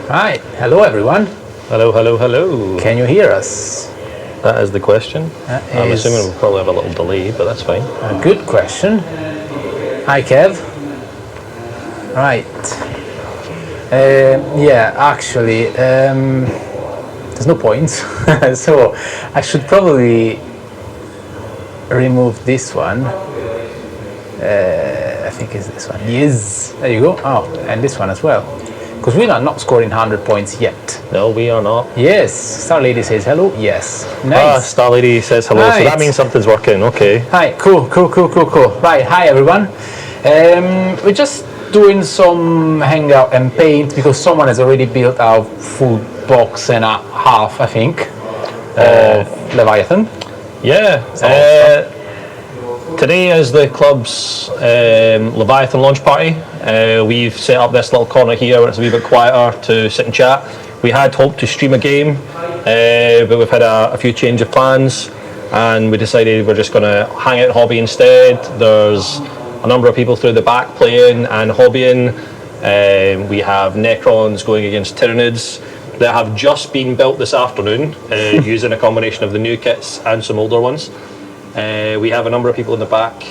Right, hello everyone. Hello, hello, hello. Can you hear us? That is the question. I'm Is assuming we'll probably have a little delay, but that's fine. a good question. Hi Kev. Right. Yeah, actually, there's no point. So I should probably remove this one. I think it's this one. Yes. There you go. Oh, and this one as well. Because we are not scoring 100 points yet. No, we are not. Yes. Star Lady says hello. Yes. Nice. Star Lady says hello, Right. so that means something's working. Okay. Hi. Cool. Right. Hi everyone. We're just doing some hangout and paint because someone has already built our full box and a half, I think, of Leviathan. Yeah. Today is the club's Leviathan launch party. We've set up this little corner here where it's a wee bit quieter to sit and chat. We had hoped to stream a game, but we've had a few change of plans, and we decided we're just going to hang out hobby instead. There's a number of people through the back playing and hobbying. We have Necrons going against Tyranids that have just been built this afternoon using a combination of the new kits and some older ones. We have a number of people in the back,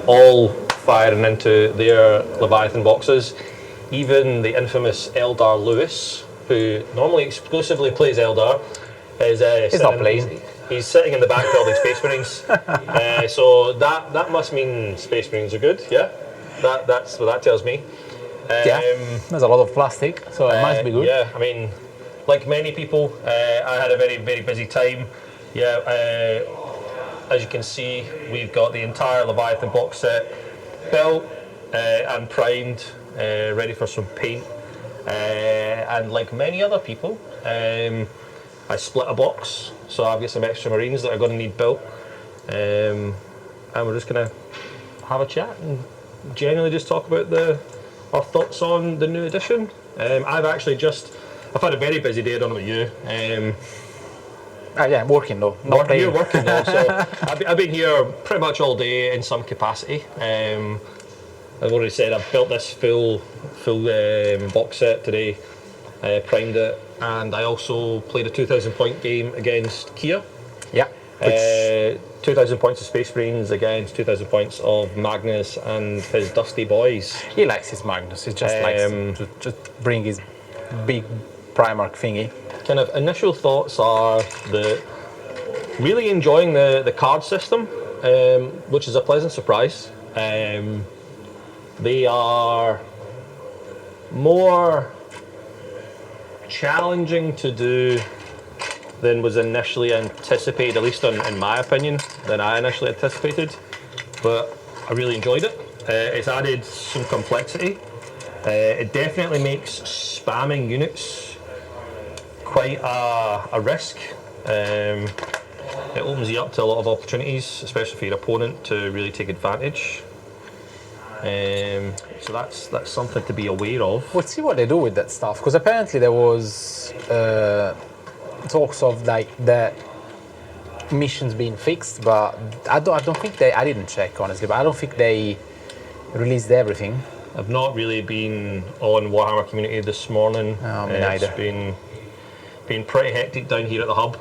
all firing into their Leviathan boxes. Even the infamous Eldar Lewis, who normally exclusively plays Eldar, is He's not playing. He's sitting in the back building Space Marines. So that must mean Space Marines are good. Yeah, that's what that tells me. Yeah. There's a lot of plastic, so it must be good. Yeah, I mean, like many people, I had a very, very busy time. Yeah. As you can see, we've got the entire Leviathan box set built and primed, ready for some paint. And like many other people, I split a box, so I've got some extra Marines that are going to need built. And we're just going to have a chat and generally just talk about our thoughts on the new edition. I've had a very busy day, I don't know about you. Yeah, I'm working though. Not playing. You're working though, so I've been here pretty much all day in some capacity. I've already said I've built this full box set today, primed it, and I also played a 2,000 point game against Kia. Yeah. 2,000 points of Space Marines against 2,000 points of Magnus and his Dusty Boys. He likes his Magnus. He just likes to just bring his big Primarch thingy. Kind of initial thoughts are that really enjoying the card system, which is a pleasant surprise. They are more challenging to do than was initially anticipated, at least in my opinion, than I initially anticipated. But I really enjoyed it. It's added some complexity. It definitely makes spamming units quite a risk. It opens you up to a lot of opportunities, especially for your opponent to really take advantage. So that's something to be aware of. We'll see what they do with that stuff, because apparently there was talks of like the missions being fixed, but I don't think I didn't check honestly, but I don't think they released everything. I've not really been on Warhammer Community this morning. No, me neither. It's been pretty hectic down here at the hub.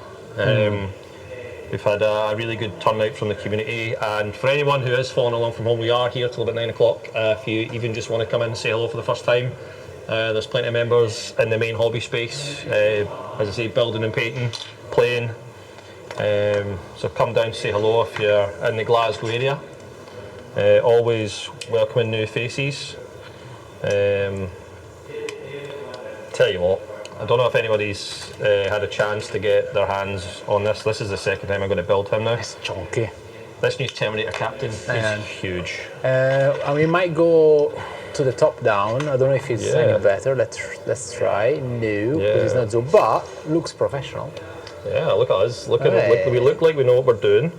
We've had a really good turnout from the community, and for anyone who is following along from home, we are here till about 9 o'clock. If you even just want to come in and say hello for the first time, there's plenty of members in the main hobby space, as I say, building and painting, playing. So come down and say hello if you're in the Glasgow area. Always welcoming new faces. Tell you what, I don't know if anybody's had a chance to get their hands on this. This is the second time I'm going to build him now. It's chunky. This new Terminator Captain is huge. And we might go to the top down. I don't know if it's any better. Let's try. No, because it's not so. But looks professional. Yeah, look at us. We look like we know what we're doing.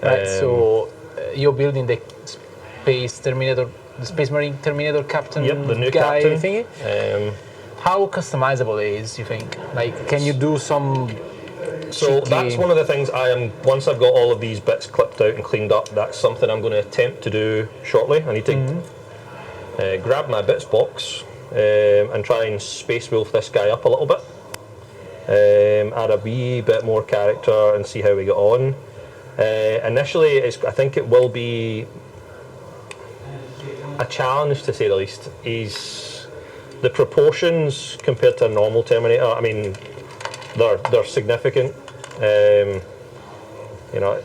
Right. So you're building the Space Marine Terminator Captain. Yep, the new guy captain thingy. How customizable it is, you think? Like, can you do some? So that's one of the things once I've got all of these bits clipped out and cleaned up, that's something I'm going to attempt to do shortly. I need to grab my bits box and try and space wolf this guy up a little bit. Add a wee bit more character and see how we get on. Initially, I think it will be a challenge to say the least. The proportions compared to a normal Terminator, I mean, they're significant.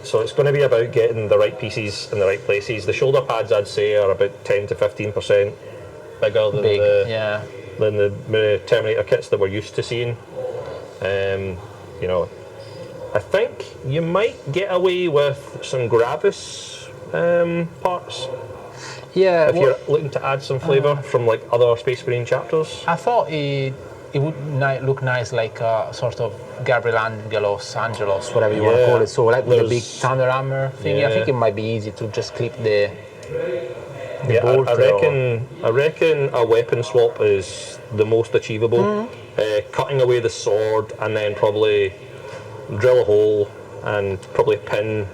So it's going to be about getting the right pieces in the right places. The shoulder pads, I'd say, are about 10 to 15% bigger than the Terminator kits that we're used to seeing. I think you might get away with some Gravis parts. Yeah, if you're looking to add some flavour from like other Space Marine chapters. I thought it would look nice, like a sort of Gabriel Angelos, whatever you want to call it. So like with the big thunder hammer thing, I think it might be easy to just clip the bolt. I reckon a weapon swap is the most achievable. Cutting away the sword and then probably drill a hole and probably pin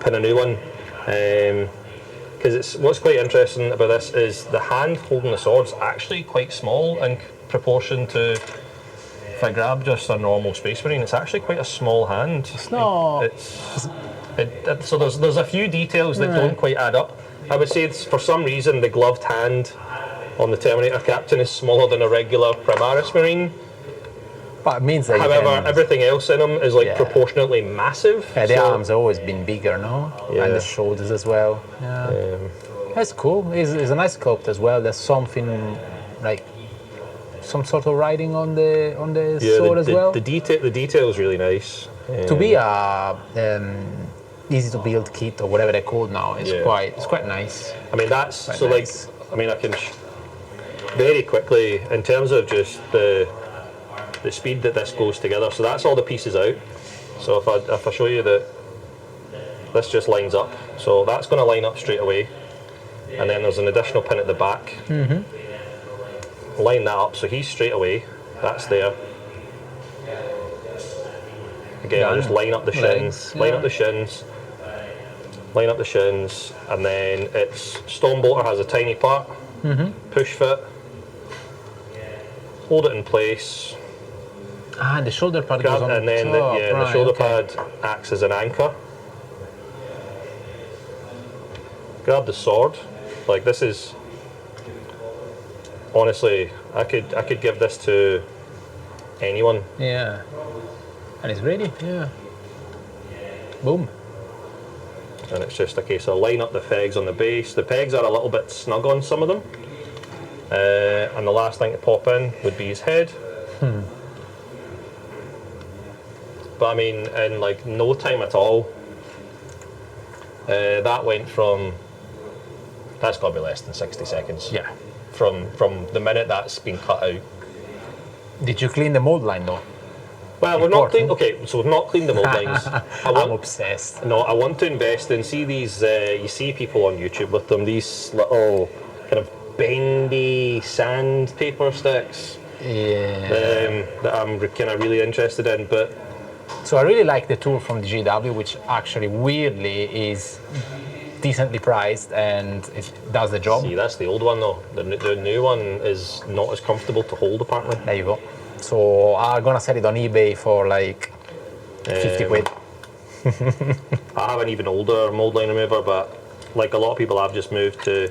a new one. Because what's quite interesting about this is the hand holding the sword's actually quite small in proportion to, if I grab just a normal Space Marine, it's actually quite a small hand. It's not. So there's a few details that don't quite add up. I would say it's, for some reason the gloved hand on the Terminator Captain is smaller than a regular Primaris Marine. But it means that however, everything else in him is like proportionately massive. Yeah, the arms have always been bigger, no? Yeah. And the shoulders as well. Yeah. That's cool. It's a nice sculpt as well. There's something like some sort of writing on the sword as well. The detail is really nice. To be a easy to build kit or whatever they're called now, it's quite nice. I mean I can very quickly in terms of just the speed that this goes together. So that's all the pieces out. So if I show you that this just lines up, so that's going to line up straight away, and then there's an additional pin at the back. Line that up, so he's straight away. That's there. Again, I just line up the shins, line up the shins, and then it's Stormbolter has a tiny part. Push fit. Hold it in place. And the shoulder pad goes on and then top. The shoulder pad acts as an anchor. Grab the sword. Like this is honestly, I could give this to anyone. Yeah. And it's ready. Yeah. Boom. And it's just a case of line up the pegs on the base. The pegs are a little bit snug on some of them. And the last thing to pop in would be his head. But I mean, in like no time at all, that went from, that's got to be less than 60 seconds. Yeah. From the minute that's been cut out. Did you clean the mold line though? Well, we're not clean. Okay, so we've not cleaned the mold lines. I'm obsessed. No, I want to invest in. See these? You see people on YouTube with them. These little kind of bendy sandpaper sticks. Yeah. That I'm kind of really interested in, but. So I really like the tool from the GW, which actually weirdly is decently priced and it does the job. See, that's the old one though. The new one is not as comfortable to hold apparently. There you go. So I'm gonna sell it on eBay for like 50 quid. I have an even older mold line remover, but like a lot of people, I've just moved to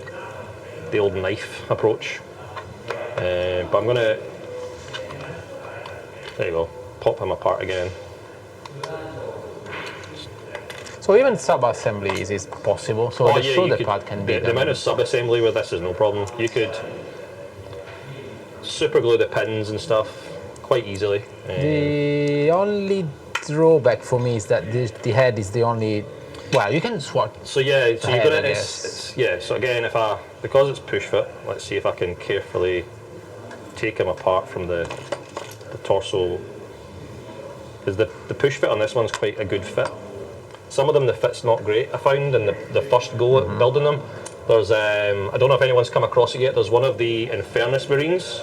the old knife approach. But I'm gonna, there you go, pop him apart again. So even sub-assemblies is possible, so the shoulder pad can be the amount of sub-assembly with this is no problem. You could super glue the pins and stuff quite easily. The only drawback for me is that the head is the only, well, you can swap. So yeah, so you're gonna, so again, because it's push fit, let's see if I can carefully take him apart from the torso. Because the push fit on this one's quite a good fit. Some of them, the fit's not great, I found, in the first go at building them. There's, I don't know if anyone's come across it yet, there's one of the Infernus Marines.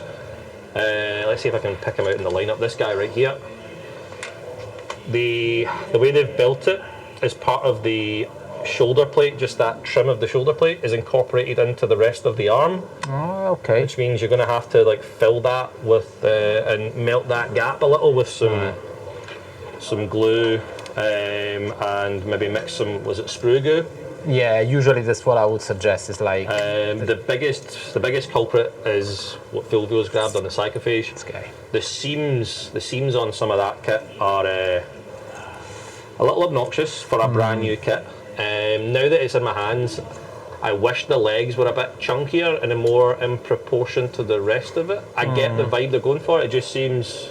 Let's see if I can pick him out in the lineup. This guy right here. The way they've built it is part of the shoulder plate, just that trim of the shoulder plate, is incorporated into the rest of the arm, Oh, okay. which means you're going to have to like fill that with and melt that gap a little with some glue and maybe mix some, was it sprue goo? Yeah, usually that's what I would suggest. Is like The biggest culprit is what Fulvio's grabbed on the Psychophage. this guy. The seams on some of that kit are a little obnoxious for a brand new kit. Now that it's in my hands, I wish the legs were a bit chunkier and more in proportion to the rest of it. I get the vibe they're going for. It just seems,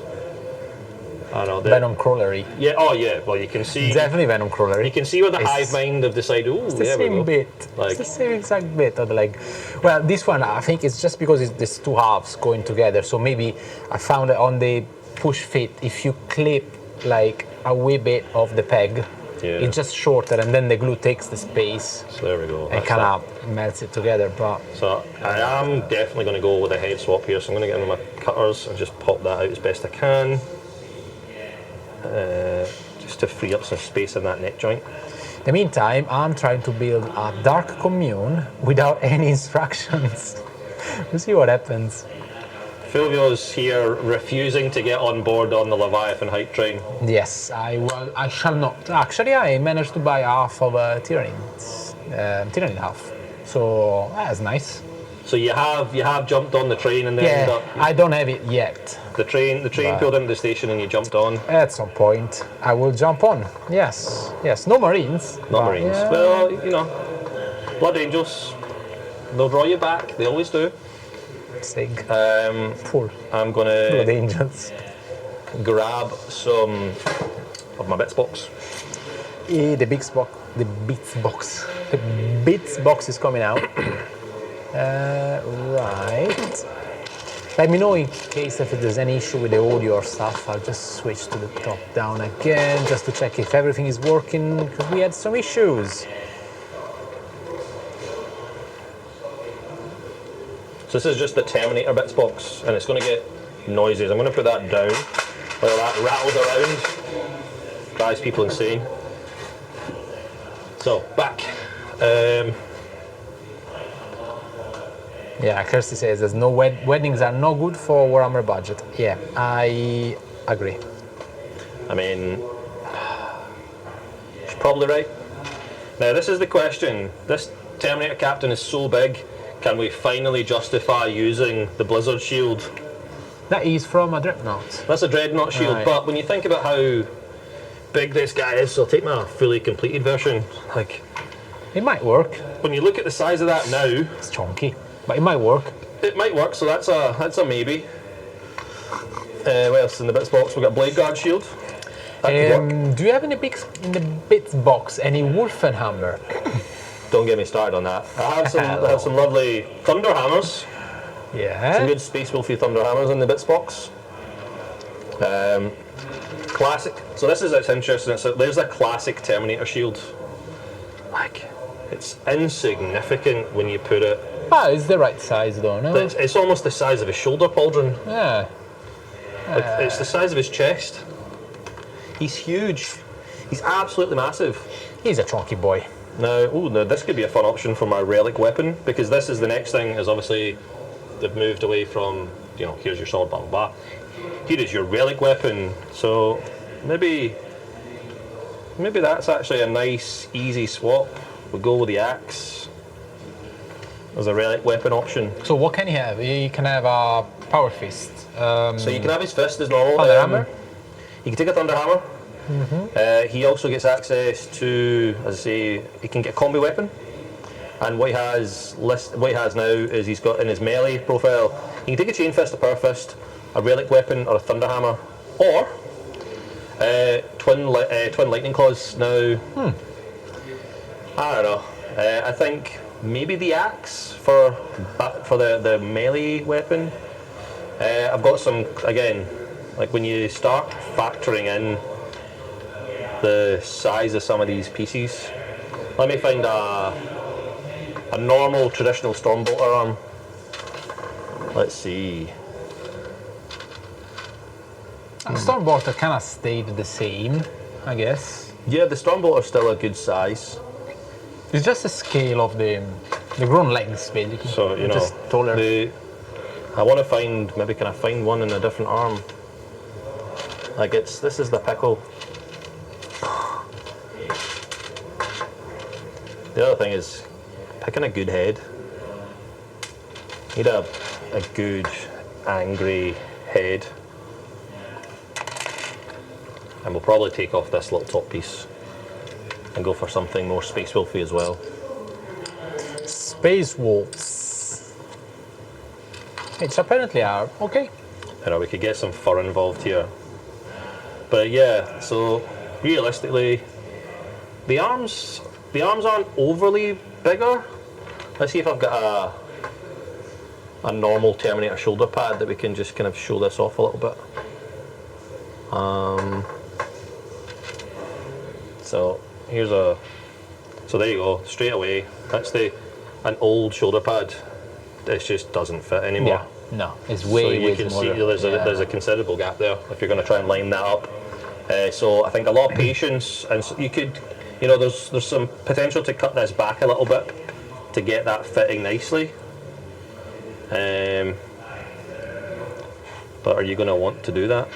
I don't know. Venom crawlery. Yeah. Oh yeah. Well, you can see. Definitely Venom crawlery. You can see where the It's- hive mind have decided. Oh, It's the there we same go. bit. Like- It's the same exact bit of the leg. Well, this one I think it's just because it's these two halves going together. So maybe I found it on the push fit. If you clip like a wee bit of the peg, Yeah. it's just shorter, and then the glue takes the space So there we go. and That's kind that. of melts it together. But So I am definitely going to go with a head swap here. So I'm going to get in my cutters and just pop that out as best I can, just to free up some space in that neck joint. in the meantime, I'm trying to build a dark commune without any instructions. We'll see what happens. Fulvio's here refusing to get on board on the Leviathan hype train. Yes, I shall not. Actually, I managed to buy half of a Tyranid half. So that's nice. So you have jumped on the train and then ended Yeah, up, I don't have it yet. the train Right. pulled into the station and you jumped on. At some point, I will jump on. Yes. No Marines. Not but Marines. yeah, Well, you know, Blood Angels. They'll draw you back. They always do. Sig. I'm Full. Blood gonna Angels. grab some of my bits box. The bits box. The bits box. The bits box is coming out. Right. Let me know in case if there's any issue with the audio or stuff. I'll just switch to the top down again just to check if everything is working because we had some issues. So this is just the Terminator bits box, and it's going to get noises. I'm going to put that down while that rattles around, drives people insane. So back. Yeah, Kirsty says there's no weddings are no good for Warhammer budget. Yeah, I agree. I mean, she's probably right. Now this is the question. This Terminator Captain is so big. Can we finally justify using the Blizzard shield? That is from a Dreadnought. That's a Dreadnought shield, Right. but when you think about how big this guy is, so I'll take my fully completed version. Like, It might work. when you look at the size of that now, It's chunky, but it might work. it might work. So that's a maybe. What else in the bits box? We got Blade Guard shield. That could work. Do you have in the bits box any Wolfenhammer? Don't get me started on that. I have some lovely Thunder Hammers. Some Yeah. good Space Wolfie Thunder Hammers in the bits box. Classic. So this is, it's interesting. There's a classic Terminator shield. Like, it's insignificant when you put it. Ah, it's the right size though, no? It's almost the size of his shoulder pauldron. Yeah. Like, it's the size of his chest. He's huge. He's absolutely massive. He's a chunky boy. Now, this could be a fun option for my relic weapon, because this is the next thing. Is obviously they've moved away from, here's your sword, blah blah blah. Here is your relic weapon. So maybe that's actually a nice, easy swap. We'll go with the axe as a relic weapon option. So what can he have? He can have a power fist. So you can have his fist as normal. Thunder hammer? You can take a thunder hammer. He also gets access to, as I say, he can get a combi weapon. And what he has now is he's got in his melee profile, he can take a chain fist, a power fist, a relic weapon, or a thunder hammer, or twin lightning claws. Now, I don't know. I think maybe the axe for the melee weapon. I've got some, again, like when you start factoring in the size of some of these pieces. Let me find a normal traditional Stormbolter arm. Let's see. Stormbolter kind of stayed the same, I guess. Yeah, the Stormbolter's still a good size. It's just the scale of the grown legs, basically. So you know, just taller. I want to find, maybe can I find one in a different arm? Like this is the pickle. The other thing is picking a good head. Need a good angry head. And we'll probably take off this little top piece and go for something more Space Wolfy as well. Space wolves. Which apparently are okay. You know, we could get some fur involved here. But yeah, so realistically, the arms aren't overly bigger. Let's see if I've got a normal Terminator shoulder pad that we can just kind of show this off a little bit. So here's so there you go, straight away. That's an old shoulder pad. It just doesn't fit anymore. Yeah, no, it's way, so you way can smaller. see there's a considerable gap there if you're going to try and line that up. So I think a lot of patience, and so you could, you know, there's some potential to cut this back a little bit to get that fitting nicely. But are you going to want to do that?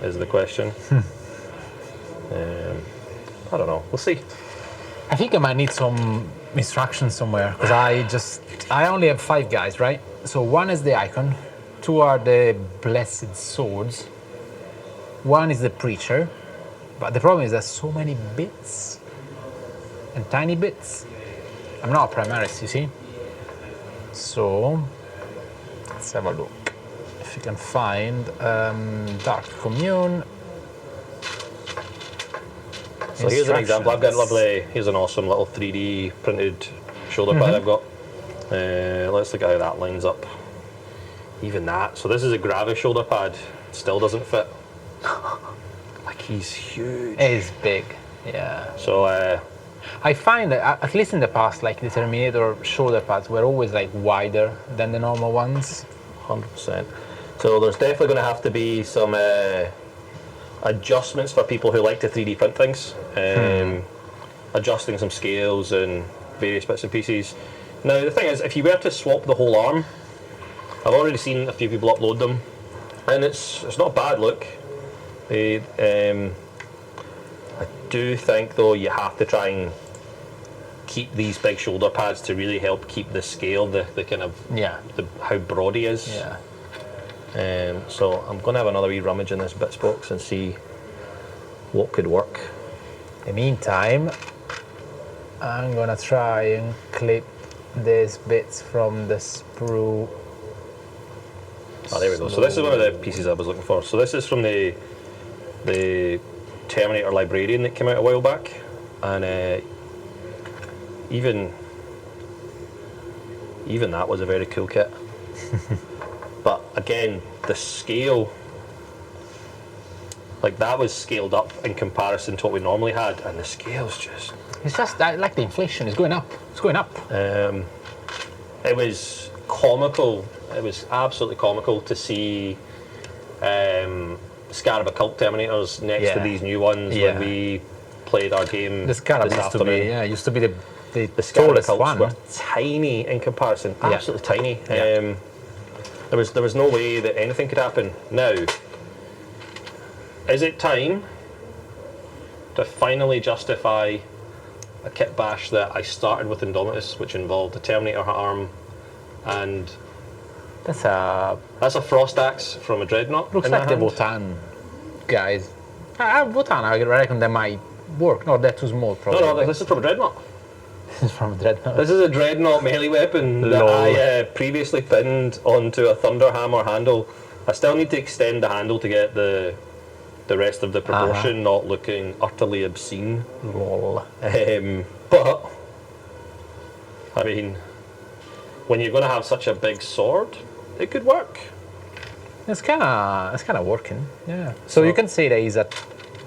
Is the question. I don't know. We'll see. I think I might need some instructions somewhere because I only have 5 guys, right? So 1 is the icon, 2 are the blessed swords, 1 is the preacher, but the problem is there's so many bits and tiny bits. I'm not a primaris, you see? So let's have a look. If you can find Dark Commune. So here's an example. I've got here's an awesome little 3D printed shoulder pad I've got. Let's look at how that lines up. Even that. So this is a Gravis shoulder pad. It still doesn't fit. Like he's huge. It is big, yeah. So I find that at least in the past, like the Terminator shoulder pads were always like wider than the normal ones. 100%. So there's definitely going to have to be some adjustments for people who like to 3D print things. Adjusting some scales and various bits and pieces. Now the thing is, if you were to swap the whole arm, I've already seen a few people upload them, and it's not a bad look. I do think though you have to try and keep these big shoulder pads to really help keep the scale, the kind of how broad he is. Yeah. So I'm going to have another wee rummage in this bits box and see what could work. In the meantime, I'm going to try and clip these bits from the sprue. Oh, there we go. So this is one of the pieces I was looking for. So this is from the Terminator Librarian that came out a while back, and even that was a very cool kit. But again, the scale, like that was scaled up in comparison to what we normally had, and the scale's just... It's just like the inflation is going up. It's going up. It was comical. It was absolutely comical to see Scarab Occult Terminators next to these new ones when we played our game. The Scarab this used to afternoon. be, used to be the Scarab tallest Occults one. were tiny in comparison, absolutely tiny. Yeah. There was no way that anything could happen. Now, is it time to finally justify a kit bash that I started with Indomitus, which involved a Terminator arm, and That's a Frost Axe from a Dreadnought. looks like the Votan guys. Votan, I reckon they might work. No, they're too small probably. No, this is from a Dreadnought. This is from a Dreadnought. This is a Dreadnought melee weapon that I previously pinned onto a Thunderhammer handle. I still need to extend the handle to get the rest of the proportion not looking utterly obscene. Lol. But I mean, when you're going to have such a big sword, it could work. It's kind of working. Yeah. So you can say that he's a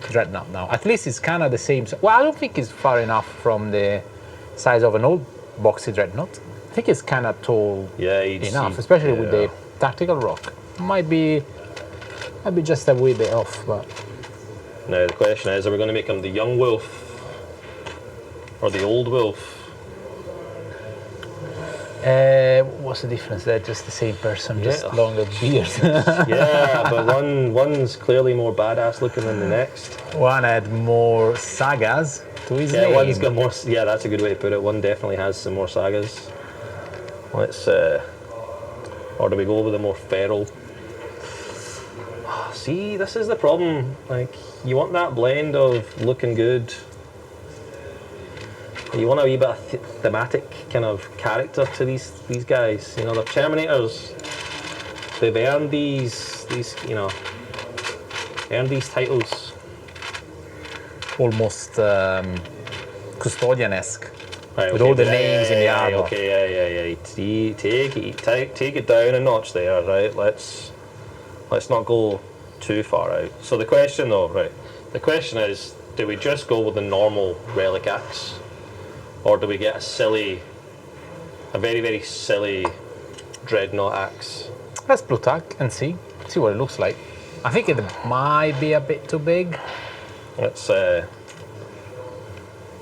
Dreadnought now. At least it's kind of the same. Well, I don't think it's far enough from the size of an old boxy Dreadnought. I think it's kind of tall enough, especially with the tactical rock. Might be just a wee bit off, but... Now the question is, are we going to make him the young wolf or the old wolf? What's the difference? They're just the same person, just Yeah. longer beard. Yeah, but one's clearly more badass looking than the next. One had more sagas to his Yeah, name. one's got more. Yeah, that's a good way to put it. One definitely has some more sagas. Let's. Or do we go with the more feral? See, this is the problem. Like, you want that blend of looking good. You want a wee bit of thematic kind of character to these guys. You know, they're Terminators. They've earned these earned these titles. Almost custodian-esque. Right, with okay, all the names in the yeah, armor. Okay, yeah. Take it down a notch there, right? Let's not go too far out. So the question, though, right? The question is, do we just go with the normal relic axe, or do we get a very very silly dreadnought axe? Let's pluck and see what it looks like. I think it might be a bit too big. Let's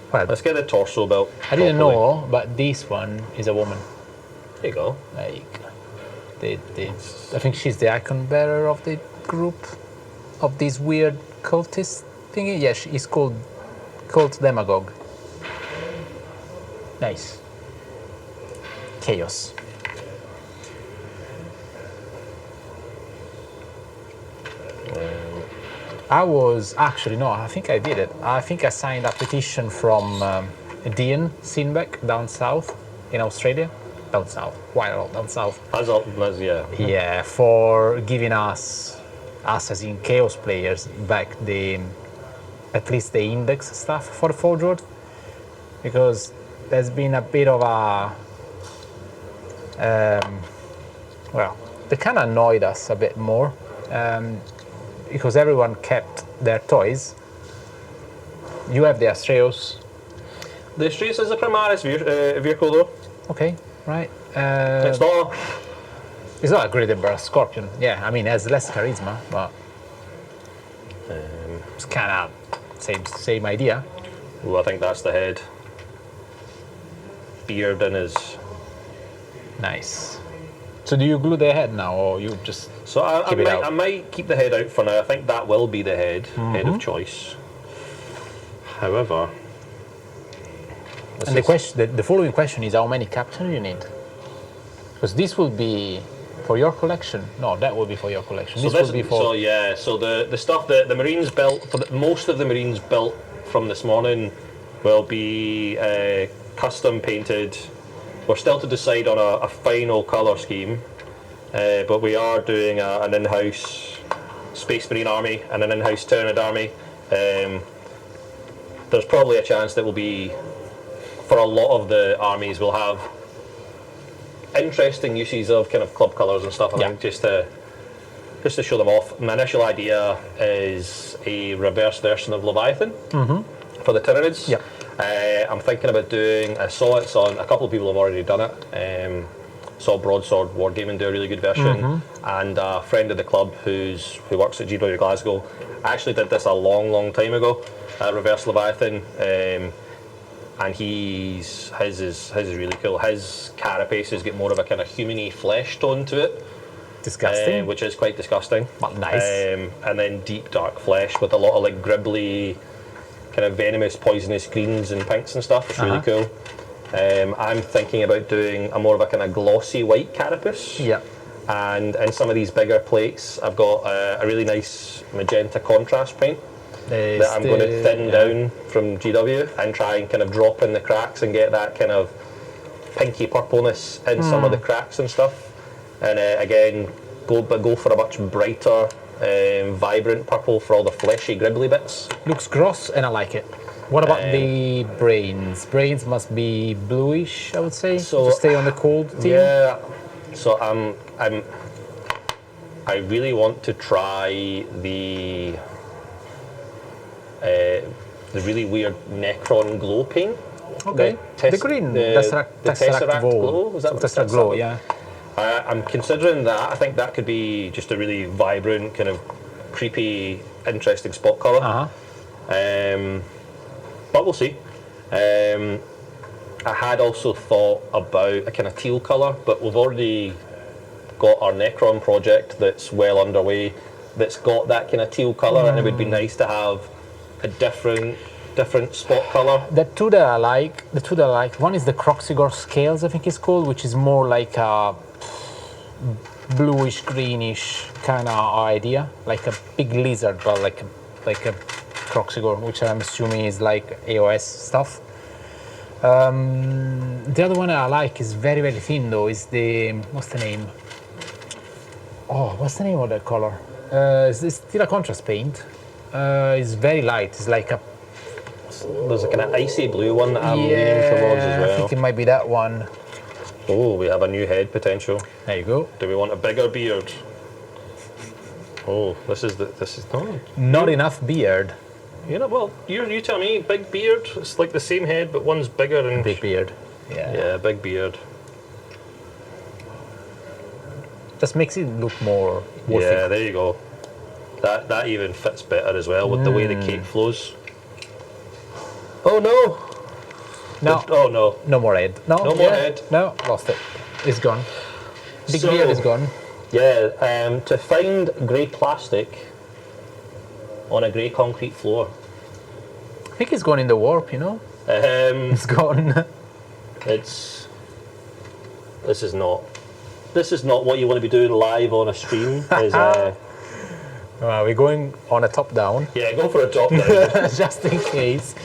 Well, get the torso built. I didn't properly. know, but this one is a woman. There you go. Like, I think she's the icon bearer of the group, of this weird cultist thingy. Yeah, she's called Cult Demagogue. Nice. Chaos. I was actually no. I think I did it. I think I signed a petition from Dean Sinbeck down south in Australia. Down south, quite a lot down south. Yeah. Yeah, for giving us as in Chaos players back the at least the index stuff for the Forge World, because there's been a bit of a well, they kind of annoyed us a bit more. Because everyone kept their toys. You have the Astreos. The Streets is the Primaris vehicle, though. Okay, right. It's not. It's not a Gridenberg Scorpion. Yeah, I mean, it has less charisma, but it's kind of same idea. I think that's the head. Beard in his. Nice. So do you glue the head now, or you just So keep it out? I might keep the head out for now. I think that will be the head of choice. However, And the following question is, how many captains you need? Because this will be for your collection. No, that will be for your collection. This will be for. So yeah, so the stuff that the Marines built, most of the Marines built from this morning will be custom painted. We're still to decide on a final colour scheme, but we are doing an in-house Space Marine army and an in-house Tyranid army. There's probably a chance that will be, for a lot of the armies, we'll have interesting uses of kind of club colours and stuff. I think just to show them off. My initial idea is a reverse version of Leviathan for the Tyranids. Yeah. I'm thinking about doing. I saw it's on. A couple of people have already done it. Saw Broadsword Wargaming do a really good version, and a friend of the club who works at GW Glasgow actually did this a long time ago. Reverse Leviathan, and his is really cool. His carapaces get more of a kind of humany flesh tone to it. Disgusting. Which is quite disgusting. But nice. And then deep dark flesh with a lot of like gribbly, kind of venomous, poisonous greens and pinks and stuff. It's really cool. I'm thinking about doing a more of a kind of glossy white carapace. Yeah. And in some of these bigger plates, I've got a really nice magenta contrast paint that I'm going to thin down from GW and try and kind of drop in the cracks and get that kind of pinky purpleness in some of the cracks and stuff. And again, go for a much brighter, vibrant purple for all the fleshy, gribbly bits. Looks gross, and I like it. What about the brains? Brains must be bluish, I would say, to stay on the cold theme. Yeah. So I really want to try the really weird Necron glow paint. Okay. The green Tesseract glow. Was that what Tesseract glow? Yeah. I'm considering that. I think that could be just a really vibrant, kind of creepy, interesting spot colour. But we'll see. I had also thought about a kind of teal colour, but we've already got our Necron project that's well underway that's got that kind of teal colour, and it would be nice to have a different spot colour. The two that I like, one is the Croxigor Scales, I think it's called, which is more like a bluish, greenish kind of idea, like a big lizard, but like a Croxigor, which I'm assuming is like AOS stuff. The other one I like is very, very thin though, is the, what's the name? Oh, what's the name of that color? It's still a contrast paint. It's very light, it's like a... There's a kind of icy blue one that I'm leaning towards as I well. think it might be that one. Oh, we have a new head potential. There you go. Do we want a bigger beard? Oh, this is Not enough beard. You know, well, you tell me. Big beard. It's like the same head, but one's bigger and Big beard. Yeah. yeah, big beard. Just makes it look more worthy. Yeah, there you go. That even fits better as well with the way the cape flows. Oh no! No. Oh no! No more head. No more head. No, lost it. It's gone. Big So- beard is gone. Yeah, to find grey plastic on a grey concrete floor. I think it's gone in the warp, you know? It's gone. This is not what you want to be doing live on a stream. We're going on a top down, Yeah, go for a top down. just in case.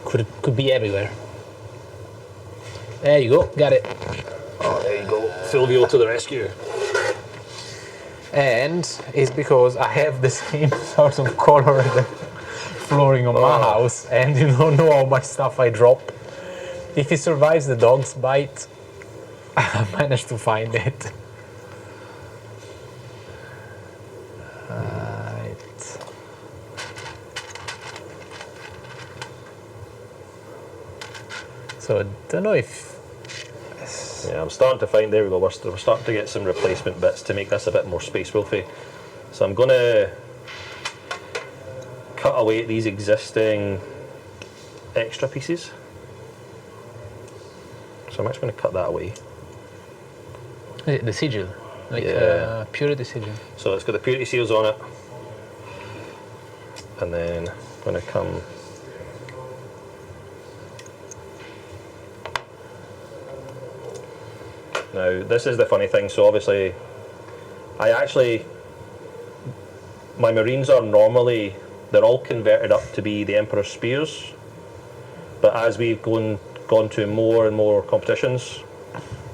Could be everywhere. There you go, got it. Oh, there you go. Fulvio to the rescue. And it's because I have the same sort of color as the flooring on my house, and you don't know how much stuff I drop. If it survives the dog's bite, I managed to find it. Right. So I don't know if... Yeah, I'm starting to find. There we go. We're starting to get some replacement bits to make this a bit more space wolfy. So I'm going to cut away at these existing extra pieces. So I'm actually going to cut that away. The sigil, like Yeah. purity sigil. So it's got the purity seals on it, and then I'm going to come. Now, this is the funny thing. So obviously, my Marines are normally, they're all converted up to be the Emperor's Spears. But as we've gone to more and more competitions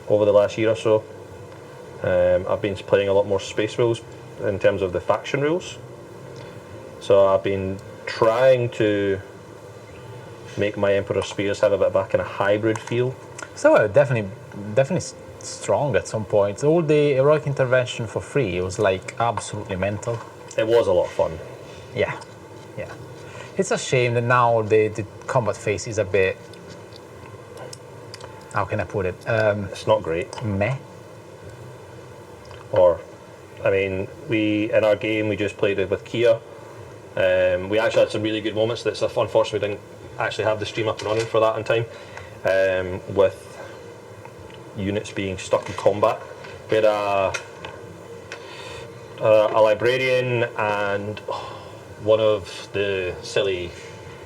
over the last year or so, I've been playing a lot more space rules in terms of the faction rules. So I've been trying to make my Emperor's Spears have a bit of a kind of hybrid feel. So definitely strong at some point. All the heroic intervention for free, it was like absolutely mental. It was a lot of fun. Yeah. It's a shame that now the combat phase is a bit, how can I put it? It's not great. Meh. Or, I mean, in our game we just played it with Kia. We actually had some really good moments. That's unfortunately we didn't actually have the stream up and running for that in time. With units being stuck in combat. We had a librarian and one of the silly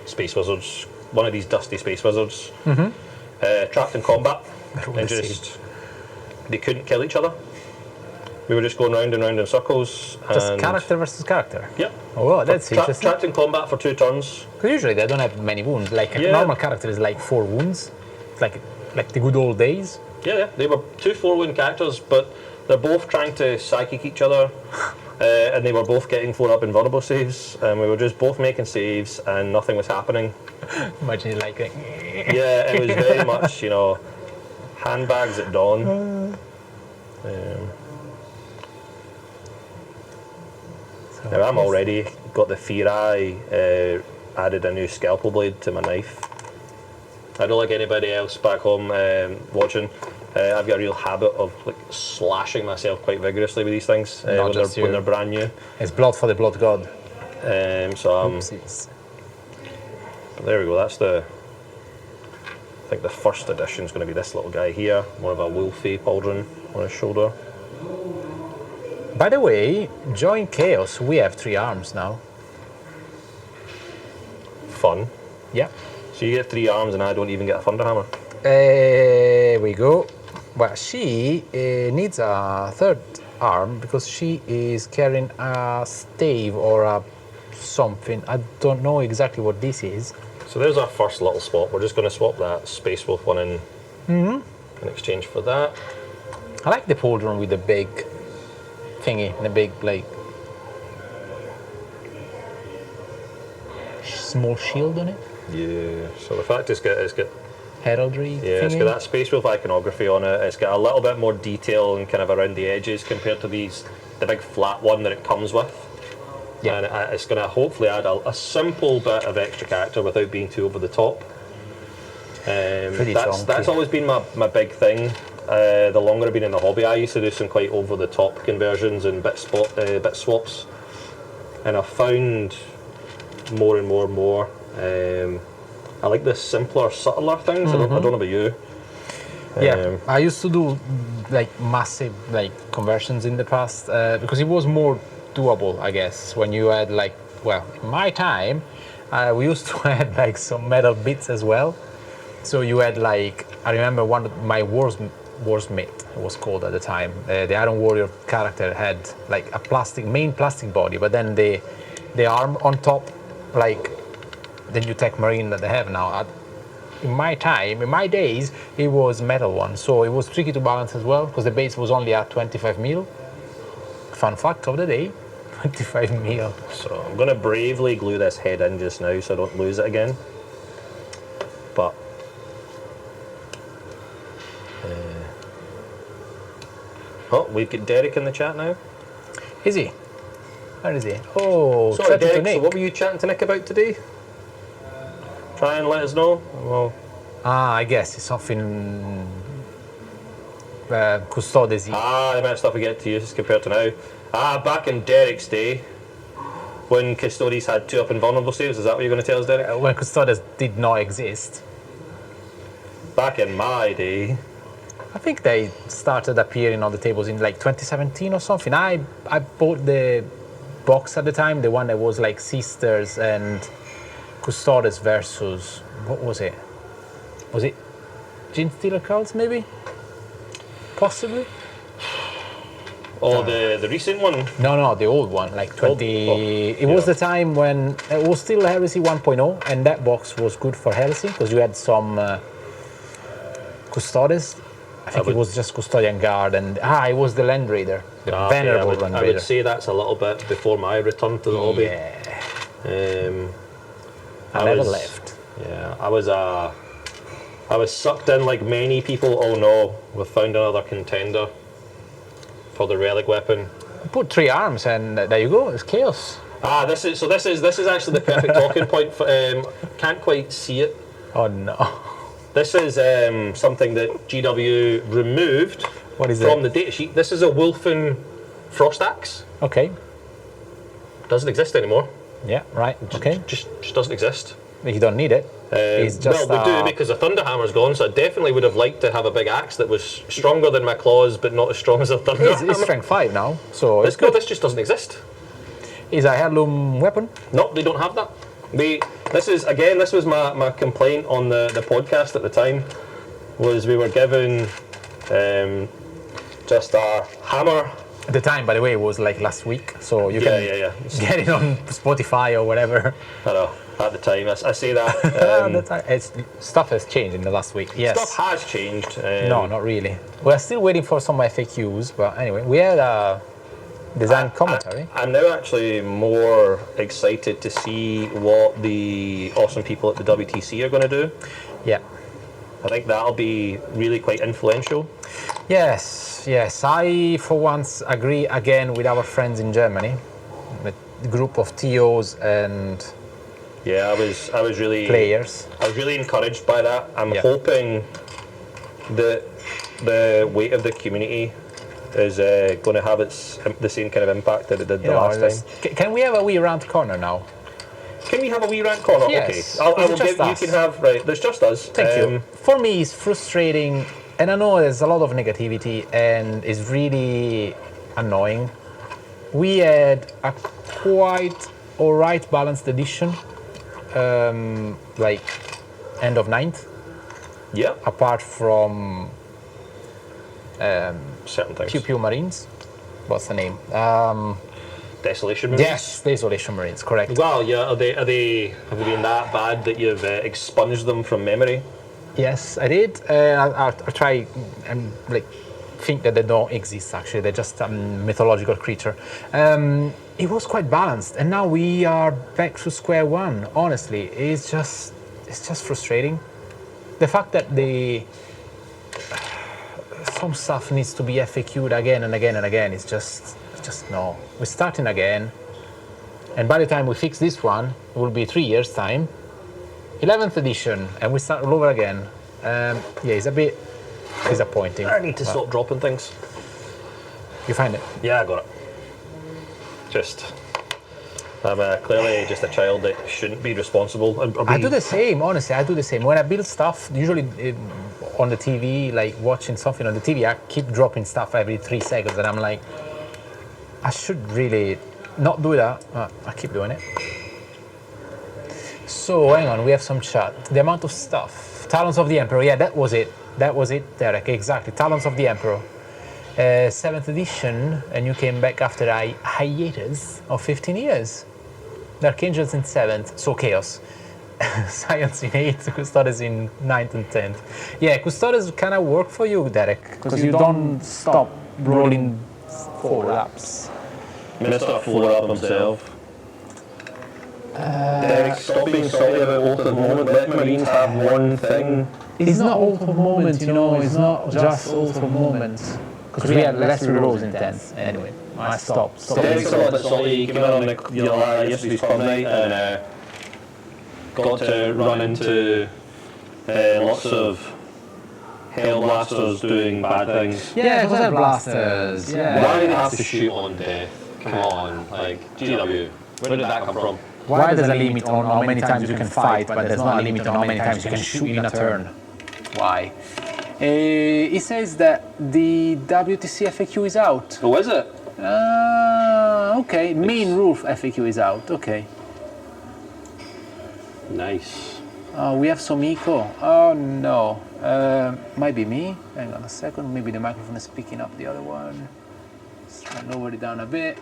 space wizards, one of these dusty space wizards, trapped in combat, and just they couldn't kill each other. We were just going round and round in circles. Just character versus character. Yep. Oh, well, that's interesting. Trapped in combat for 2 turns. Because usually they don't have many wounds. Like a Yeah. normal character is like 4 wounds. It's like the good old days. Yeah, they were 2 4-wound characters, but they're both trying to psychic each other, and they were both getting 4-up invulnerable saves, and we were just both making saves, and nothing was happening. Imagine it like... Yeah, it was very much, handbags at dawn. Now I'm already got the Fear Eye, added a new scalpel blade to my knife. I don't like anybody else back home watching. I've got a real habit of like slashing myself quite vigorously with these things when they're brand new. It's blood for the blood god. But there we go. That's the think the first edition is going to be this little guy here, more of a wolfy pauldron on his shoulder. By the way, join Chaos. We have 3 arms now. Fun. Yeah. So you get 3 arms and I don't even get a Thunderhammer. There we go. Well, she needs a 3rd arm because she is carrying a stave or a something. I don't know exactly what this is. So there's our first little swap. We're just going to swap that Space Wolf one in exchange for that. I like the pauldron with the big thingy, the big like small shield on it. Yeah. So the fact it's got Heraldry. yeah, thingy. it's got that Space Wolf iconography on it. It's got a little bit more detail and kind of around the edges compared to the big flat one that it comes with. Yeah. And it's going to hopefully add a simple bit of extra character without being too over the top. That's always been my big thing. The longer I've been in the hobby, I used to do some quite over the top conversions and bit swaps, and I've found more and more. I like the simpler, subtler things. I don't know about you. Yeah, I used to do like massive like conversions in the past because it was more doable, I guess. When you had like, well, in my time, we used to add like some metal bits as well. So you had like, I remember one of my War's Mate it was called at the time. The Iron Warrior character had like a main plastic body, but then the arm on top, like the new Tech Marine that they have now. In my time, in my days, it was metal one, so it was tricky to balance as well because the base was only at 25 mil. Fun fact of the day, 25 mil. So I'm going to bravely glue this head in just now so I don't lose it again. But oh, we've got Derek in the chat now. Is he? Where is he? Oh, sorry, chatting to Derek. Nick. So what were you chatting to Nick about today? Try and let us know. Well, I guess it's something Custodes. the amount of stuff we get to use compared to now. Back in Derek's day, when Custodes had 2 up invulnerable saves, is that what you're going to tell us, Derek? When Custodes did not exist. Back in my day. I think they started appearing on the tables in like 2017 or something. I bought the box at the time, the one that was like Sisters and Custodes versus, what was it? Was it Gene Stealer cards maybe? Possibly? Oh, the recent one? No, the old one, like 20. It was the time when it was still Heresy 1.0, and that box was good for Heresy because you had some Custodes. I think it was just Custodian Guard, and it was the Land Raider, the Venerable Land Raider. I would say that's a little bit before my return to the hobby. Yeah. I never left. Yeah, I was sucked in like many people. Oh no, we've found another contender for the relic weapon. Put 3 arms, and there you go. It's Chaos. This is actually the perfect talking point. Can't quite see it. Oh no. This is something that GW removed What is from it? the datasheet. This is a Wolfen Frost Axe. Okay. Doesn't exist anymore. Yeah. Right. Okay. Just doesn't exist. You don't need it. It's just. Well, we do because the Thunderhammer's gone. So I definitely would have liked to have a big axe that was stronger than my claws, but not as strong as a Thunderhammer. It's strength 5 now, so it's good. This just doesn't exist. Is a heirloom weapon? No, they don't have that. This was my complaint on the podcast at the time, was we were given just a hammer. At the time, by the way, it was like last week, so you can get it on Spotify or whatever. I know, at the time, I say that. Stuff has changed in the last week, yes. Stuff has changed. No, not really. We're still waiting for some FAQs, but anyway, we had a design commentary. I'm now actually more excited to see what the awesome people at the WTC are going to do. Yeah. I think that'll be really quite influential. Yes. I, for once, agree again with our friends in Germany, the group of TOs and yeah, I was really players. I was really encouraged by that. I'm hoping that the weight of the community is going to have the same kind of impact that it did the last time. Can we have a wee round corner now? Can we have a wee rant corner? Yes. Okay. I will Just give, you us. can have, right, there's just us. Thank you. For me, it's frustrating, and I know there's a lot of negativity, and it's really annoying. We had a quite alright balanced edition, like end of 9th, Yeah. apart from Certain things. Pew Pew Marines. What's the name? Desolation Marines? Yes, Desolation Marines, correct. Well, yeah, have they been that bad that you've expunged them from memory? Yes, I did. I'll try and think that they don't exist. Actually, they're just a mythological creature. It was quite balanced, and now we are back to square one. Honestly, it's just frustrating. The fact that some stuff needs to be FAQ'd again and again and again is just no. We're starting again, and by the time we fix this one, it will be 3 years time. 11th edition, and we start all over again. Yeah, it's a bit disappointing. I need to stop dropping things. You find it? Yeah, I got it. I'm clearly just a child that shouldn't be responsible. I do the same, honestly. I do the same. When I build stuff, usually on the TV, like watching something on the TV, I keep dropping stuff every 3 seconds, and I'm like, I should really not do that. I keep doing it. So hang on, we have some chat. The amount of stuff. Talons of the Emperor. Yeah, that was it. That was it, Derek. Exactly. Talons of the Emperor. 7th edition, and you came back after a hiatus of 15 years. Dark Angels in 7th, so Chaos. Science in 8th, Custodes in 9th and 10th. Yeah, Custodes kind of work for you, Derek, because you don't stop rolling 4 laps. Mr. 4 up himself. Derek, stop being salty about Oath of Moment. Let Marines have one thing. It's not Oath of Moment, you know, it's not just Oath of Moment. Because we had less rerolls in 10th. Anyway, I stopped. Derek's a little bit salty. He came in on yesterday's pub night and got to run into lots of Hell Blasters doing bad things. Yeah, because they're blasters. Yeah. Why do they have to shoot on death? Come on, like, GW, where did that come from? Why there's a limit on how many times you can fight, but there's not a limit on how many times you can shoot in a turn? Why? It says that the WTC FAQ is out. Oh, is it? Okay. Main rule FAQ is out. Okay. Nice. Oh, we have some echo. Oh no. Might be me. Hang on a second. Maybe the microphone is picking up the other one. Let's try and lower it down a bit.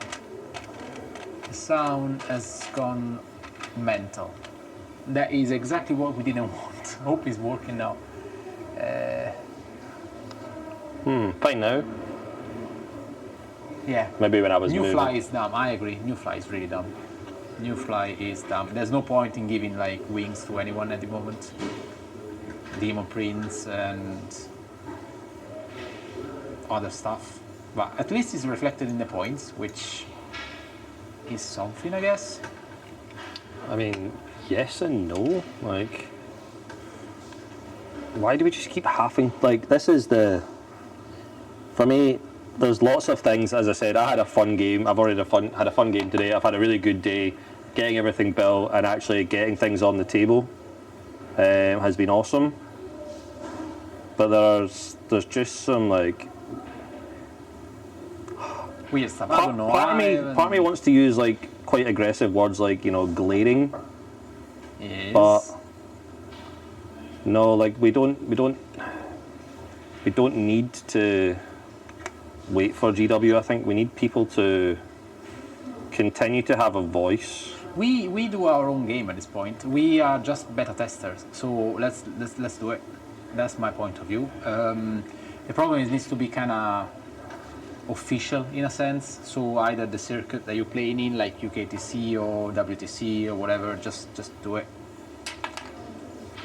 The sound has gone mental. That is exactly what we didn't want. Hope it's working now. Fine now. Yeah. Maybe when I was New moving. Fly is dumb. I agree. New Fly is really dumb. New Fly is dumb. There's no point in giving like wings to anyone at the moment. Demon Prince and other stuff. But at least it's reflected in the points, which is something, I guess. I mean, yes and no. Like, why do we just keep having, like, this is the, for me, there's lots of things. As I said, I had a fun game. I've already had a fun game today. I've had a really good day. Getting everything built and actually getting things on the table has been awesome. But there's just some, like, weird stuff. I don't know. Part of me wants to use like quite aggressive words like, you know, glaring. Yes. But no, like we don't need to wait for GW. I think we need people to continue to have a voice. We do our own game at this point. We are just beta testers, so let's do it. That's my point of view. The problem is it needs to be kind of official in a sense. So either the circuit that you're playing in, like UKTC or WTC or whatever, just do it.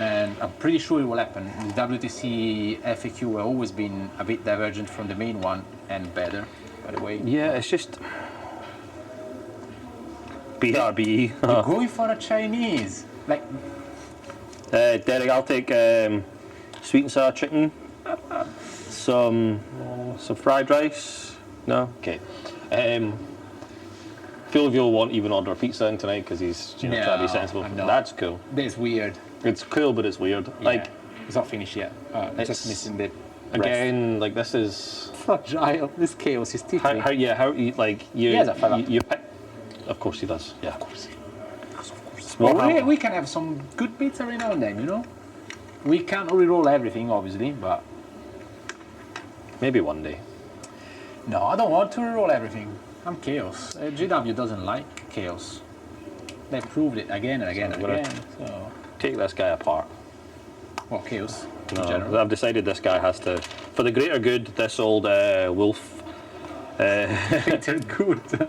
And I'm pretty sure it will happen. The WTC FAQ have always been a bit divergent from the main one and better, by the way. Yeah, it's just BRB. You're going for a Chinese, like. Derek, I'll take sweet and sour chicken, some fried rice. No, okay. Fulvio won't even order pizza in tonight because he's trying to be sensible. I'm not. That's cool. That's weird. It's cool, but it's weird. Like, it's not finished yet. It's just missing the again, like this is fragile. This chaos is tickling. how you like you. He has a fella. You pick. Of course he does. Yeah. Of course. Well, we can have some good pizza every now and then, you know. We can't re-roll everything, obviously, but maybe one day. no, I don't want to re-roll everything. I'm chaos. GW doesn't like chaos. They proved it again and again and again. So take this guy apart. Well, chaos. No, in general. I've decided this guy has to, for the greater good. This old wolf. Greater good.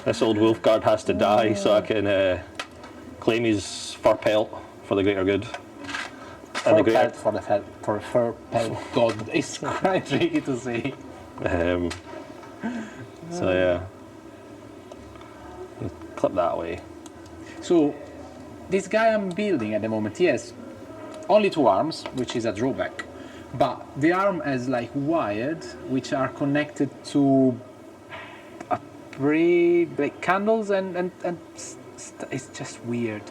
This old wolf guard has to die so I can claim his fur pelt for the greater good. And the greater for fur pelt. God, it's quite tricky to say. So yeah, clip that away. So, this guy I'm building at the moment, he has only 2 arms, which is a drawback. But the arm has like wired, which are connected to like candles and it's just weird.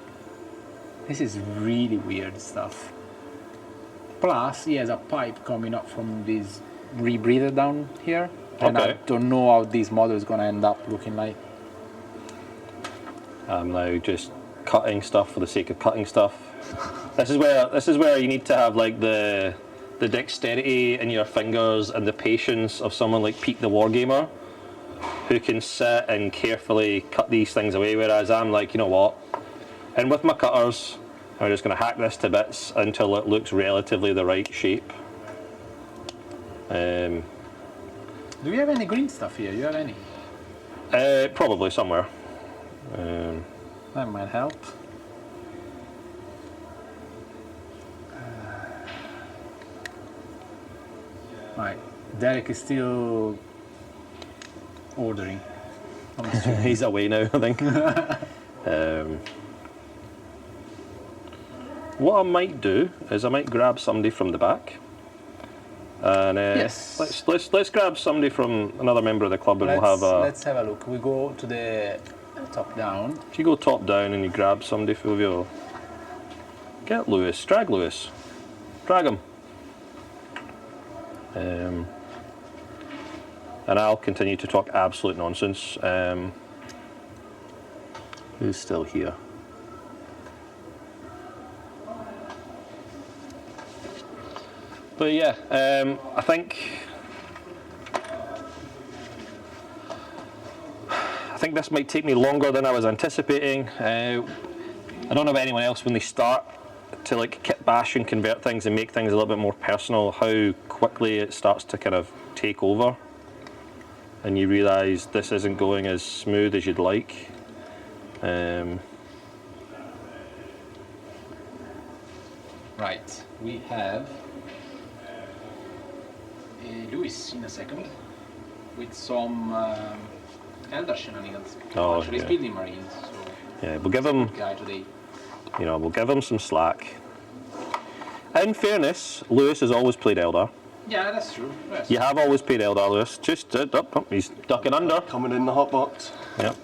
This is really weird stuff. Plus, he has a pipe coming up from this rebreather down here. And I don't know how this model is going to end up looking like. I'm now just cutting stuff for the sake of cutting stuff. This is where you need to have like the dexterity in your fingers and the patience of someone like Pete the Wargamer, who can sit and carefully cut these things away. Whereas I'm like, you know what? And with my cutters, I'm just going to hack this to bits until it looks relatively the right shape. Do you have any green stuff here? You have any? Probably somewhere. That might help. Right, Derek is still ordering. He's away now, I think. What I might do is I might grab somebody from the back. And yes. Let's grab somebody from another member of the club, and we'll have a. Let's have a look. We go to the top down. If you go top down and you grab somebody, Fulvio, get Lewis, drag Lewis, drag him. And I'll continue to talk absolute nonsense. Who's still here? But yeah, I think this might take me longer than I was anticipating. I don't know about anyone else when they start to like kit bash and convert things and make things a little bit more personal, how quickly it starts to kind of take over and you realise this isn't going as smooth as you'd like. Right, we have Lewis in a second with some Elder shenanigans. Oh, actually, he's building Marines, so yeah, we'll give him. guy today. We'll give him some slack. In fairness, Lewis has always played Elder. Yeah, that's true. Yes. You have always played Elder, Lewis. Just he's ducking under. Coming in the hot box. Yep.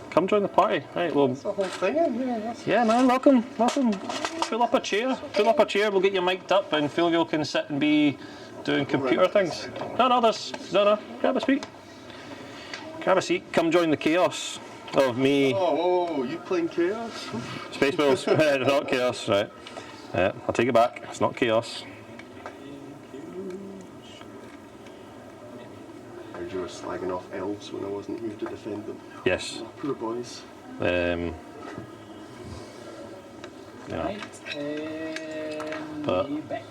Come join the party. Right, well. That's the whole thing in here. Yeah, man. Welcome. Pull up a chair. We'll get you mic'd up, and Fulvio can sit and be doing computer things. No. Grab a seat. Come join the chaos of me. Oh, you playing chaos? Space Bills. Not chaos, right? I'll take it back. It's not chaos. Heard you were slagging off elves when I wasn't here to defend them. Yes. Poor boys. Yeah. Right, and But- we back.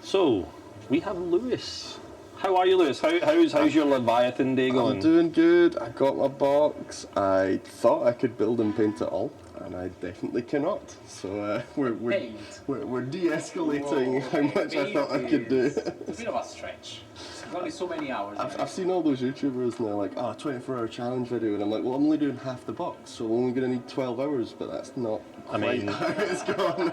So we have Lewis. How are you, Lewis? How's your Leviathan day going? I'm doing good. I got my box. I thought I could build and paint it all, and I definitely cannot. So we're de-escalating how much I thought I could do. It's a bit of a stretch. There's only so many hours. I've seen all those YouTubers and they're like, 24-hour challenge video, and I'm like, well, I'm only doing half the box, so I'm only going to need 12 hours, but that's not quite how it's gone.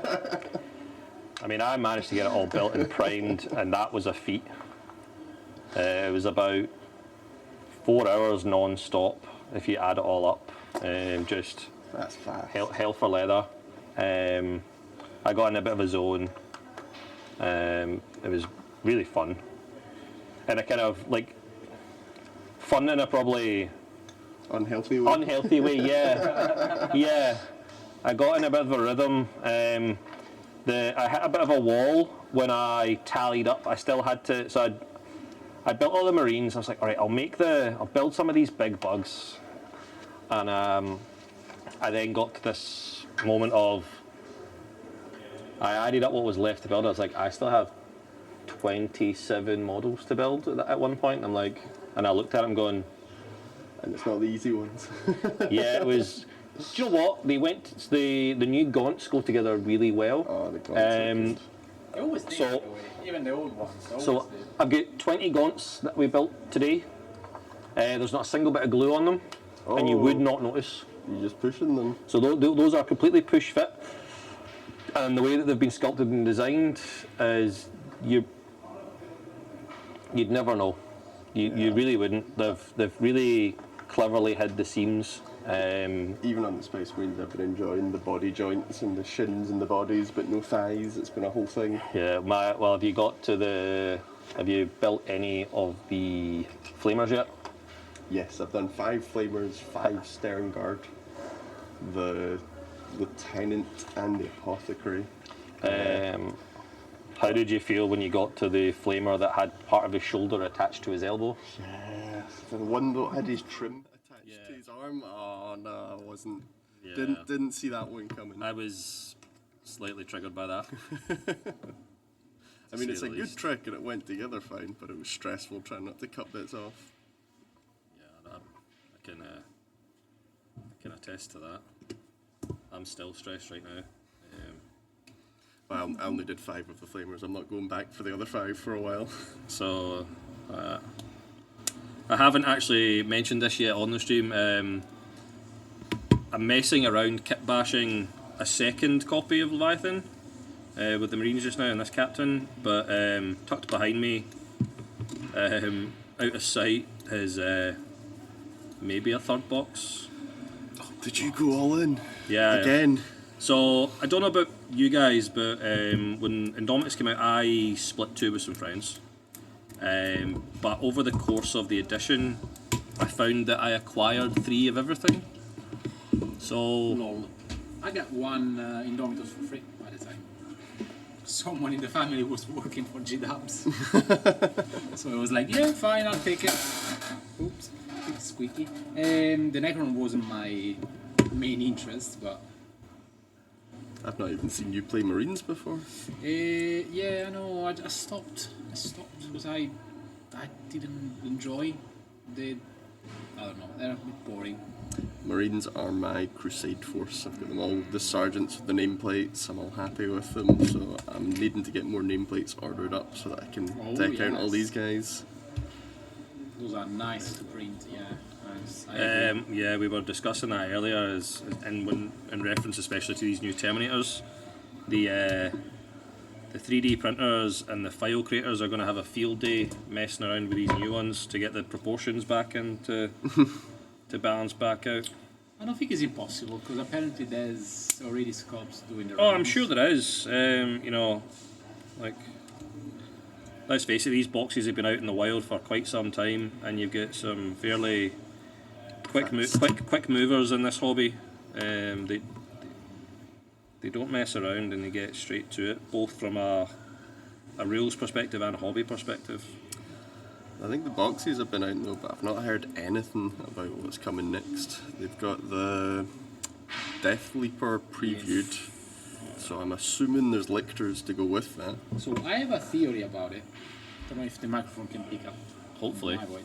I managed to get it all built and primed, and that was a feat. It was about 4 hours non-stop if you add it all up. Just That's fast. hell for leather. I got in a bit of a zone. It was really fun. And a kind of like fun in a probably Unhealthy way. unhealthy way, yeah. Yeah. I got in a bit of a rhythm. I hit a bit of a wall when I tallied up. I still had to, so I built all the Marines. I was like, all right, I'll build some of these big bugs. And I then got to this moment of, I added up what was left to build. I was like, I still have 27 models to build at one point. I'm like, and I looked at them going, And it's not the easy ones. yeah, it was. Do you know what? The new gaunts go together really well. Oh, the gaunts. They always did, So- by the way. Even the old ones. Always So did. I've got 20 gaunts that we built today. There's not a single bit of glue on them, and you would not notice. You're just pushing them. So those are completely push fit, and the way that they've been sculpted and designed is you'd never know. You really wouldn't. They've really cleverly hid the seams. Even on the Space Marines, I've been enjoying the body joints and the shins and the bodies, but no thighs. It's been a whole thing. Yeah. Have you built any of the flamers yet? Yes, I've done 5 flamers, 5 stern guard, the lieutenant and the apothecary. How did you feel when you got to the flamer that had part of his shoulder attached to his elbow? Yes, the one that had his trim attached to his arm. Oh no, I wasn't. Yeah. Didn't see that one coming. I was slightly triggered by that. I mean, it's say a the good least. trick and it went together fine, but it was stressful trying not to cut bits off. Yeah, I can attest to that. I'm still stressed right now. Well, I only did 5 of the flamers. I'm not going back for the other 5 for a while. So I haven't actually mentioned this yet on the stream. I'm messing around kit bashing a second copy of Leviathan with the Marines just now and this captain, but tucked behind me, out of sight, is maybe a third box. Did you go all in? Yeah. Again? So I don't know about you guys, but when Indomitus came out, I split 2 with some friends. But over the course of the edition, I found that I acquired 3 of everything. So Lol. I got one Indomitus for free by the time. Someone in the family was working for G-Dubs. So I was like, yeah, fine, I'll take it. Oops, it's squeaky. The Necron wasn't my main interest, but I've not even seen you play Marines before. yeah, I know. I stopped. I stopped because I didn't enjoy the. I don't know. They're a bit boring. Marines are my crusade force. I've got them all, the sergeants with the nameplates. I'm all happy with them, so I'm needing to get more nameplates ordered up so that I can deck out all yes. these guys. Those are nice to print. Yeah. Nice. I agree. yeah, we were discussing that earlier, in reference especially to these new Terminators. The 3D printers and the file creators are going to have a field day messing around with these new ones to get the proportions back into to balance back out. I don't think it's impossible because apparently there's already sculpts doing the. Oh, I'm rounds. sure there is. Like, let's face it, these boxes have been out in the wild for quite some time, and you've got some fairly quick movers in this hobby. They don't mess around and they get straight to it, both from a rules perspective and a hobby perspective. I think the boxes have been out though, but I've not heard anything about what's coming next. They've got the Death Leaper previewed, so I'm assuming there's lictors to go with that. So I have a theory about it. Don't know if the microphone can pick up. Hopefully. My voice.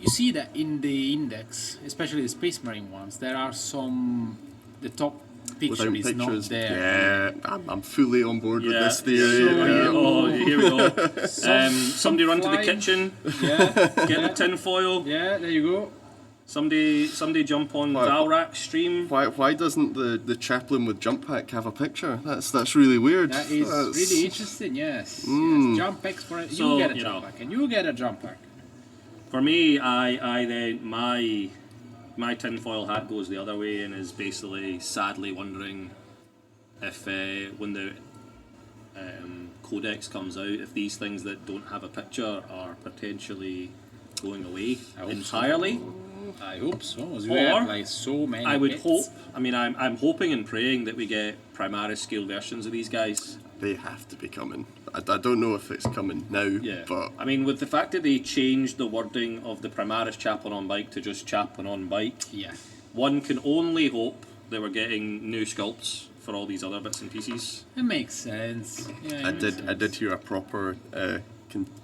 You see that in the index, especially the Space Marine ones, there are some. The top picture Without is pictures, not there. yeah, I'm fully on board with Yeah. this theory. So, yeah. Oh, here we go. Somebody run to the flying- kitchen, Yeah, get the tin foil. yeah. There you go. Somebody jump on What? Valrak's stream. Why doesn't the chaplain with jump pack have a picture? That's really weird. That is That's- really interesting. Yes. Yes. Jump packs for it. So, You get a you jump know. pack, and you get a jump pack. For me, I then my tinfoil hat goes the other way and is basically sadly wondering if when the codex comes out, if these things that don't have a picture are potentially going away entirely. I hope so. As Or, we have like so many. I would bits. hope. I mean, I'm hoping and praying that we get Primaris scale versions of these guys. They have to be coming. I don't know if it's coming now, Yeah. but I mean, with the fact that they changed the wording of the Primaris chaplain on bike to just chaplain on bike, Yeah. one can only hope that we're getting new sculpts for all these other bits and pieces. It makes sense. Yeah, I did hear a proper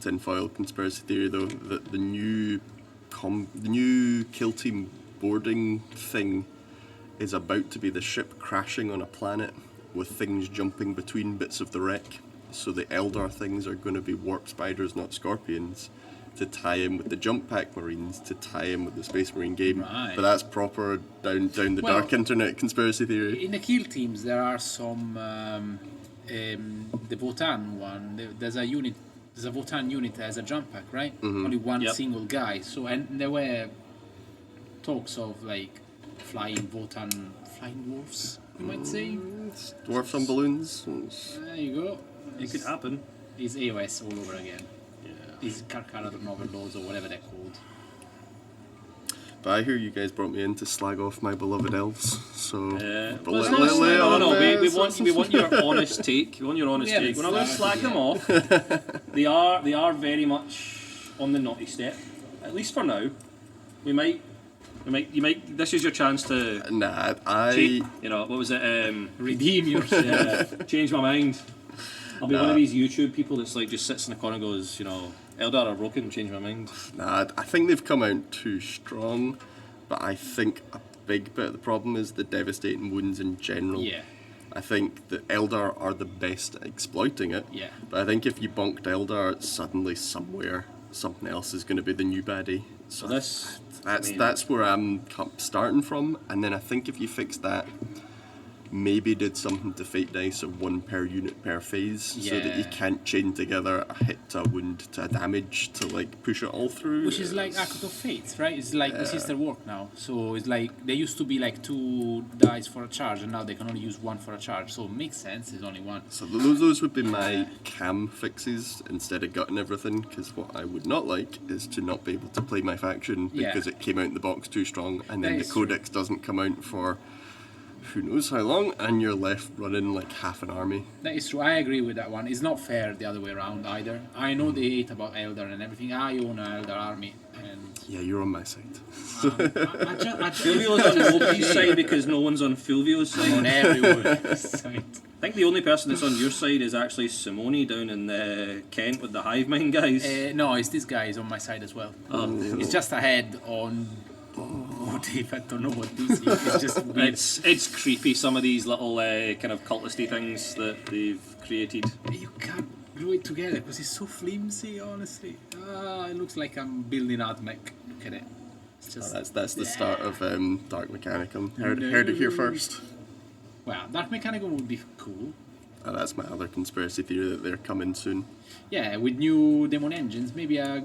tinfoil conspiracy theory though that the new kill team boarding thing is about to be the ship crashing on a planet with things jumping between bits of the wreck. So the Eldar things are going to be warp spiders, not scorpions, to tie in with the jump pack marines, to tie in with the Space Marine game. Right. But that's proper down the Well, dark internet conspiracy theory. In the kill teams, there are some. The Votan one. There's a unit. There's a Votan unit that has a jump pack, right? Only one Yep. single guy. So and there were talks of like flying dwarfs. You might say. Dwarfs on balloons. There you go. It could happen. It's AOS all over again. Yeah. These Karkara Overlords or whatever they're called. But I hear you guys brought me in to slag off my beloved elves, so. But Well, it's not we want your honest take. We want your honest Yeah, take. We're not going to slag them off. They are very much on the naughty step, at least for now. You might. This is your chance to. Nah, Change, what was it? Redeem yourself. Yeah, change my mind. I'll be one of these YouTube people that's like just sits in the corner and goes, Eldar are broken, change my mind. Nah, I think they've come out too strong, but I think a big bit of the problem is the devastating wounds in general. Yeah. I think the Eldar are the best at exploiting it. Yeah. But I think if you bonked Eldar, suddenly somewhere something else is going to be the new baddie. So that's where I'm starting from, and then I think if you fix that, maybe did something to fate dice of 1 per unit per phase, so that you Yeah. can't chain together a hit to a wound to a damage to like push it all through. Which is like Act of Fate, right? It's like the sister work now. So it's like they used to be like 2 dice for a charge, and now they can only use 1 for a charge. So it makes sense. It's only 1. So those would be my cam fixes instead of gutting everything, because what I would not like is to not be able to play my faction Yeah. because it came out in the box too strong, and then That the is true. codex doesn't come out for who knows how long, and you're left running like half an army. That is true. I agree with that one. It's not fair the other way around either. I know they hate about Eldar and everything. I own an Eldar army, and Yeah, you're on my side. Fulvio's on nobody's side because no one's on Fulvio's side. on everyone's side. I think the only person that's on your side is actually Simone down in Kent with the hive mind guys. No, it's this guy is on my side as well. It's just ahead on. Oh, Dave, I don't know what this is. It's just weird. It's creepy, some of these little kind of cultisty things that they've created. You can't glue it together because it's so flimsy, honestly. It looks like I'm building Admech. Look at it. It's just, That's the start of Dark Mechanicum. Heard it here first. Well, Dark Mechanicum would be cool. That's my other conspiracy theory that they're coming soon. Yeah, with new demon engines, maybe a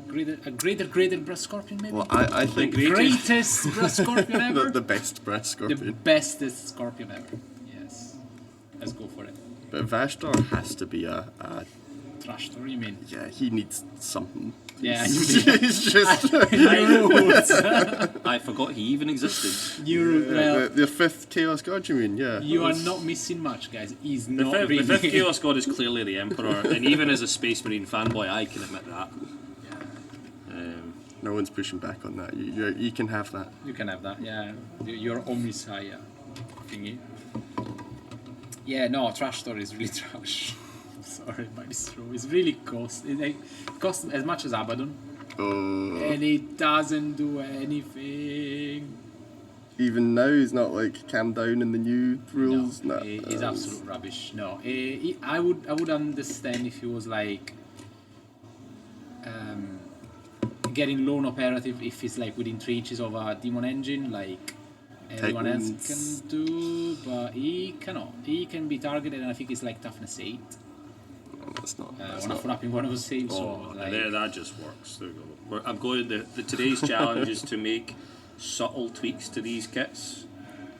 greater Brass Scorpion, maybe. Well, I think Greatest Brass Scorpion ever. the best Brass The Scorpion. bestest Scorpion ever. Yes. Let's go for it. But Vashtar has to be a Trash story, you mean? yeah, he needs something. Yeah, He's just I forgot he even existed. the 5th Chaos God, you mean? Yeah. You are not missing much, guys. He's The not fifth, really. the fifth Chaos God is clearly the Emperor, and even as a Space Marine fanboy, I can admit that. No one's pushing back on that. You can have that. You can have that, yeah. Your Omnisaya thingy. Yeah, no, Trash Story is really trash. Sorry, but it's true. It's really it costs as much as Abaddon, and it doesn't do anything. Even now, he's not like calmed down in the new rules. No, it's absolute rubbish. No, I would understand if he was like getting lone operative if it's like within 3 inches of a demon engine, like everyone else can do, but he cannot. He can be targeted, and I think it's like toughness 8. That's not. One up in one of the same. Oh, so, like, that just works. There we go. I'm going. The today's challenge is to make subtle tweaks to these kits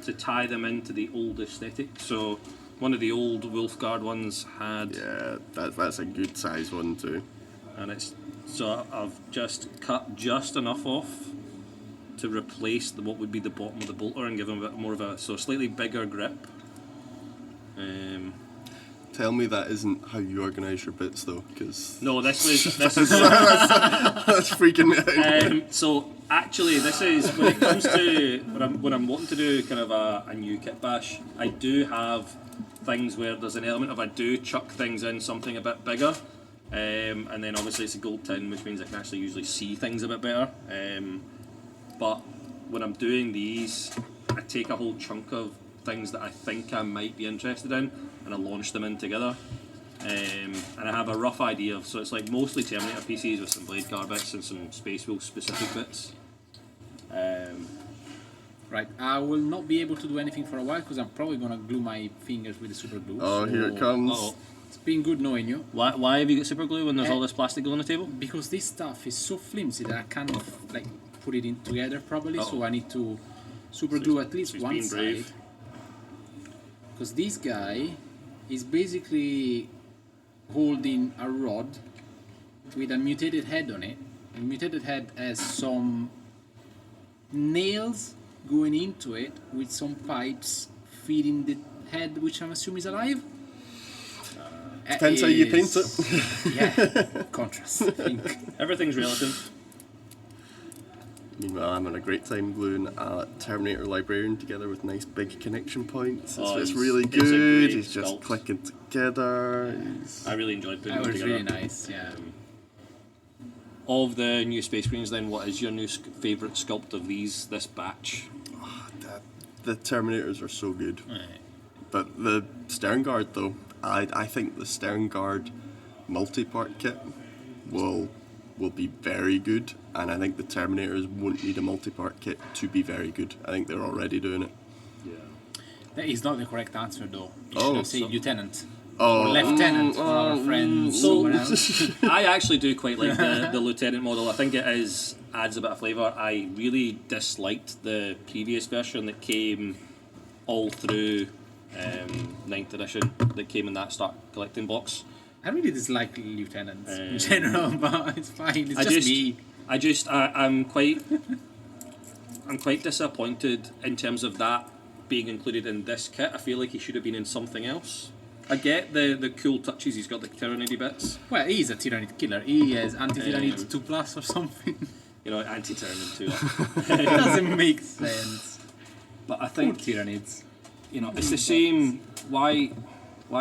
to tie them into the old aesthetic. So one of the old Wolfguard ones had, Yeah, that's a good size one too. and I've just cut just enough off to replace what would be the bottom of the bolter and give them a bit more of a slightly bigger grip. Tell me that isn't how you organise your bits though, because No, this is that's freaking me out. so actually this is when it comes to when I'm wanting to do kind of a new kit bash, I do have things where there's an element of I do chuck things in something a bit bigger, and then obviously it's a gold tin, which means I can actually usually see things a bit better. But when I'm doing these, I take a whole chunk of things that I think I might be interested in, and I launch them in together. And I have a rough idea of, so it's like mostly Terminator PCs with some Blade Guard bits and some Space Wolf specific bits. right, I will not be able to do anything for a while because I'm probably gonna glue my fingers with the super glue. Oh, here it comes. Uh-oh. It's been good knowing you. Why have you got super glue when there's all this plastic glue on the table? Because this stuff is so flimsy that I can't like put it in together properly. Uh-oh. So I need to super glue at least so he's one being side. brave. Because this guy is basically holding a rod with a mutated head on it. The mutated head has some nails going into it with some pipes feeding the head, which I'm assuming is alive. Depends how you paint it. Yeah, contrast, I think. Everything's relative. Meanwhile, I'm having a great time gluing a Terminator Librarian together with nice big connection points. It's really it's a good. great He's just sculpt. clicking together. I really enjoyed putting That them was together. really nice, yeah. Of the new Space Marines, then, what is your new favourite sculpt of this batch? The Terminators are so good. Right. But the Stern Guard, though, I think the Stern Guard multi-part kit will be very good, and I think the Terminators won't need a multi-part kit to be very good. I think they're already doing it. That is not the correct answer, though. You Oh, should have said so- lieutenant. Oh, Or lieutenant for our friend someone else. I actually do quite like the Lieutenant model. I think it adds a bit of flavour. I really disliked the previous version that came all through 9th edition, that came in that start collecting box. I really dislike lieutenants in general, but it's fine. It's I'm quite disappointed in terms of that being included in this kit. I feel like he should have been in something else. I get the cool touches. He's got the Tyranidy bits. Well, he is a Tyranid killer. He has anti-Tyranid 2+ or something. You know, anti-Tyranid too. It doesn't make sense. But I Poor think Tyranids. you know it's the same. Why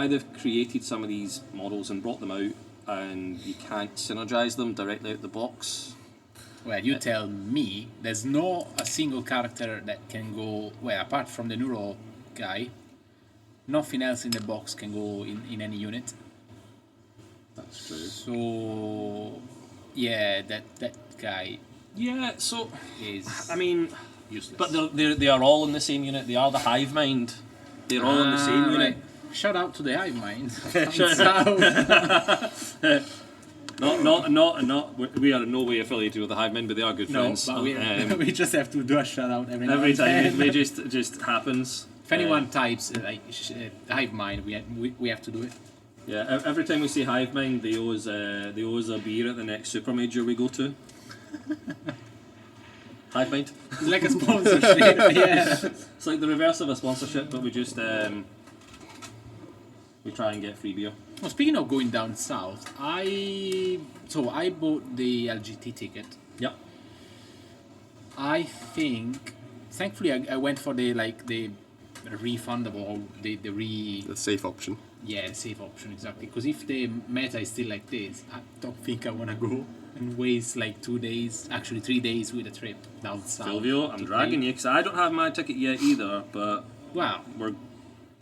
they've created some of these models and brought them out, and you can't synergize them directly out the box. Well, you tell me, there's no a single character that can go, well, apart from the Neuro guy, nothing else in the box can go in any unit. That's true. So, yeah, that guy Yeah. So is I mean, useless. but they are all in the same unit. They are the Hive Mind. They're all in the same unit. Right. Shout out to the Hive Mind. Not. We are in no way affiliated with the Hive Mind, but they are good No, friends. but we just have to do a shout out every now Every and time then. it just happens. If anyone types Hive Mind, we have to do it. Yeah, every time we say Hive Mind, they owe us a beer at the next super major we go to. Hive Mind. It's like a sponsorship. Yeah. It's like the reverse of a sponsorship, but we just we try and get free beer. Well, speaking of going down south, I bought the LGT ticket. Yep. I think, thankfully, I went for the refundable, The safe option. the safe option, exactly. Because if the meta is still like this, I don't think I want to go and waste like 2 days, actually 3 days with a trip down south. Silvio, I'm to dragging play. you because I don't have my ticket yet either, but Wow. we're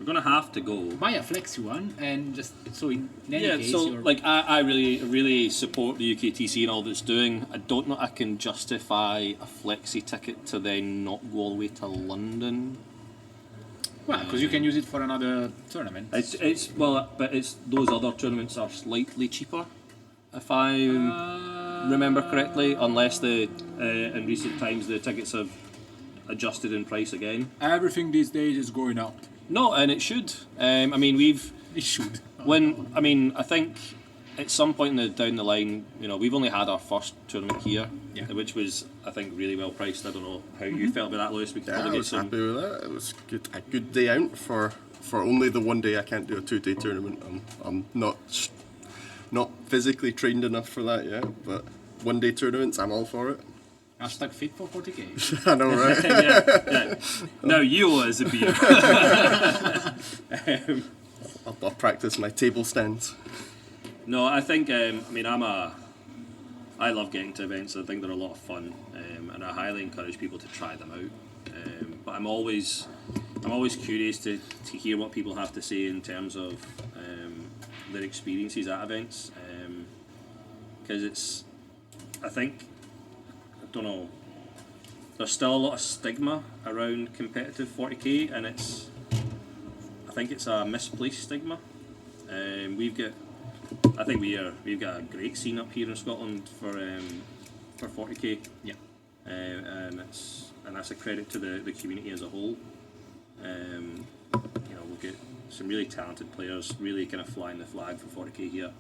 gonna have to go. Buy a flexi one and just so in any Yeah, case so you're like I really support the UKTC and all that it's doing. I don't know I can justify a flexi ticket to then not go all the way to London. Well, because you can use it for another tournament. But it's those other tournaments are slightly cheaper, if I remember correctly, unless in recent times the tickets have adjusted in price again. Everything these days is going up. No, and it should. I mean, It should. I think at some point down the line, we've only had our first tournament here, which was, I think, really well priced. I don't know how you felt about that, Lewis. We could Yeah, probably I get was some. happy with that. It was a good day out for only the one day. I can't do a 2-day tournament. I'm not physically trained enough for that yet, but 1-day tournaments, I'm all for it. Hashtag fit for 40k. I know, right? yeah. Now you owe us a beer. I'll practice my table stands. No, I think I love getting to events. I think they're a lot of fun, and I highly encourage people to try them out. But I'm always curious to hear what people have to say in terms of their experiences at events, because I don't know, there's still a lot of stigma around competitive 40k, and I think it's a misplaced stigma. We've got a great scene up here in Scotland for 40k. Yeah. And that's a credit to the community as a whole. We've got some really talented players, really kind of flying the flag for 40k here,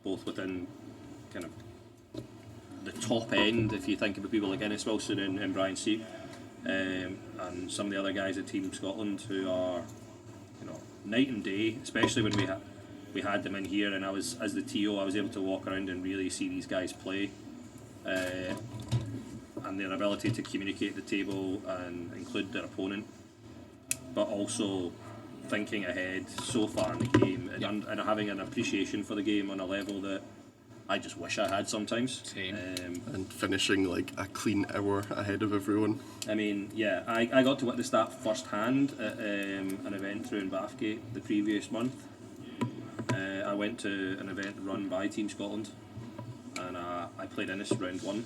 both within kind of the top end. If you think about people like Ennis Wilson and Brian Seep, and some of the other guys at Team Scotland who are, night and day, especially when we had them in here, and as the TO, I was able to walk around and really see these guys play, and their ability to communicate at the table and include their opponent, but also thinking ahead so far in the game and having an appreciation for the game on a level that I just wish I had sometimes. Same. And finishing like a clean hour ahead of everyone. I mean, yeah, I got to witness that firsthand at an event through in Bathgate the previous month. I went to an event run by Team Scotland, and I played Innis round 1.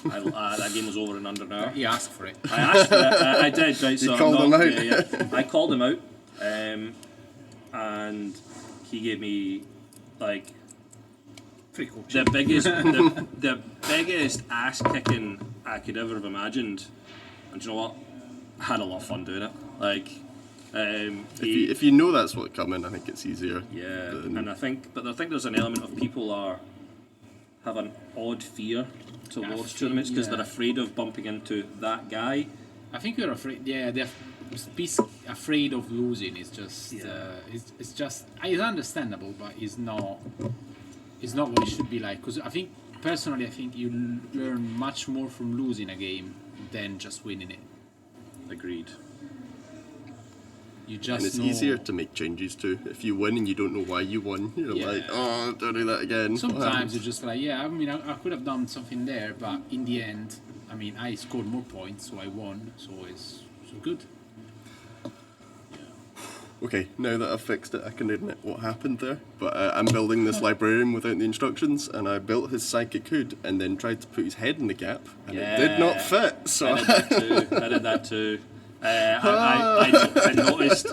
That game was over in under an hour. You asked for it. I asked for it. I did, right? You called him out. Yeah. I called him out, and he gave me like Pretty cool. the biggest ass kicking I could ever have imagined. And do you know what? I had a lot of fun doing it. Like, If you know that's what's coming, I think it's easier. yeah, and I think there's an element of people have an odd fear towards tournaments because they're afraid of bumping into that guy. I think you're afraid. Yeah, they're afraid of losing. It's just, it's just. It's understandable, but it's not what it should be like. Because I think you learn much more from losing a game than just winning it. Agreed. You just And it's know. easier to make changes too. If you win and you don't know why you won, you're like, oh, don't do that again. Sometimes you're just like, I mean, I could have done something there, but in the end, I mean, I scored more points, so I won, so it's so good. Okay, now that I've fixed it, I can admit what happened there. But I'm building this librarian without the instructions, and I built his psychic hood and then tried to put his head in the gap, and it did not fit. So I did that too. I noticed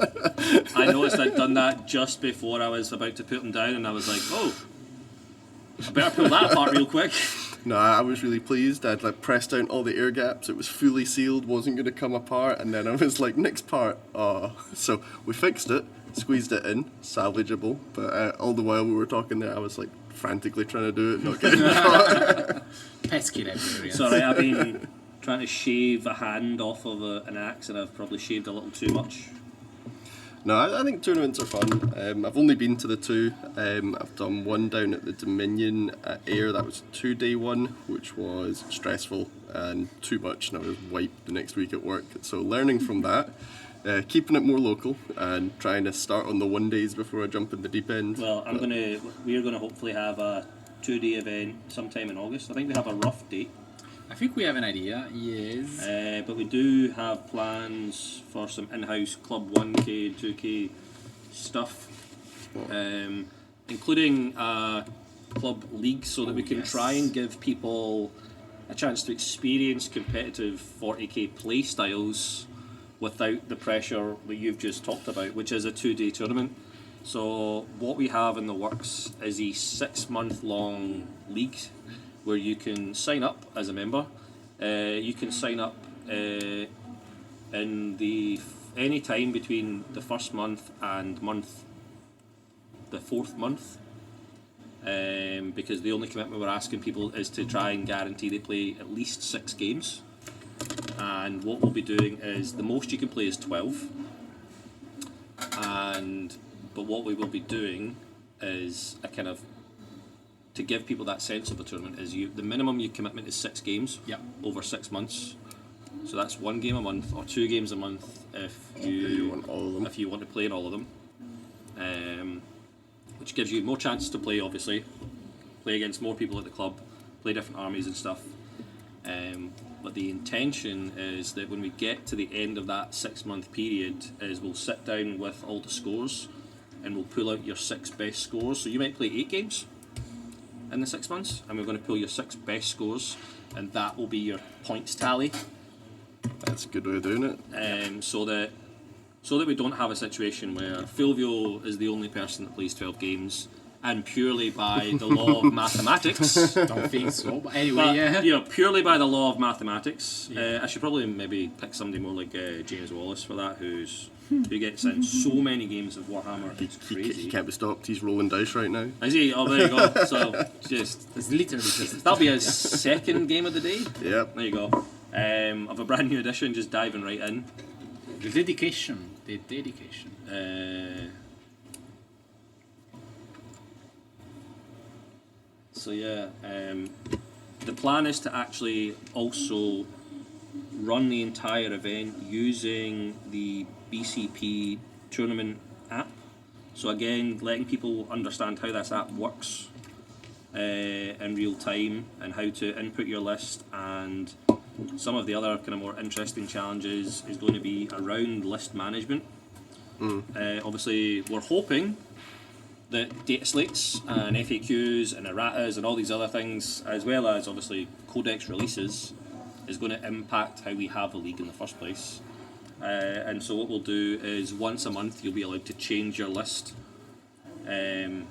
I'd done that just before I was about to put him down, and I was like, oh, I better pull that apart real quick. No, I was really pleased. I'd like pressed down all the air gaps. It was fully sealed, wasn't going to come apart. And then I was like, next part. Oh, so we fixed it, squeezed it in, salvageable. But all the while we were talking there, I was like frantically trying to do it, not getting caught. Pesky librarian. Sorry, I've been trying to shave a hand off of an axe, and I've probably shaved a little too much. No, I think tournaments are fun. I've only been to the 2. I've done one down at the Dominion at Ayr. That was a 2-day one, which was stressful and too much, and I was wiped the next week at work. So learning from that, keeping it more local, and trying to start on the 1 days before I jump in the deep end. Well, we're gonna hopefully have a 2-day event sometime in August. I think we have a rough date. I think we have an idea, yes. But we do have plans for some in-house Club 1K and 2K stuff, including a club league, so that we can try and give people a chance to experience competitive 40k play styles without the pressure that you've just talked about, which is a 2-day tournament. So what we have in the works is a 6-month-long league where you can sign up as a member. You can sign up in any time between the first month and the 4th month, because the only commitment we're asking people is to try and guarantee they play at least 6 games. And what we'll be doing is the most you can play is 12, but what we will be doing is a kind of, to give people that sense of a tournament, is the minimum your commitment is 6 games over 6 months. So that's 1 game a month or 2 games a month if you want all of them. If you want to play in all of them, which gives you more chances to play. Obviously, play against more people at the club, play different armies and stuff. But the intention is that when we get to the end of that 6-month period, is we'll sit down with all the scores and we'll pull out your 6 best scores. So you might play 8 games in the 6 months, and we're going to pull your 6 best scores, and that will be your points tally. That's a good way of doing it. So that we don't have a situation where Fulvio is the only person that plays 12 games, and purely by the law of mathematics. Don't think so, but anyway, but, purely by the law of mathematics, I should probably maybe pick somebody more like James Wallace for that, who gets in so many games of Warhammer. It's crazy. He can't be stopped. He's rolling dice right now. Is he? Oh, there you go. So it's literally just that'll be his 2nd game of the day. Yep. There you go. Of a brand new edition, just diving right in. The dedication. The plan is to actually also run the entire event using the BCP tournament app. So again, letting people understand how this app works in real time, and how to input your list, and some of the other kind of more interesting challenges is going to be around list management. Obviously, we're hoping that data slates and FAQs and erratas and all these other things, as well as obviously codex releases, is going to impact how we have a league in the first place. And so what we'll do is once a month you'll be allowed to change your list. Can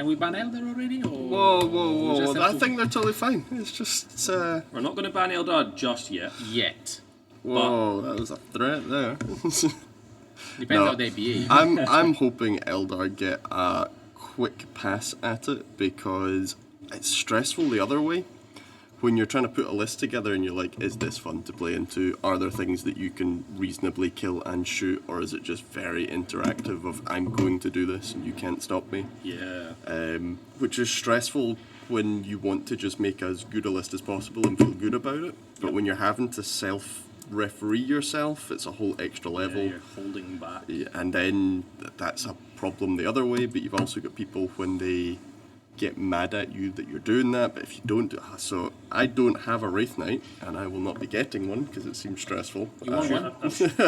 we ban Elder already? Or Whoa. I think they're totally fine. It's just... We're not going to ban Eldar just yet. Whoa, that was a threat there. Depends how they behave. I'm hoping Eldar get a quick pass at it, because it's stressful the other way. When you're trying to put a list together and you're like, is this fun to play into? Are there things that you can reasonably kill and shoot? Or is it just very interactive of, I'm going to do this and you can't stop me? Yeah. Which is stressful when you want to just make as good a list as possible and feel good about it. But when you're having to self-referee yourself, it's a whole extra level. Yeah, you're holding back. Yeah, and then that's a problem the other way, but you've also got people when they get mad at you that you're doing that, but if you don't do it, so I don't have a Wraith Knight, and I will not be getting one because it seems stressful. You want one?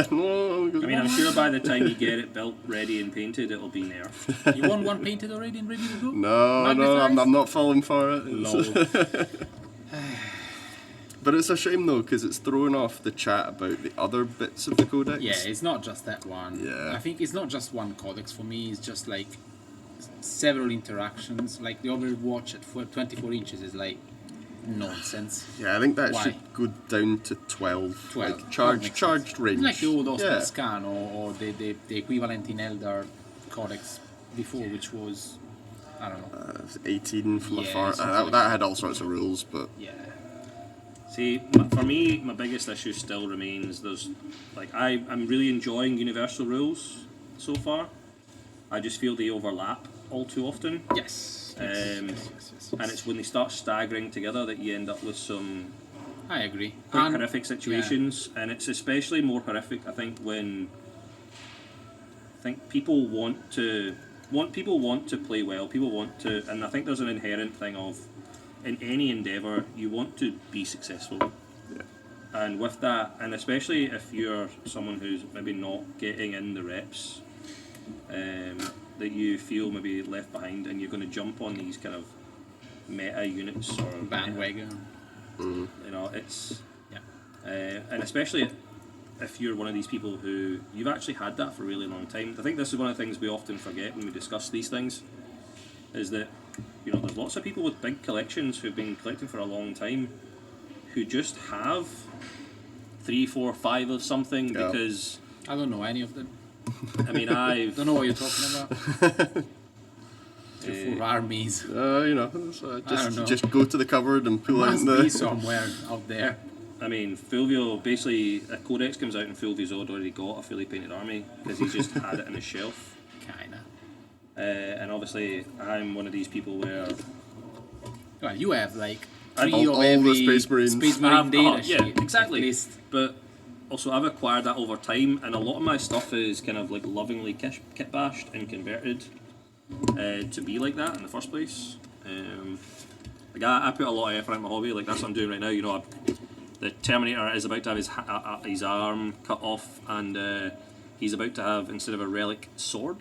No, I'm sure by the time you get it built, ready and painted, it'll be nerfed. You want one painted already and ready to go? No, I'm not falling for it. But it's a shame though, because it's throwing off the chat about the other bits of the codex. Yeah, it's not just that one. Yeah. I think it's not just one codex. For me, it's just like several interactions. Like the Overwatch at 24 inches is like nonsense. Yeah, I think that Why? should go down to 12. 12. Like charged range. Like the old Oscar Yeah. Scan or the equivalent in Eldar codex before, which was, I don't know. 18 from Yeah, afar. something like That had all sorts of rules, but Yeah. See, for me, my biggest issue still remains, I'm really enjoying universal rules so far. I just feel they overlap all too often. Yes. And it's when they start staggering together that you end up with some I agree. quite horrific situations, and it's especially more horrific, I think, when people want to play well. People want to, and I think there's an inherent thing of, in any endeavour, you want to be successful. Yeah. And with that, and especially if you're someone who's maybe not getting in the reps, that you feel maybe left behind, and you're going to jump on these kind of meta units or Bandwagon. You know, it's Yeah. and especially if you're one of these people who you've actually had that for a really long time. I think this is one of the things we often forget when we discuss these things, is that there's lots of people with big collections who've been collecting for a long time who just have 3, 4, 5 of something because I don't know any of them. I mean I Don't know what you're talking about. 3, 4 armies. So I don't know. just go to the cupboard and pull out Must the. be somewhere out there. I mean, Fulvio, basically, a Codex comes out and Fulvio's already got a fully painted army because he's just had it on his shelf. Kinda. And obviously, I'm one of these people where Well, you have like And 3 all of the every Space Marines. data yeah, sheet. exactly. At least. But also, I've acquired that over time, and a lot of my stuff is kind of like lovingly kit bashed and converted to be like that in the first place. Like I put a lot of effort in my hobby. Like that's what I'm doing right now. The Terminator is about to have his arm cut off, and he's about to have, instead of a relic sword,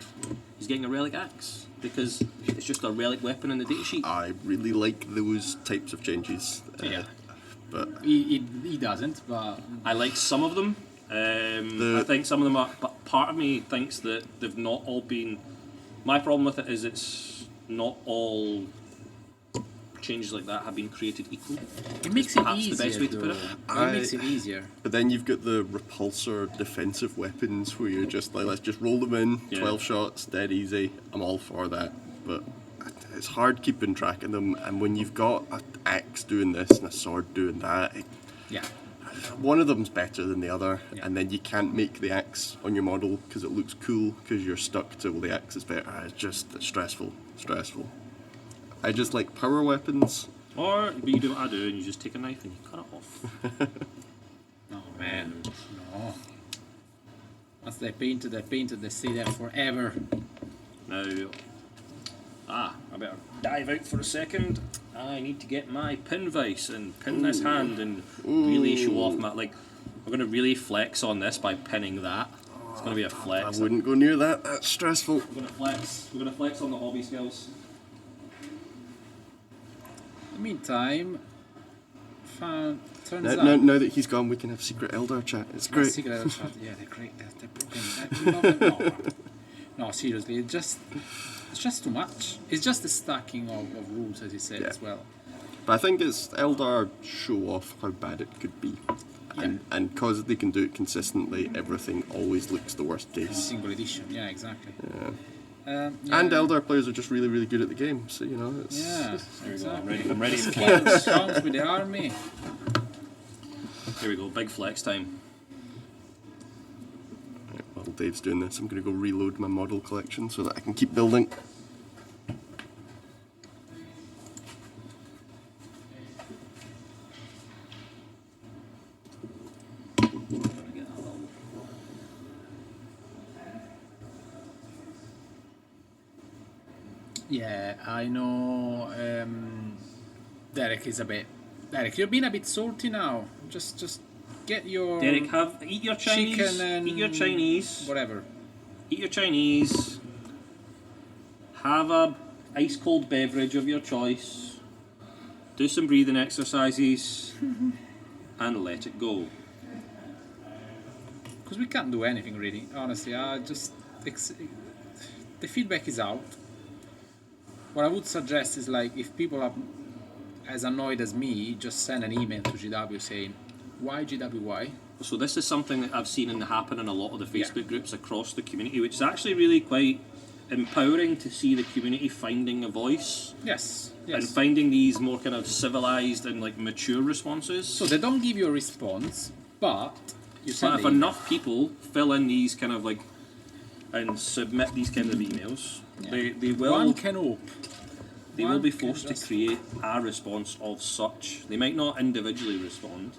he's getting a relic axe because it's just a relic weapon in the data sheet. I really like those types of changes. Yeah. But He doesn't, but I like some of them. I think some of them are, but part of me thinks that they've not all been. My problem with it is it's not all changes like that have been created equal. it makes it Perhaps easier. the best way to put it. It makes it easier. But then you've got the repulsor defensive weapons where you're just like, let's just roll them in, Yeah. 12 shots, dead easy. I'm all for that. But it's hard keeping track of them. And when you've got an axe doing this and a sword doing that, Yeah. one of them's better than the other. Yeah. And then you can't make the axe on your model because it looks cool because you're stuck to, well, the axe is better. It's stressful. I just like power weapons. Or but you do what I do and you just take a knife and you cut it off. No, man. No. Once they painted, they stay there forever. Now, I better dive out for a second. I need to get my pin vise and pin this hand and really show off my, like, we're going to really flex on this by pinning that. It's going to be a I flex. wouldn't go near that. That's stressful. We're going to flex on the hobby skills. In the meantime, turns out. Now that he's gone, we can have secret Eldar chat. It's great. Secret Elder Chat, yeah, they're great. They're broken. We love them. No, seriously, it's just too much. It's just the stacking of rules, as you said, Yeah. as well. But I think it's Eldar show off how bad it could be. And because they can do it consistently, everything always looks the worst case. Single edition, yeah, exactly. Yeah. Yeah. And Eldar players are just really, really good at the game. So, it's... Yeah, There we go. exactly. I'm ready to Skills flex. comes with the army. Here we go. Big flex time. Right, while Dave's doing this, I'm going to go reload my model collection so that I can keep building. Yeah, I know. Derek is a bit. Derek, you're being a bit salty now. Just get your Derek, eat your Chinese. chicken and Eat your Chinese. whatever. Eat your Chinese. Have a ice cold beverage of your choice. Do some breathing exercises, and let it go. Because we can't do anything really. Honestly, the feedback is out. What I would suggest is, like, if people are as annoyed as me, just send an email to GW saying, why GW, why? So this is something that I've seen happen in a lot of the Facebook groups across the community, which is actually really quite empowering to see the community finding a voice Yes, and yes. finding these more kind of civilized and like mature responses. So they don't give you a response, but you But send if the email. enough people fill in these kind of like and submit these kind of emails, they will One can hope. they will one be can forced to just- create a response of such. They might not individually respond,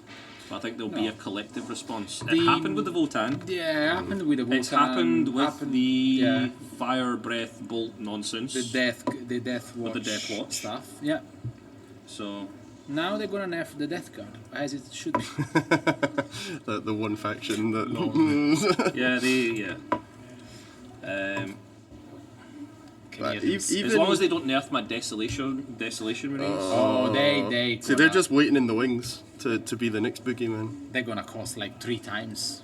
but I think there'll be No. a collective response. The- It happened with the Votan. Yeah, it happened with the Votan. It's happened with the yeah. fire breath bolt nonsense. the death watch, the Death Watch. stuff. Yeah. So Now they're gonna nerf the Death Guard, as it should be. The one faction that... But As long as they don't nerf my desolation marines. Oh, they. See, they're just waiting in the wings to be the next boogeyman. They're gonna cost like 3 times.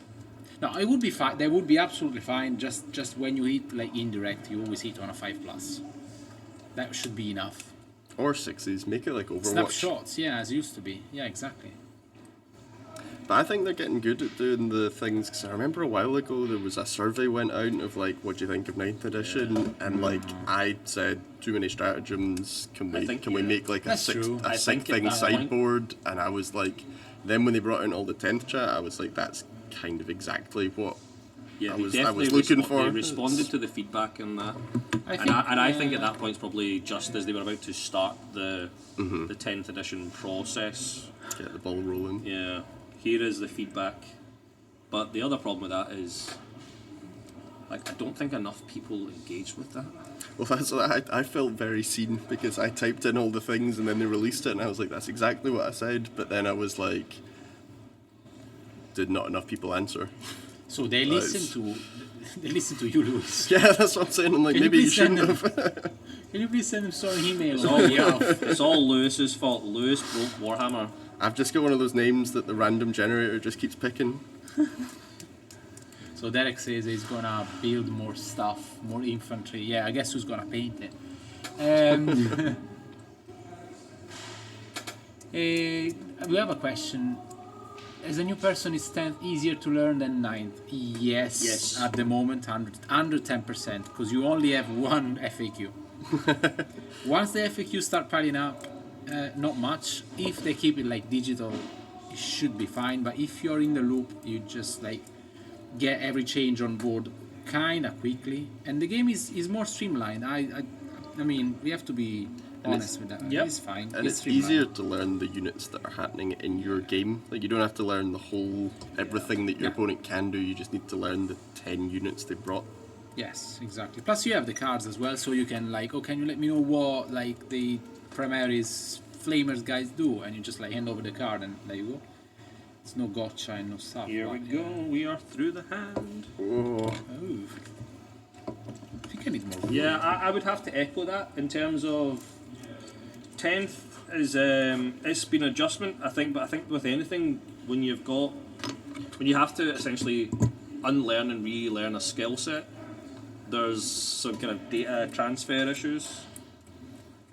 No, it would be fine. They would be absolutely fine. Just when you hit like indirect, you always hit on a 5+. That should be enough. Or 6s, make it like Overwatch. Snapshots, yeah, as used to be. Yeah, exactly. But I think they're getting good at doing the things, because I remember a while ago there was a survey went out of like, what do you think of 9th edition? And like, I said, too many stratagems, can we make like a That's 6 true. a 6 thing sideboard? And I was like, then when they brought in all the 10th chat, I was like, that's kind of exactly what I was looking for. They responded to the feedback and that. I think at that point it's probably just as they were about to start the 10th edition process. Get the ball rolling. Yeah, here is the feedback. But the other problem with that is, like, I don't think enough people engaged with that. Well, that's what I felt very seen, because I typed in all the things and then they released it and I was like, that's exactly what I said. But then I was like, did not enough people answer? So they listen to you, Lewis. Yeah, that's what I'm saying. I'm like, maybe you shouldn't have. Can you please send them some email? It's all Lewis's fault. Lewis broke Warhammer. I've just got one of those names that the random generator just keeps picking. So Derek says he's gonna build more stuff, more infantry. Yeah, I guess who's gonna paint it? We have a question. As a new person, is 10th easier to learn than 9th? Yes. At the moment, under 10%, because you only have one FAQ. Once the FAQ start piling up, not much. If they keep it like digital, it should be fine. But if you're in the loop, you just like get every change on board kind of quickly, and the game is more streamlined. I mean, we have to be honest with that. Yep. It's fine. And it's easier to learn the units that are happening in your game. Like, you don't have to learn the whole, everything that your opponent can do. You just need to learn the 10 units they brought. Yes, exactly. Plus you have the cards as well, so you can like, oh, can you let me know what like the Primaris Flamers guys do? And you just like hand over the card and there you go. It's no gotcha and no stuff. Here we go. We are through the hand. Oh. I think I need more. Yeah, I would have to echo that in terms of 10th is it's been an adjustment, I think, but I think with anything when you have to essentially unlearn and relearn a skill set, there's some kind of data transfer issues,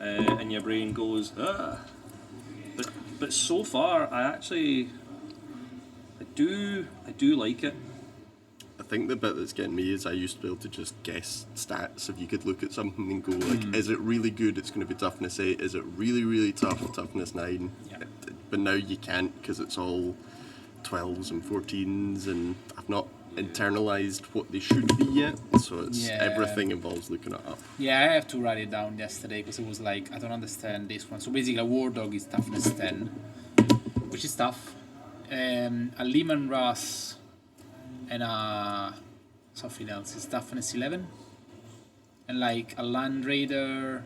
and your brain goes, But so far, I do like it. I think the bit that's getting me is I used to be able to just guess stats. If you could look at something and go like, is it really good? It's going to be toughness 8. Is it really, really tough? Toughness 9. Yeah. But now you can't, because it's all 12s and 14s, and I've not internalized what they should be yet. So it's everything involves looking it up. Yeah, I have to write it down yesterday because it was like, I don't understand this one. So basically a War Dog is toughness 10, which is tough. A Lehman Russ and something else is toughness 11, and like a Land Raider,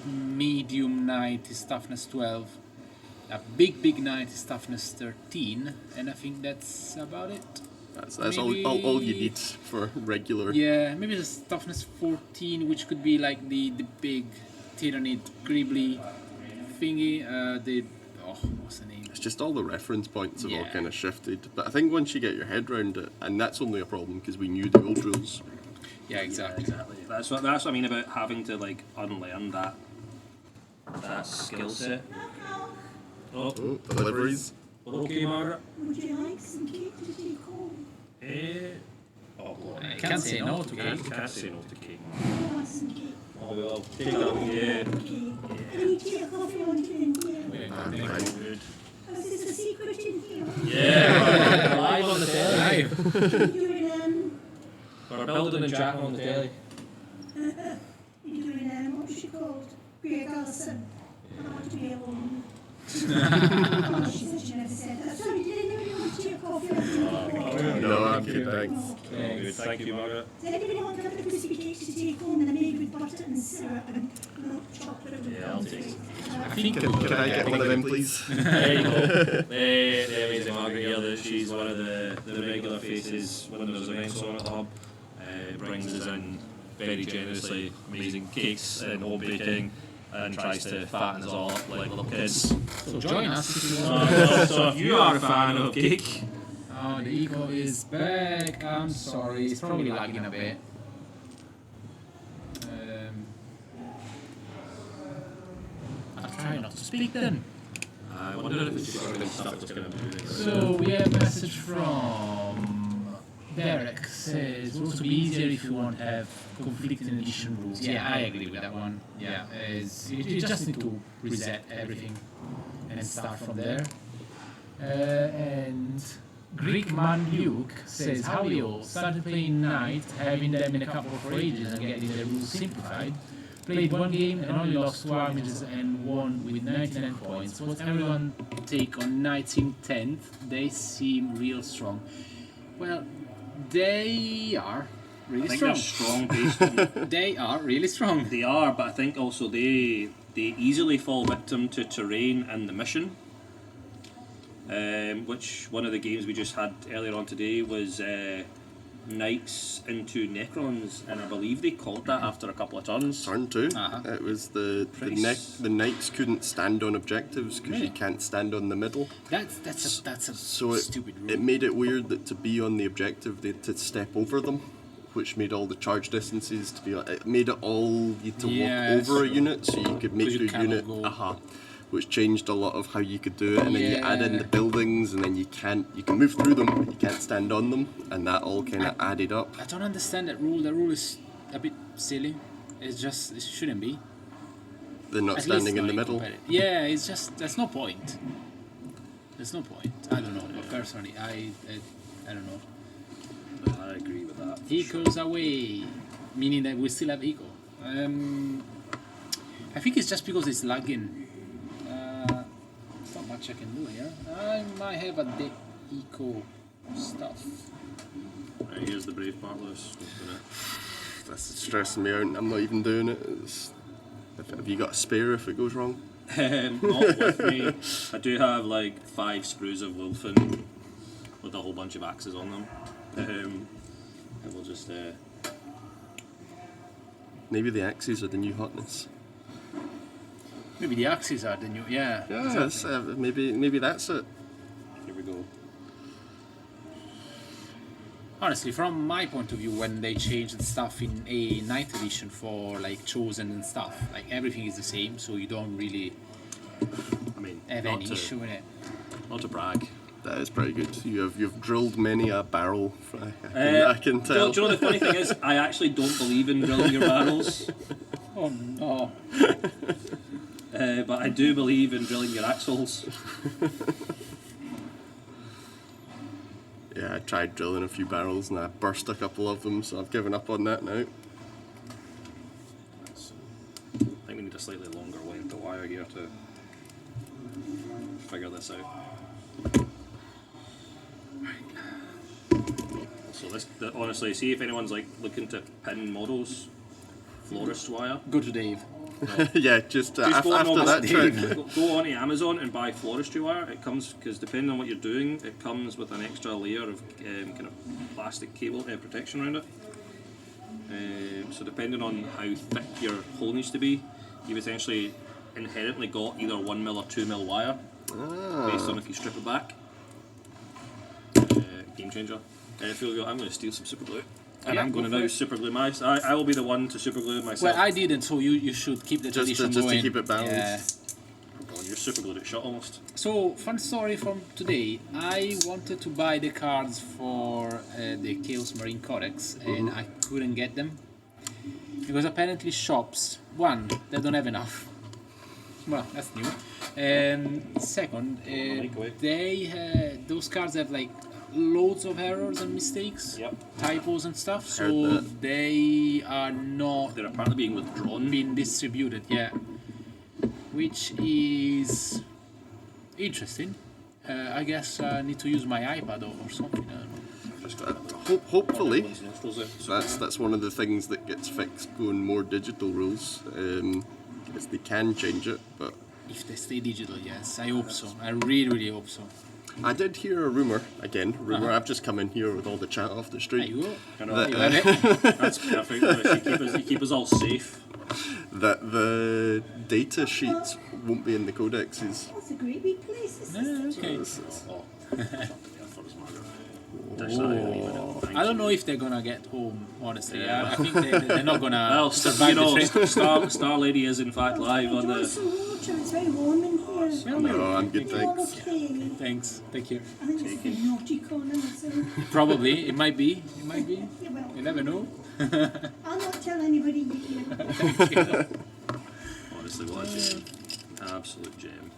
medium knight is toughness 12, a big knight is toughness 13, and I think that's about it. That's all you need for regular. Yeah, maybe just toughness 14, which could be like the big Tyrannid Gribbly thingy. What's the name? It's just all the reference points have all kind of shifted. But I think once you get your head around it, and that's only a problem because we knew the old rules. Yeah, exactly. That's what I mean about having to like unlearn that skill set. Oh, deliveries. Okay, Margaret. Would you like some cake to take home? I can't say no to cake. Can't say no to cake. I want some cake. Oh, well, take it up, yeah. Can you take a coffee on in here? Good. Is this a secret in here? Yeah, live on the telly. You're doing, We're building and chatting on the telly. you're doing, what's she called? Greg Allison. I want to be alone. She said she never said that. Sorry, did anybody want to take a coffee on No, I'm kidding, thanks. Good, thank you, Margaret. Does anybody want a couple of crispy cakes to take home that are made with butter and syrup and milk chocolate? Yeah, I'll take it. Can I get one of them, please? There you go. The amazing Margaret here, she's one of the regular faces when there's events on at the hub. Brings us in very generously amazing cakes and home baking, and tries to fatten us all up like little kids. So join us if you want. So if you are a fan of cake, Oh, the eco is back. I'm sorry, it's probably lagging a bit. I'll try not to speak then. I wonder if it's just the stuff that's going to do this. So we have a message from Derek. Says it will also be easier if you won't have conflicting edition rules. Yeah, I agree with that one. Yeah, you just need to reset everything and start from there. And Greek man Luke says, how you all started playing Knight, having them in a couple of rages and getting the rules simplified. Played one game and only lost 2 armies and won with 99 points. What's everyone take on Knights in 10th? They seem real strong. Well, they are really I think strong. they're strong based on... They are really strong. They are, but I think also they easily fall victim to terrain and the mission. Which one of the games we just had earlier on today was Knights into Necrons, and I believe they called that after a couple of turns. Turn 2. It was the knights couldn't stand on objectives because you can't stand on the middle. That's a So stupid rule. it made it weird that to be on the objective they had to step over them, which made all the charge distances to be. It made it all you had to walk over a unit, so you could make 'Cause you your cannot unit. go. Which changed a lot of how you could do it, and then you add in the buildings, and then you can move through them, but you can't stand on them, and that all kind of added up. I don't understand that rule. The rule is a bit silly. It shouldn't be. They're not At standing least in the not middle. competitive. Yeah, it's just there's no point. There's no point. I don't know. Personally, I don't know. I agree with that. Eco's away, meaning that we still have eco. I think it's just because it's lagging. There's not much I can do here. I might have a deck eco stuff. Right, here's the brave part, Lewis. That's stressing me out. I'm not even doing it. Have you got a spare if it goes wrong? Not with me. I do have like 5 sprues of Wolfen with a whole bunch of axes on them. And we'll just. Maybe the axes are the new hotness. Maybe the axes are the new. Yeah. Yeah, exactly. maybe that's it. Here we go. Honestly, from my point of view, when they changed the stuff in a Night Edition for like Chosen and stuff, like everything is the same, so you don't really I mean, have not any to, issue in it. not to brag. That is pretty good. You've drilled many a barrel. I can tell. Do you know the funny thing is, I actually don't believe in drilling your barrels, Oh no. but I do believe in drilling your axles. Yeah, I tried drilling a few barrels and I burst a couple of them, so I've given up on that now. I think we need a slightly longer length of wire here to figure this out. So honestly, see if anyone's like looking to pin models, florist wire. Go to Dave. Yeah, just Just after go on that trick. go onto Amazon and buy floristry wire. It comes because depending on what you're doing, it comes with an extra layer of kind of plastic cable protection around it. So depending on how thick your hole needs to be, you've essentially inherently got either 1mm or 2mm wire, based on if you strip it back. Game changer. Phil, I'm going to steal some super glue. And Yeah, I'm going go to for now it. super glue I will be the one to super glue myself. Well, I didn't, so you should keep the tradition Just going. to keep it balanced. Yeah. Oh God, you're super glued it shut almost. So, fun story from today. I wanted to buy the cards for the Chaos Marine Codex, and I couldn't get them. Because apparently shops, one, they don't have enough. Well, that's new. And second, those cards have like loads of errors and mistakes, typos and stuff, so Heard that. they are not They're apparently being withdrawn. being distributed, which is interesting. I guess I need to use my iPad or something. I don't know. Hopefully. Everyone's nostrils out. So that's one of the things that gets fixed going more digital rules. Is they can change it, but If they stay digital, yes, I hope so. I really, really hope so. I did hear a rumour, again, rumour, I've just come in here with all the chat off the There street, you go. I know. You have it. That's perfect. You keep us all safe. that the data sheets won't be in the codexes. That's a great big place. This is Okay. This is- I don't know if they're gonna get home. Honestly, I think they're not gonna Well, survive the trip. Star Lady is in fact live on Do you want the. some water? It's very warm in here. No, I'm good, You're all thanks. okay. Thanks. Thank you. I think it's a naughty corner myself. Probably. It might be. It might be. Yeah, well, You never know. I'll not tell anybody here. Honestly, what a gem. Absolute gem.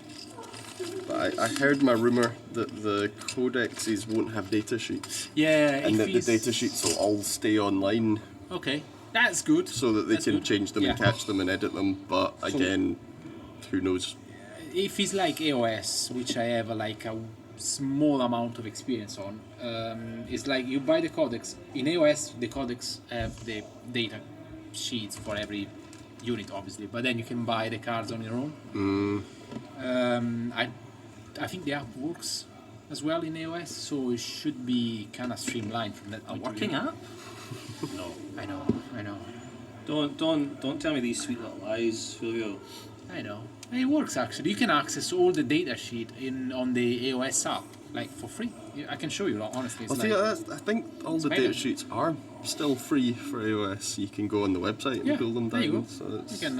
But I heard my rumour that the codexes won't have data sheets, Yeah. and that the data sheets will all stay online Okay. That's good. so that they That's can good. change them and Yeah. catch them and edit them, but again, who knows? If it's like AOS, which I have like a small amount of experience on, it's like you buy the codex. In AOS, the codex have the data sheets for every unit, obviously, but then you can buy the cards on your own. I think the app works as well in AOS, so it should be kind of streamlined from that A point of working view. app? No. I know. Don't tell me these sweet little lies, Julio. I know. It works actually. You can access all the data sheet on the AOS app, like for free. I can show you. Honestly, it's Well, see, like, I think all the better. data sheets are still free for iOS. You can go on the website and yeah, pull them there you down. go. So You it's, can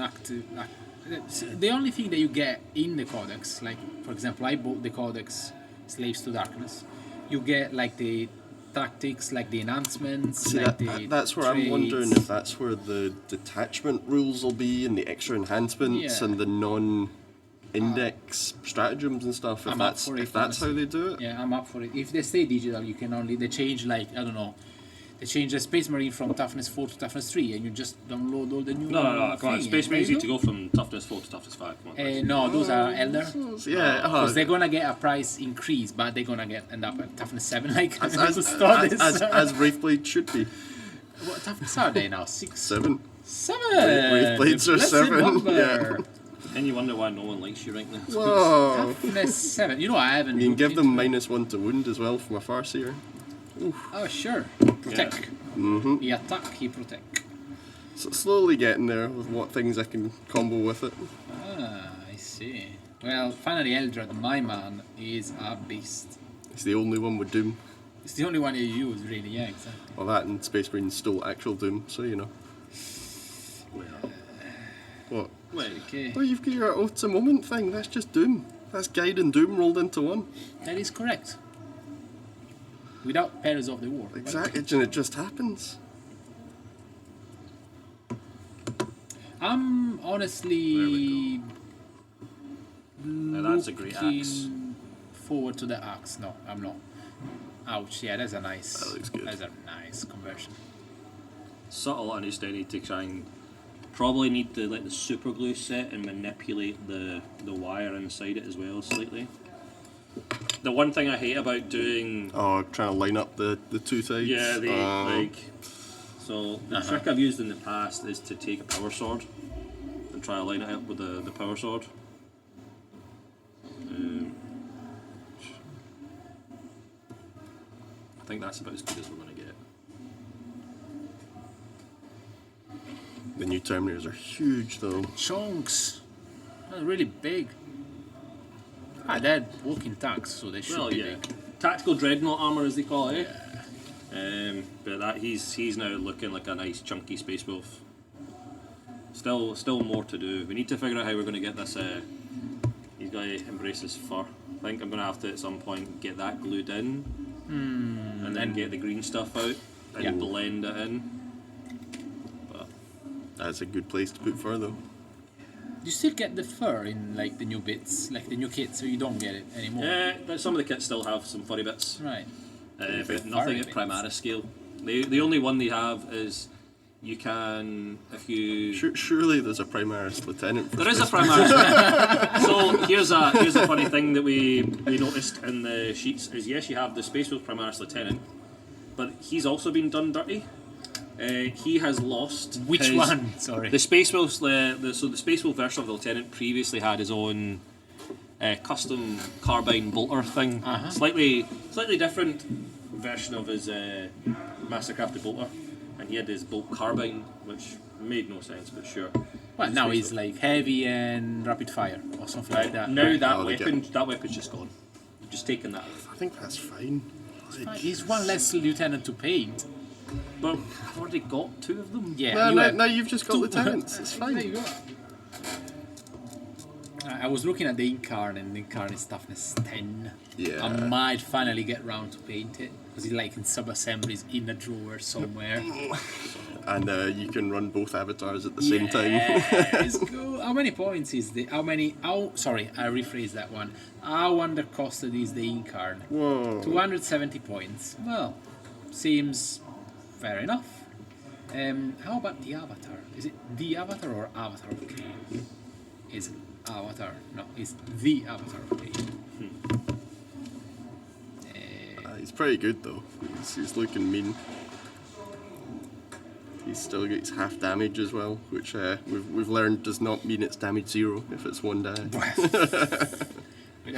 the only thing that you get in the codex, like for example, I bought the codex Slaves to Darkness. You get like the tactics, like the enhancements, see, like that's where I'm wondering traits. if that's where the detachment rules will be and the extra enhancements Yeah. and the non-index stratagems and stuff. If I'm up that's for it, if that's how they do it. Yeah, I'm up for it. If they stay digital, you can only they change like I don't know. They change the Space Marine from toughness 4 to toughness 3, and you just download all the new. No, come on. thing, Space and Marines there need to you go from toughness 4 to toughness 5. Come on. guys. No, those are Elder. Yeah, Because they're gonna get a price increase, but they're gonna end up at toughness 7. Like as, to start this. as Wraithblade should be. What toughness are they now? 6, 7. 7. Wraithblades The are blessed 7. number. Yeah. And you wonder why no one likes you right now. Whoa. Toughness 7. You know I haven't. You can looked give them into it. -1 to wound as well from a Farseer. Oh sure. Protect. He attack. He protect. So slowly getting there with what things I can combo with it. Ah, I see. Well, finally, Eldrad, my man, is a beast. It's the only one with Doom. It's the only one you use, really. Yeah, exactly. Well, that and Space Marines stole actual Doom, so you know. What? Wait, Okay, Oh, you've got your Oaths a Moment thing. That's just Doom. That's Guide and Doom rolled into one. that is correct. Without Perils of the War. Exactly, and it just happens. I'm honestly now that's a great axe. looking forward to the axe. No, I'm not. Ouch! Yeah, that's a nice. That looks good. That's a nice conversion. Subtle, I just need to try and probably need to let the super glue set and manipulate the wire inside it as well slightly. The one thing I hate about doing Oh, trying to line up the two sides. yeah so the trick I've used in the past is to take a power sword and try to line it up with the power sword. I think that's about as good as we're going to get. The new Terminators are huge, though. Chunks. That's really big. They're walking tanks, so they should Well, be yeah, big. tactical dreadnought armor as they call it. But that he's now looking like a nice chunky space wolf. Still more to do. We need to figure out how we're going to get this. He's got to embrace his fur. I think I'm going to have to at some point get that glued in, and then get the green stuff out and Yeah. blend it in. But That's a good place to put fur, though. You still get the fur in like the new bits, like the new kit, so you don't get it anymore. but some of the kits still have some furry bits, Right. but nothing at bits. Primaris scale. The only one they have is you can if you. Surely there's a Primaris Lieutenant for There is a Space Primaris. So here's a funny thing that we noticed in the sheets is yes, you have the Space Wolf Primaris Lieutenant, but he's also been done dirty. He has lost. Which his- one? Sorry. The Space Wolf. So the Space Wolf version of the Lieutenant previously had his own custom carbine bolter thing. Slightly different version of his mastercrafted bolter, and he had his bolt carbine, which made no sense, but sure. Well, now he's like heavy and rapid fire or something like that. Now that Oh, they weapon's just gone. You've just taken that out. I think that's fine. Like, He's one less lieutenant to paint. But I've already got 2 of them. Yeah, no, you no, have no, you've just got two- lieutenants. It's There you fine. go. I was looking at the Incarn, and the Incarn is toughness 10. Yeah. I might finally get round to paint it because it's like in sub-assemblies in a drawer somewhere. And you can run both avatars at the same time. Let's go. How many points is the? Sorry, I rephrased that one. How undercosted is the Incarn? Whoa. 270 points. Well, seems fair enough. How about the Avatar? Is it the Avatar or Avatar of Cain? Is it Avatar? No, it's the Avatar of Cain. He's pretty good though. He's looking mean. He still gets half damage as well, which we've learned does not mean it's damage 0 if it's 1 die.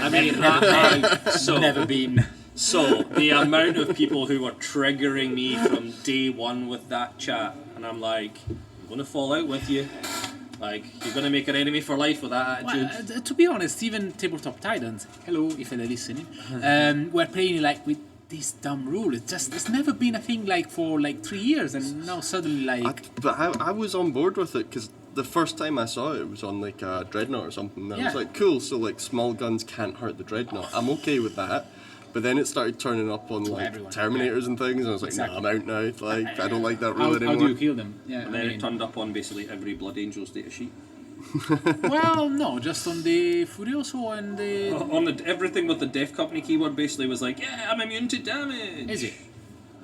I mean, so Never been. So the amount of people who were triggering me from day 1 with that chat, and I'm like, I'm gonna fall out with you. Like, you're gonna make an enemy for life with that attitude. Well, to be honest, even Tabletop Titans, hello if they're listening, we're playing like with this dumb rule. It's never been a thing like for like 3 years, and now suddenly like. But I was on board with it because the first time I saw it, it was on like a dreadnought or something. And I was Yeah. like, cool. So like small guns can't hurt the dreadnought. I'm okay with that. But then it started turning up on like everyone. Terminators and things, and I was like, Exactly. nah, I'm out now. Like, I don't like that How rule do anymore. you kill them? Yeah, And then it turned up on basically every Blood Angels data sheet. well, no, just on the Furioso and the. On the everything with the Death Company keyword basically was like, yeah, I'm immune to damage. Is it?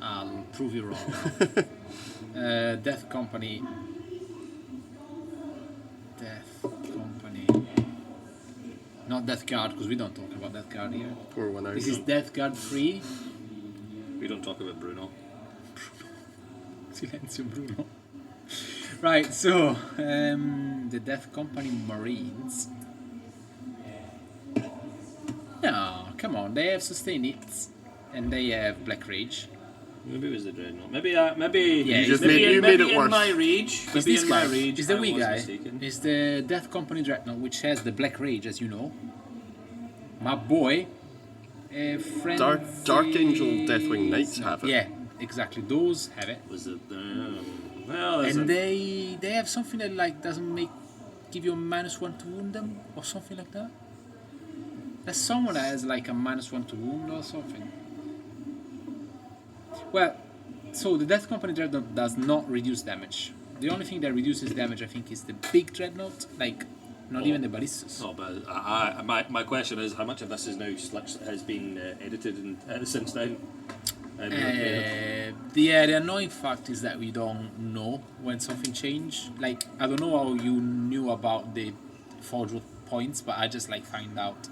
I'll prove you wrong. Death Company. Death Company. Not Death Guard, because we don't talk about Death Guard here. Pour one out. This is Death Guard 3. We don't talk about Bruno. Silenzio Bruno. Right, so the Death Company Marines. No, come on, they have sustained hits, and they have Black Rage. Maybe it was the Dreadnought. Maybe Yeah, You just maybe, made- you maybe made it in worse. my rage. Is Maybe this in guy? my rage. Is the I wee was guy? mistaken. Is the Death Company Dreadnought, which has the Black Rage, as you know. My boy, friend. Dark Angel Deathwing Knights have it. Yeah, exactly. Those have it. Was it? Well, there's And a- they have something that like doesn't give you a -1 to wound them or something like that. There's someone that has like a -1 to wound or something. Well, so the Death Company Dreadnought does not reduce damage. The only thing that reduces damage, I think, is the big Dreadnought, like not even the ballistas. No, but my question is, how much of this is now has been edited and since then? The annoying fact is that we don't know when something changed. Like, I don't know how you knew about the Forge World points, but I just like find out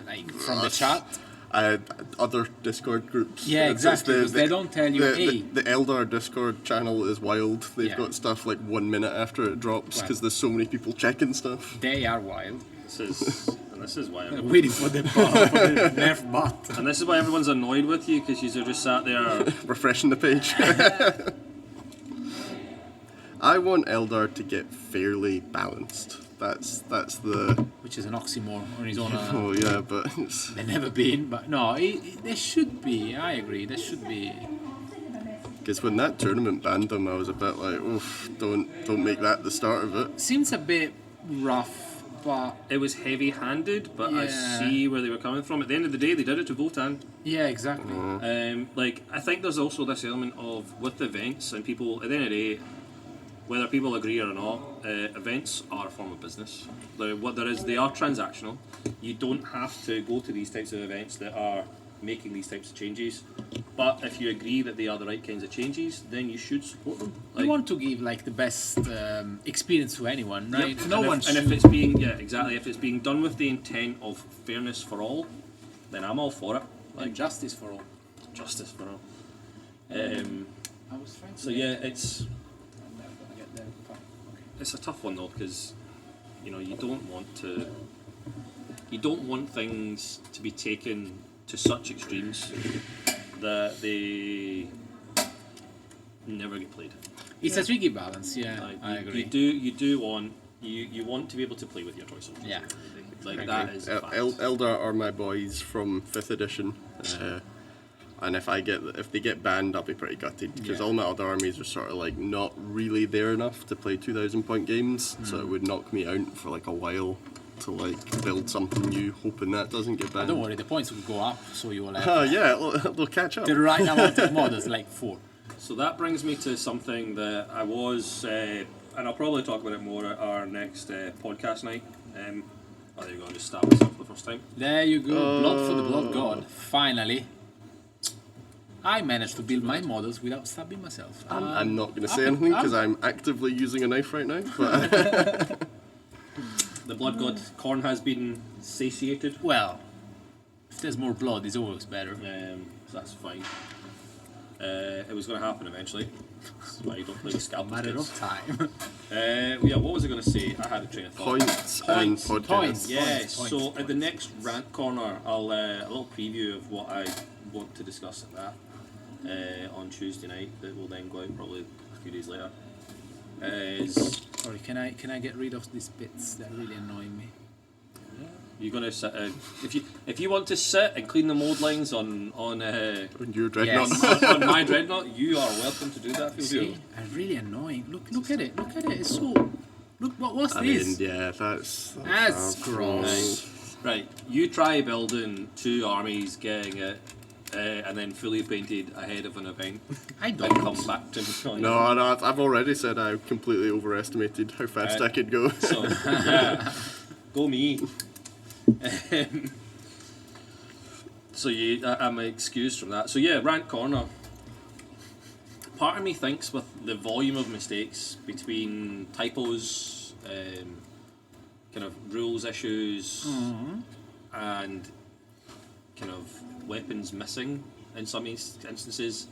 like from the chat. Other Discord groups. Yeah, It's exactly, because they don't tell you, hey. The Eldar Discord channel is wild. They've Yeah. got stuff like 1 minute after it drops Right. because there's so many people checking stuff. They are wild. This is why. Waiting for the nerf bot. And this is why everyone's annoyed with you, because you just sat there. Refreshing the page. I want Eldar to get fairly balanced. That's the. Which is an oxymoron on his own. Oh yeah, but it's, They've never been, but no, there should be. I agree, there should be. because when that tournament banned them, I was a bit like, oof, don't make that the start of it. Seems a bit rough, but It was heavy-handed, but I Yeah. see where they were coming from. At the end of the day, they did it to Votan. yeah, exactly. Like, I think there's also this element of, with events, and people, at the end of the day, whether people agree or not, events are a form of business. They are transactional. You don't have to go to these types of events that are making these types of changes. But if you agree that they are the right kinds of changes, then you should support them. You want to give like the best experience to anyone, right? Yep. No and one if, and if should. it's being if it's being done with the intent of fairness for all, then I'm all for it. Like justice for all. Justice for all. I was trying to. So yeah, it's I'm never gonna get there. Okay. it's a tough one though, because you don't want to. you don't want things to be taken to such extremes that they never get played. It's a tricky balance. Yeah, Like, I agree. You do want you want to be able to play with your toy soldiers. Yeah. Like that is a fact. Eldar are my boys from 5th edition. And if they get banned, I'll be pretty gutted because Yeah. all my other armies are sort of like not really there enough to play 2,000 point games, so it would knock me out for like a while to like build something new, hoping that doesn't get banned. Don't worry, the points will go up, so you will have Yeah, they'll catch up. the right amount of models, like 4. So that brings me to something that I was, and I'll probably talk about it more at our next podcast night. There you go, I just stabbed myself for the first time. There you go, blood for the blood god. Finally, I managed to build my models without stabbing myself. I'm not going to say anything because I'm actively using a knife right now. But The blood god corn has been satiated. Well, if there's more blood, it's always better. So that's fine. It was going to happen eventually. That's why you don't play with scalpels. Matter kids. of time. Yeah, what was I going to say? I had a train of thought. points and podcasts. Points. Yes, Points, so points, at the next rant corner, I'll a little preview of what I want to discuss at that on Tuesday night. That will then go out probably a few days later. Is Sorry, can I get rid of these bits that really annoy me? you're going to sit? If you want to sit and clean the mold lines on Your dreadnought. Yes. on my dreadnought, you are welcome to do that. Feel See, free. and really annoying. Look at it. Look at it. It's so. Look what's I mean, this? yeah, that's That's gross. Right, you try building 2 armies, getting it, and then fully painted ahead of an event, I and don't. come back to me. No, I've already said I completely overestimated how fast I could go. So, yeah, go me. So I'm excused from that. So yeah, rant corner. Part of me thinks with the volume of mistakes between typos, kind of rules issues, and kind of weapons missing in some instances.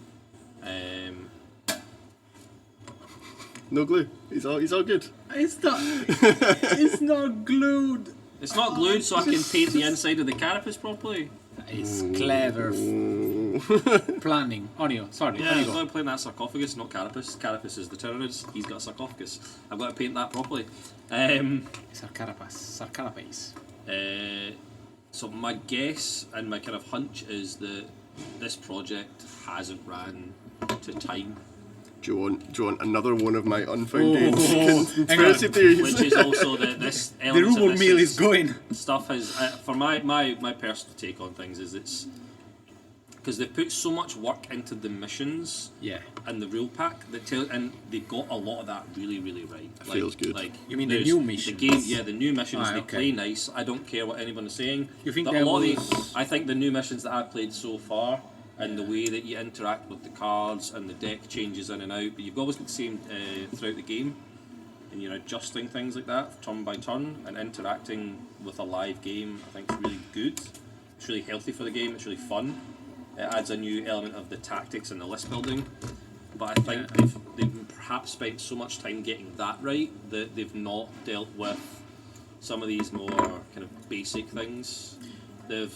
No glue. He's all good. It's not. It's not glued. It's not glued, so I can paint the inside of the carapace properly. It's clever planning. Onio, sorry. Yeah, I've Onigo. got to paint that sarcophagus, not carapace. Carapace is the terrorist. He's got a sarcophagus. I've got to paint that properly. Sarcarapace. So my guess and my kind of hunch is that this project hasn't ran to time, Do you want another one of my unfounded Hang conspiracy on. theories? which is also that this The elements of rumor this mill is going. stuff has for my personal take on things is it's because they put so much work into the missions Yeah. and the rule pack and they got a lot of that really right. Feels good. Like You mean the there's new missions? The game, yeah, the new missions. Ah, They okay. play nice. I don't care what anyone is saying. You think But there a lot of was- I think the new missions that I've played so far and the way that you interact with the cards and the deck changes in and out, but you've always got the same throughout the game, and you're adjusting things like that turn by turn and interacting with a live game. I think it's really good. It's really healthy for the game. It's really fun. It adds a new element of the tactics and the list building. But I think they've perhaps spent so much time getting that right that they've not dealt with some of these more kind of basic things. They've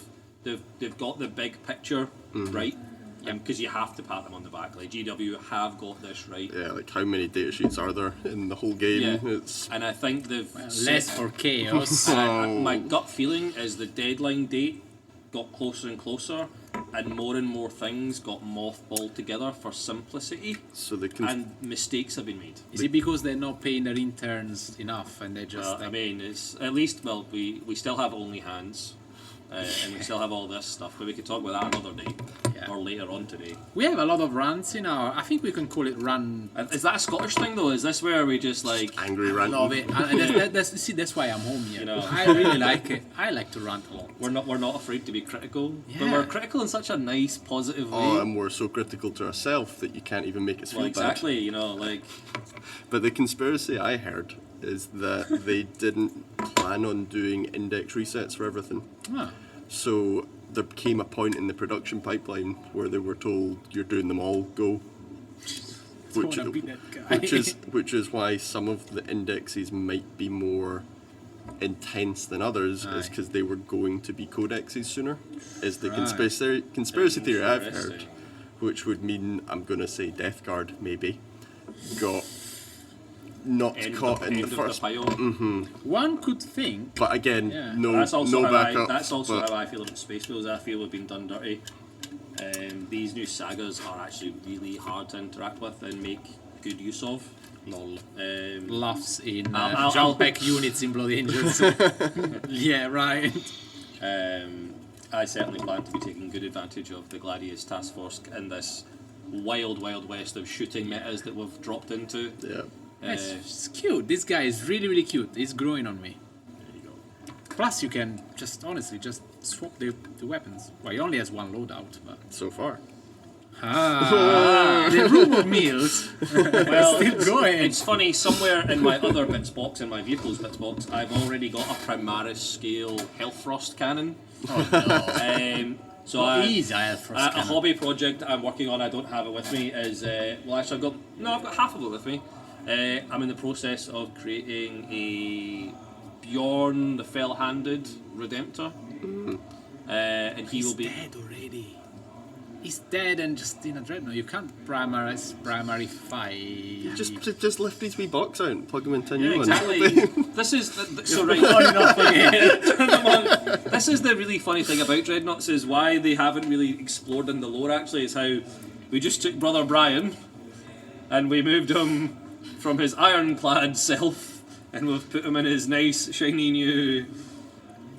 got the big picture right, because you have to pat them on the back. Like GW have got this right. Yeah, like how many data sheets are there in the whole game? Yeah. It's And I think they've Less for chaos. my gut feeling is the deadline date got closer and closer, and more things got mothballed together for simplicity, so they can. and mistakes have been made. Is it because they're not paying their interns enough and they just I mean, it's at least we still have only hands, and we still have all this stuff, but we could talk about that another day or later on today. we have a lot of runs in our. I think we can call it run. Is that a Scottish thing though? Is this where we just like? angry I ranting. love it. And that's why I'm home here. You know. I really like it. I like to rant a lot. We're not afraid to be critical, but Yeah. we're critical in such a nice, positive way. Oh, and we're so critical to ourselves that you can't even make us feel Well, exactly. You know, like bad. But the conspiracy I heard is that they didn't plan on doing index resets for everything. Ah. So there came a point in the production pipeline where they were told, "You're doing them all, go." Wanna be that guy. Which is why some of the indexes might be more intense than others is because they were going to be codexes sooner. Is the conspiracy theory I've heard, Interesting. which would mean I'm going to say Death Guard maybe got not caught in the first. pile. One could think. But again, Yeah. no That's also, how, backup. that's also but how I feel about Space Wheels. I feel we've been done dirty. These new sagas are actually really hard to interact with and make good use of. lol. Laughs in I'll- jump pack units in Blood Angels. Yeah, right. I certainly plan to be taking good advantage of the Gladius Task Force in this wild west of shooting metas that we've dropped into. Yeah. It's cute. This guy is really, really cute. He's growing on me. There you go. Plus, you can just honestly just swap the weapons. Well, he only has one loadout, but So far. the rumor mills Well, still going. it's funny, somewhere in my other bits box, in my vehicles bits box, I've already got a Primaris scale Health Frost cannon. Oh no! So I, Easy, I have first a cannon. hobby project I'm working on, I don't have it with me, is, well actually I've got half of it with me. I'm in the process of creating a Bjorn the Fell-Handed Redemptor. And he will be... dead already. He's dead and just in a dreadnought. You can't primary fight. Just lift his wee box out and plug him into a Yeah, new one. exactly. This is so right. This is the really funny thing about Dreadnoughts is why they haven't really explored in the lore. Actually, is how we just took Brother Brian and we moved him from his ironclad self and we've put him in his nice shiny new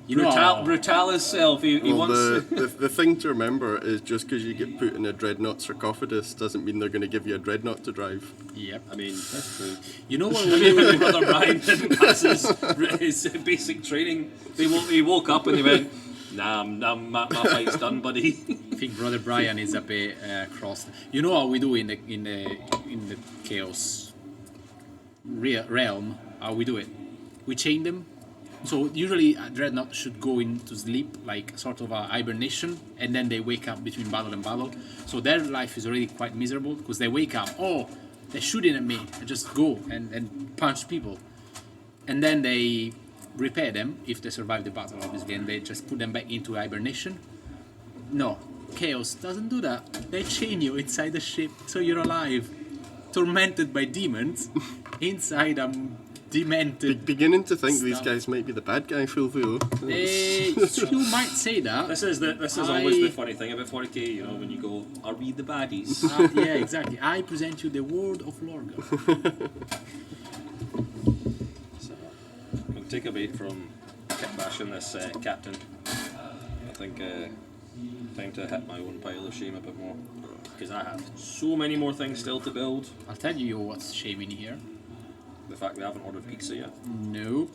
Brutalis self. He Well, wants. the thing to remember is just because you get put in a dreadnought sarcophagus doesn't mean they're going to give you a dreadnought to drive. Yep. I mean, that's true. You know what? I mean, when Brother Brian didn't pass his basic training, he woke up and he went, "Nah, my fight's done, buddy." I think Brother Brian is a bit crossed. You know how we do in the chaos realm? How we do it? We chain them. So usually a dreadnought should go into sleep, like sort of a hibernation, and then they wake up between battle and battle. So their life is already quite miserable because they wake up, oh, they're shooting at me, I just go and punch people, and then they repair them if they survive the battle, obviously, and they just put them back into hibernation. No, chaos doesn't do that. They chain you inside the ship, so you're alive, tormented by demons inside a demented. Beginning to think these Stuff. guys might be the bad guy, Fulvio. You might say that. This is always the funny thing about 40k, you know, when you go, "Are we the baddies?" Yeah, exactly. I present you the word of Lorga. So, I'm going to take a bait from kit bashing this captain. I think time to hit my own pile of shame a bit more, because I have so many more things still to build. I'll tell you what's shaming here. The fact we haven't ordered pizza yet. Nope.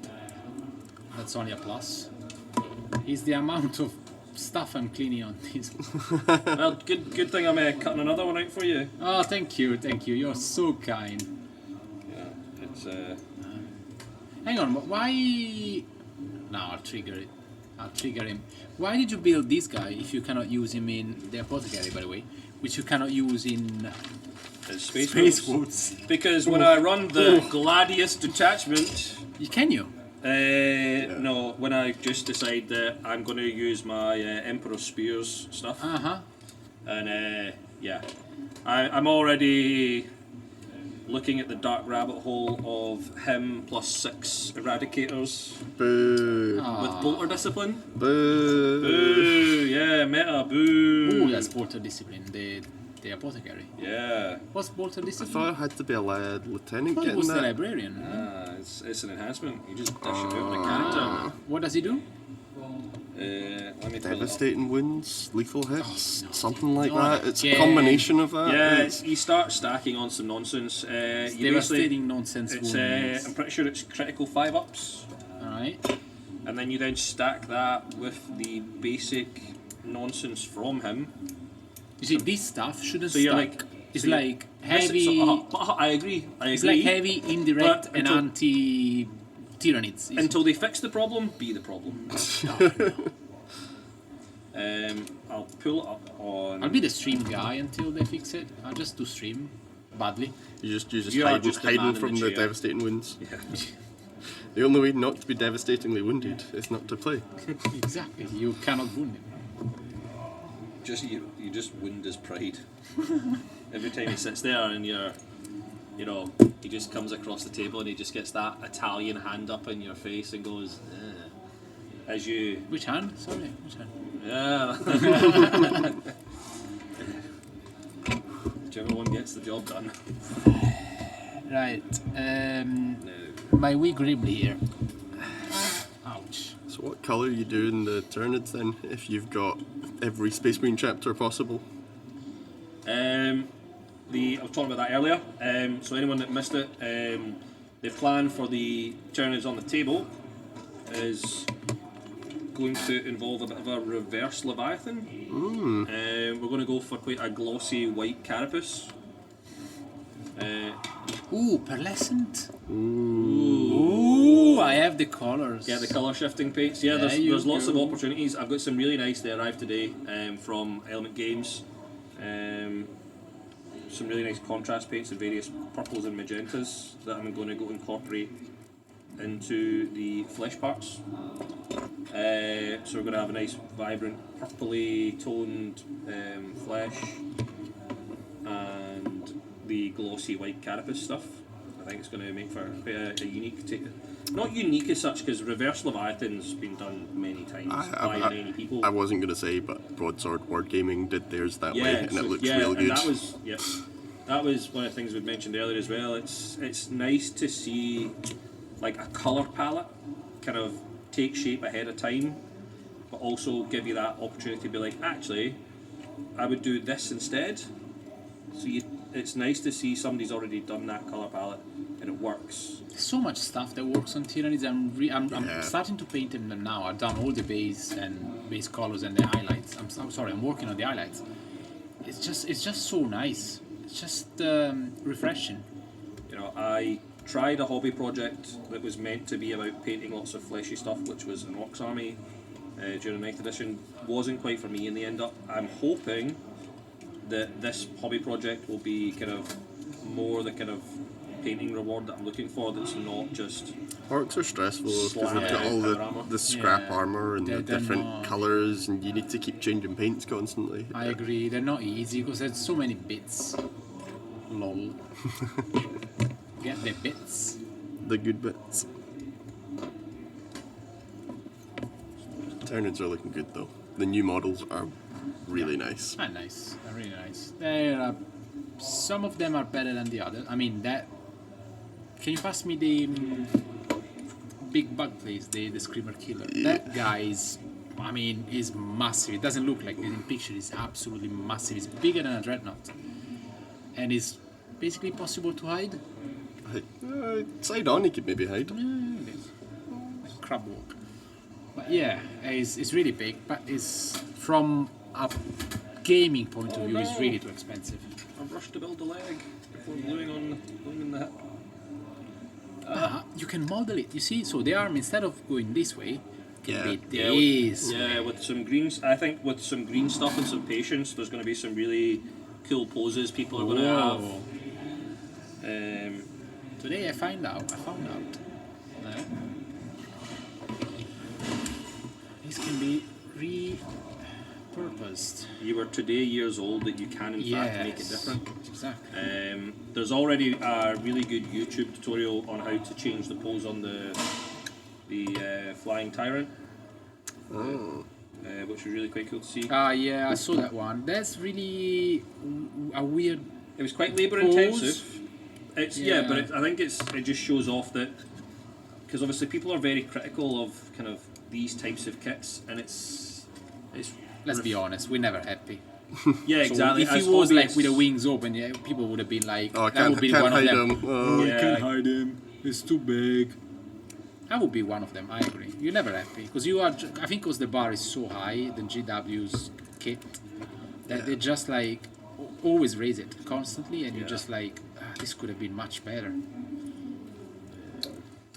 That's only a plus. Is the amount of stuff I'm cleaning on this. Well, good thing I'm cutting another one out for you. Oh, thank you. You're so kind. Yeah, it's Hang on, but why? No, I'll trigger it. I'll trigger him. Why did you build this guy if you cannot use him in the apothecary, by the way, which you cannot use in it's Space Space Wolves. Wolves? Because when I run the Gladius detachment, Can you? no, when I just decide that I'm going to use my Emperor Spears stuff, and yeah, I'm already looking at the dark rabbit hole of him plus 6 Eradicators Boo. with Bolter Discipline. Boo. Boo! Yeah, meta. Boo! Oh, that's Bolter Discipline, the apothecary. Yeah. What's Bolter I Discipline? thought it had to be a lieutenant I thought it getting was the that. librarian. It's an enhancement. You just dish it out on a character. What does he do? Let me pull it up. Devastating wounds, lethal hits, something like No, that. It's yeah. a combination of that. Yeah, It's- you start stacking on some nonsense. You basically, Devastating nonsense it's, wounds. I'm pretty sure it's critical 5-ups, Alright. and then you then stack that with the basic nonsense from him. You see, this stuff shouldn't So you're stack. like- It's so you- like This is- heavy. I agree. It's like heavy, indirect, But and until- anti-tyrannids. Until they fix the problem, be the problem. I'll pull it up on. I'll be the stream guy until they fix it. I'll just do stream badly. You just You are hiding, just the man hiding in from the the chair. devastating wounds. The only way not to be devastatingly wounded is not to play. Exactly. You cannot wound him. You just wound his pride. Every time he sits there and he just comes across the table and he just gets that Italian hand up in your face and goes, as you... Which hand? Sorry, which hand? Yeah. Whichever one gets the job done. Right. My wee Gribbly here. Ouch. So what colour are you doing the Tyranids then, if you've got every Space Marine chapter possible? I was talking about that earlier. So anyone that missed it, the plan for the Tyranids on the table is going to involve a bit of a reverse Leviathan. We're going to go for quite a glossy white carapace. Ooh, pearlescent. Ooh, I have the colors. Yeah, the colour shifting paints. Yeah, there's lots of opportunities. I've got some really nice. They arrived today from Element Games. Some really nice contrast paints of various purples and magentas that I'm going to go incorporate into the flesh parts. So we're going to have a nice vibrant purpley toned flesh and the glossy white carapace stuff. I think it's going to make for quite a unique not unique as such, because reverse Leviathan's been done many times by many people. I wasn't going to say, but Broadsword Wargaming did theirs that way, and it looks real and good. that was one of the things we mentioned earlier as well. It's nice to see like a colour palette kind of take shape ahead of time, but also give you that opportunity to be like, actually, I would do this instead. So it's nice to see somebody's already done that colour palette and it works. There's so much stuff that works on Tyranids. I'm starting to paint them now. I've done all the base colors and the highlights. I'm sorry, I'm working on the highlights. It's just so nice. It's just refreshing. I tried a hobby project that was meant to be about painting lots of fleshy stuff, which was an Orcs Army during 9th edition. Wasn't quite for me in the end up. I'm hoping that this hobby project will be kind of more the kind of painting reward that I'm looking for, that's not just... Orcs are stressful because they've got all the scrap armour and the different colours, and you need to keep changing paints constantly. I agree, they're not easy because there's so many bits. Lol. Get the bits. The good bits. Tyranids are looking good though. The new models are really nice. Nice. They're really nice. Some of them are better than the others. I mean, that... Can you pass me the big bug, please? The Screamer Killer. Yeah. That guy is massive. It doesn't look like it in picture. It's absolutely massive. It's bigger than a Dreadnought. And it's basically possible to hide. Side on, he could maybe hide. It is. Like crab walk. But yeah, it's really big, but it's from a gaming point of view, it's really too expensive. I've rushed to build a leg before gluing in the hip. You can model it, you see, so the arm, instead of going this way, can be this way. With some greens, I think with some green stuff and some patience, there's going to be some really cool poses people are going to have. Today I found out. These can be repurposed. You were today years old that you can in fact make it different. Exactly. There's already a really good YouTube tutorial on how to change the pose on the flying tyrant, which was really quite cool to see. Yeah, I saw that one. That's really a weird. It was quite labour intensive. I think it just shows off that, because obviously people are very critical of kind of these types of kits, and it's. Let's be honest, we're never happy. Yeah, exactly. So if he was like with the wings open, people would have been like, that would be one of them. You can't hide him. It's too big. That would be one of them. I agree. You're never happy because you are. I think because the bar is so high, the GW's kit, that they just like always raise it constantly, and you're just like, this could have been much better.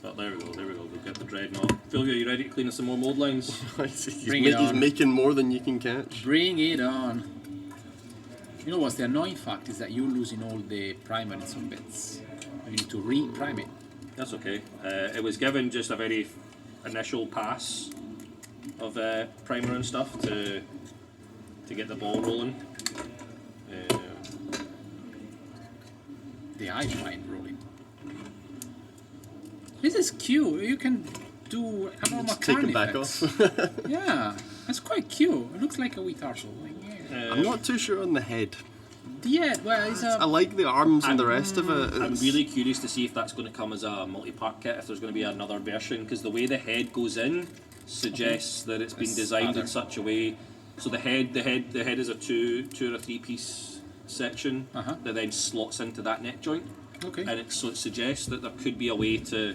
Oh, there we go. We'll get the Dreadnought. Philvia, are you ready to clean us some more mold lines? He's making more than you can catch. Bring it on. You know what's the annoying fact is that you're losing all the primer in some bits. You need to re-prime it. That's okay. It was given just a very initial pass of primer and stuff to get the ball rolling. The eye fine rolling. This is cute. You can do a normal Take carn it back effects. off. Yeah, that's quite cute. It looks like a wee turtle. Like, yeah. I'm not too sure on the head. Yeah, well, it's I a. like the arms and the rest of it. I'm It's- really curious to see if that's going to come as a multi-part kit, if there's going to be another version, because the way the head goes in suggests that it's been It's designed other. in such a way. So the head is a two or three piece section that then slots into that neck joint, Okay. and so it suggests that there could be a way to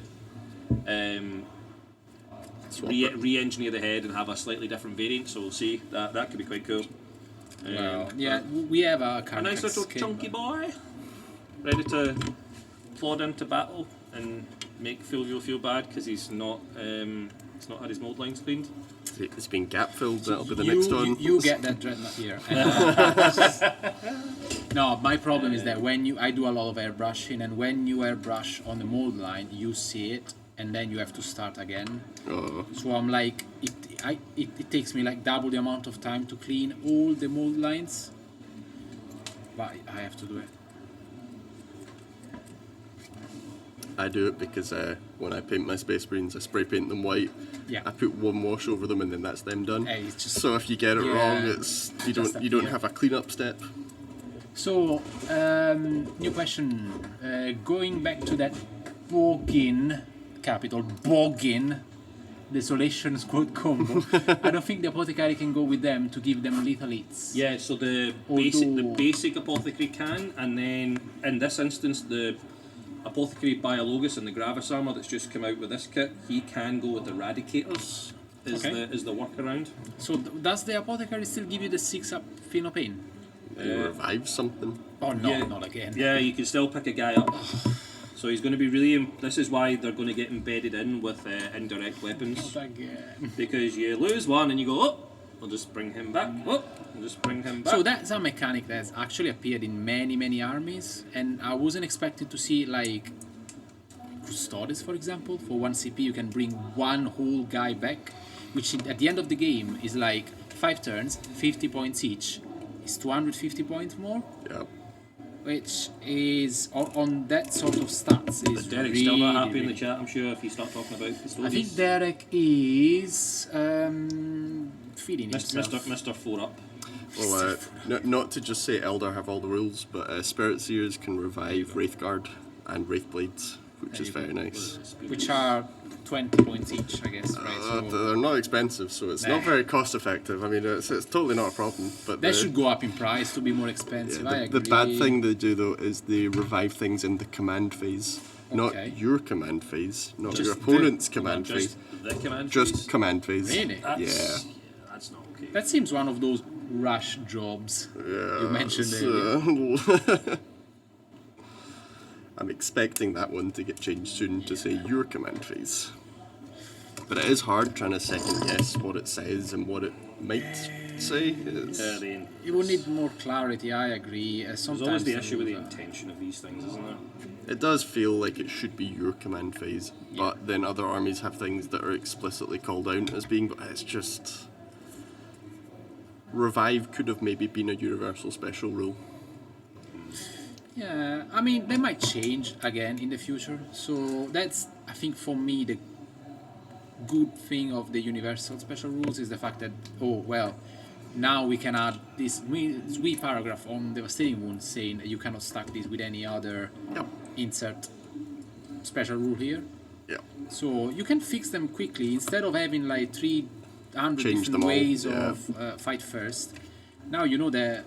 Swap it. re-engineer the head and have a slightly different variant. So we'll see. That could be quite cool. Well, yeah, we have a A carn nice effects little kit, chunky but- boy, ready to plod into battle and make Fulvio feel bad because he's not had his mold lines cleaned. It's been gap filled. That'll be the you, next one. You get that dreadnought here. No, my problem is that when I do a lot of airbrushing, and when you airbrush on the mold line, you see it, and then you have to start again. Oh. So I'm like, it takes me like double the amount of time to clean all the mold lines, but I have to do it. I do it because when I paint my Space Marines, I spray paint them white. Yeah. I put one wash over them, and then that's them done. Hey, it's just- So if you get it Yeah, wrong, it's you just don't appear. have a cleanup step. So, new question. Going back to that Boggin, capital Boggin, Desolation Squad combo, I don't think the Apothecary can go with them to give them lethal hits. Yeah, so the basic apothecary can, and then in this instance the apothecary Biologus and the Gravis armor that's just come out with this kit, he can go with Eradicators is the workaround. So, does the Apothecary still give you the 6-up Feel No Pain? You revive something. Oh no, Yeah. not again. Yeah, you can still pick a guy up. So he's going to be really. This is why they're going to get embedded in with indirect weapons, Not again. because you lose one and you go, oh, I'll just bring him back. Oh, I'll just bring him back. So that's a mechanic that's actually appeared in many armies, and I wasn't expecting to see like Custodes, for example. For 1 CP, you can bring one whole guy back, which at the end of the game is like 5 turns, 50 points each. It's 250 points more, Yeah. which is on that sort of stats is Derek's really, still not happy in the really- chat, I'm sure, if you start talking about Custodes. I think Derek is feeding himself. Mr. 4-up. Well, not to just say Elder have all the rules, but Spirit Seers can revive Wraithguard and Wraithblades, which is very nice. Which are 20 points each, I guess, right? So They're not expensive, so it's not very cost effective. I mean, it's totally not a problem. But that should go up in price to be more expensive. I agree. the bad thing they do though is they revive things in the command phase, Okay. not your command phase, not Just your the- opponent's command Just phase, the command just phase. command phase. Really? That's not okay. That seems one of those rush jobs you mentioned earlier. I'm expecting that one to get changed soon to say your command phase. But it is hard trying to second guess what it says and what it might say. It's, You will need more clarity, I agree. Sometimes There's always the issue with the rules are- intention of these things, isn't there? it does feel like it should be your command phase, but then other armies have things that are explicitly called out as being. But it's just revive could have maybe been a universal special rule. Yeah, I mean, they might change again in the future. So that's, I think, for me, the good thing of the universal special rules is the fact that, oh, well, now we can add this wee paragraph on Devastating Wounds saying that you cannot stack this with any other Yep. insert special rule here. Yeah. So you can fix them quickly instead of having like 300 Change different them all, ways yeah. of fight first. Now you know that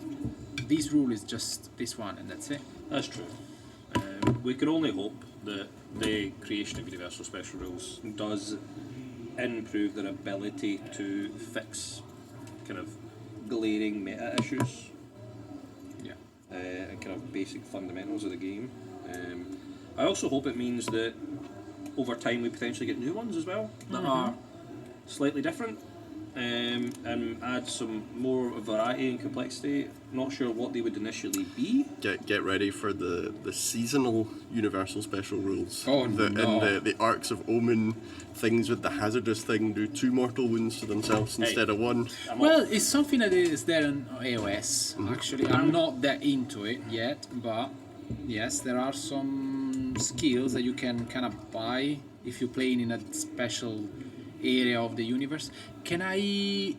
this rule is just this one and that's it. That's true. We can only hope that the creation of universal special rules does improve their ability to fix kind of glaring meta issues Yeah. and kind of basic fundamentals of the game. I also hope it means that over time we potentially get new ones as well that are slightly different. and add some more variety and complexity. Not sure what they would initially be. Get ready for the seasonal universal special rules. Oh, no. And the arcs of omen, things with the hazardous thing do 2 mortal wounds to themselves instead of 1. Well, it's something that is there on AOS, actually. I'm not that into it yet, but yes, there are some skills that you can kind of buy if you're playing in a special area of the universe. Can I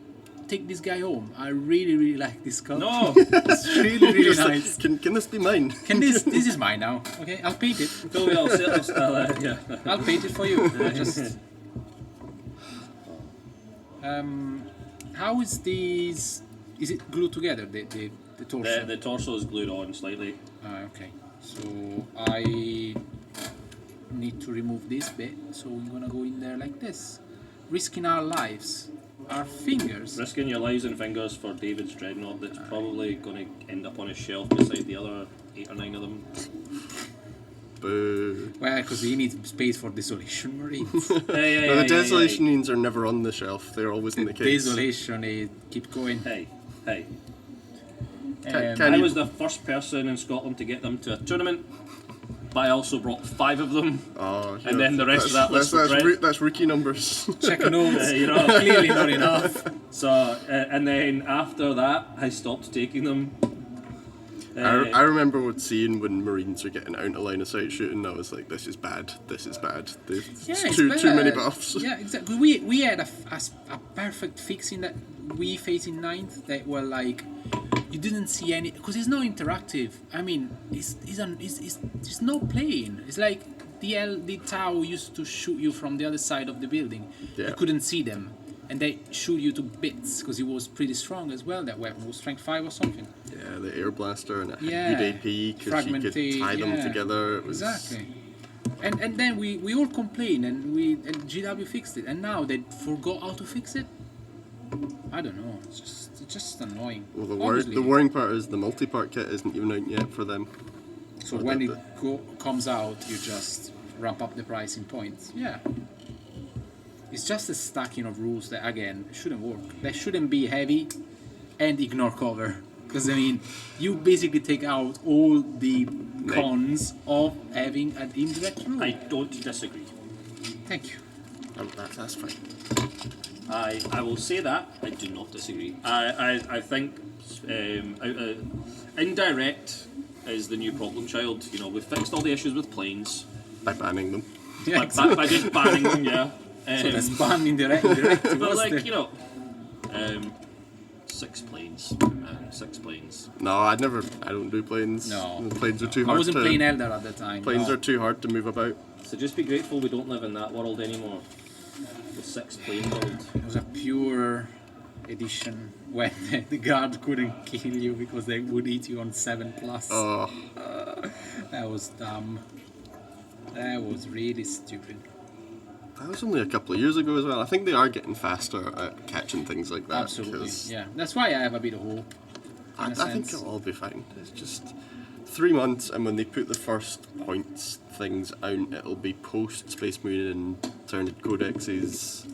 take this guy home? I really, really like this sculpture. No! It's really, really nice. Can this be mine? Can this is mine now. Okay, I'll paint it. Totally, yeah. I'll paint it for you. How is these? Is it glued together? The torso. The torso is glued on slightly. Okay. So I need to remove this bit. So we're gonna go in there like this, risking our lives, our fingers. Risking your lives and fingers for David's dreadnought that's probably going to end up on his shelf beside the other 8 or 9 of them. Boo. Well, because he needs space for Desolation Marines. No, the Desolation Marines are never on the shelf. They're always in the case. Desolation, keep going. Hey. Can I you- was the first person in Scotland to get them to a tournament, but I also brought 5 of them. Oh, And then the rest of that list was red. that's rookie numbers. Check notes. You know. Clearly not enough. So, and then after that, I stopped taking them. I remember seeing when Marines were getting out of line of sight shooting, I was like, this is bad. There's It's too many bad. buffs. Yeah, exactly. We had a perfect fix in that we faced in 9th that were like, you didn't see any, because it's not interactive. I mean, it's not playing. It's like the Tau used to shoot you from the other side of the building. Yeah. You couldn't see them, and they shoot you to bits because it was pretty strong as well. That weapon was strength 5 or something. Yeah, the air blaster and it Yeah. had good AP because you could tie them yeah. together. It was Exactly. And then we all complained and GW fixed it, and now they forgot how to fix it. I don't know. It's just annoying. Well, the Obviously. worrying part is the multi-part kit isn't even out yet for them. So Or when the- it comes out, you just ramp up the price in points. Yeah. It's just a stacking of rules that again shouldn't work. They shouldn't be heavy and ignore cover. Because I mean, you basically take out all the cons of having an indirect rule. I don't disagree. Thank you. That's fine. I will say that I do not disagree. I think indirect is the new problem child. You know, we've fixed all the issues with planes By banning them. Yeah, by just banning them. Yeah. So that's ban indirect. But What's like the- you know, 6 planes, 6 planes. No, I don't do planes. No. The planes are too I hard wasn't to... playing Eldar at the time. Planes no. are too hard to move about. So just be grateful we don't live in that world anymore. The 6 plane world. It was a pure edition when the guard couldn't kill you because they would eat you on 7+. Oh, That was dumb. That was really stupid. that was only a couple of years ago as well. I think they are getting faster at catching things like that. Absolutely, 'cause yeah. That's why I have a bit of hope. I in a think sense. it'll all be fine. It's just 3 months, and when they put the first points things out, it'll be post Space Marine and Tyrannid Codexes.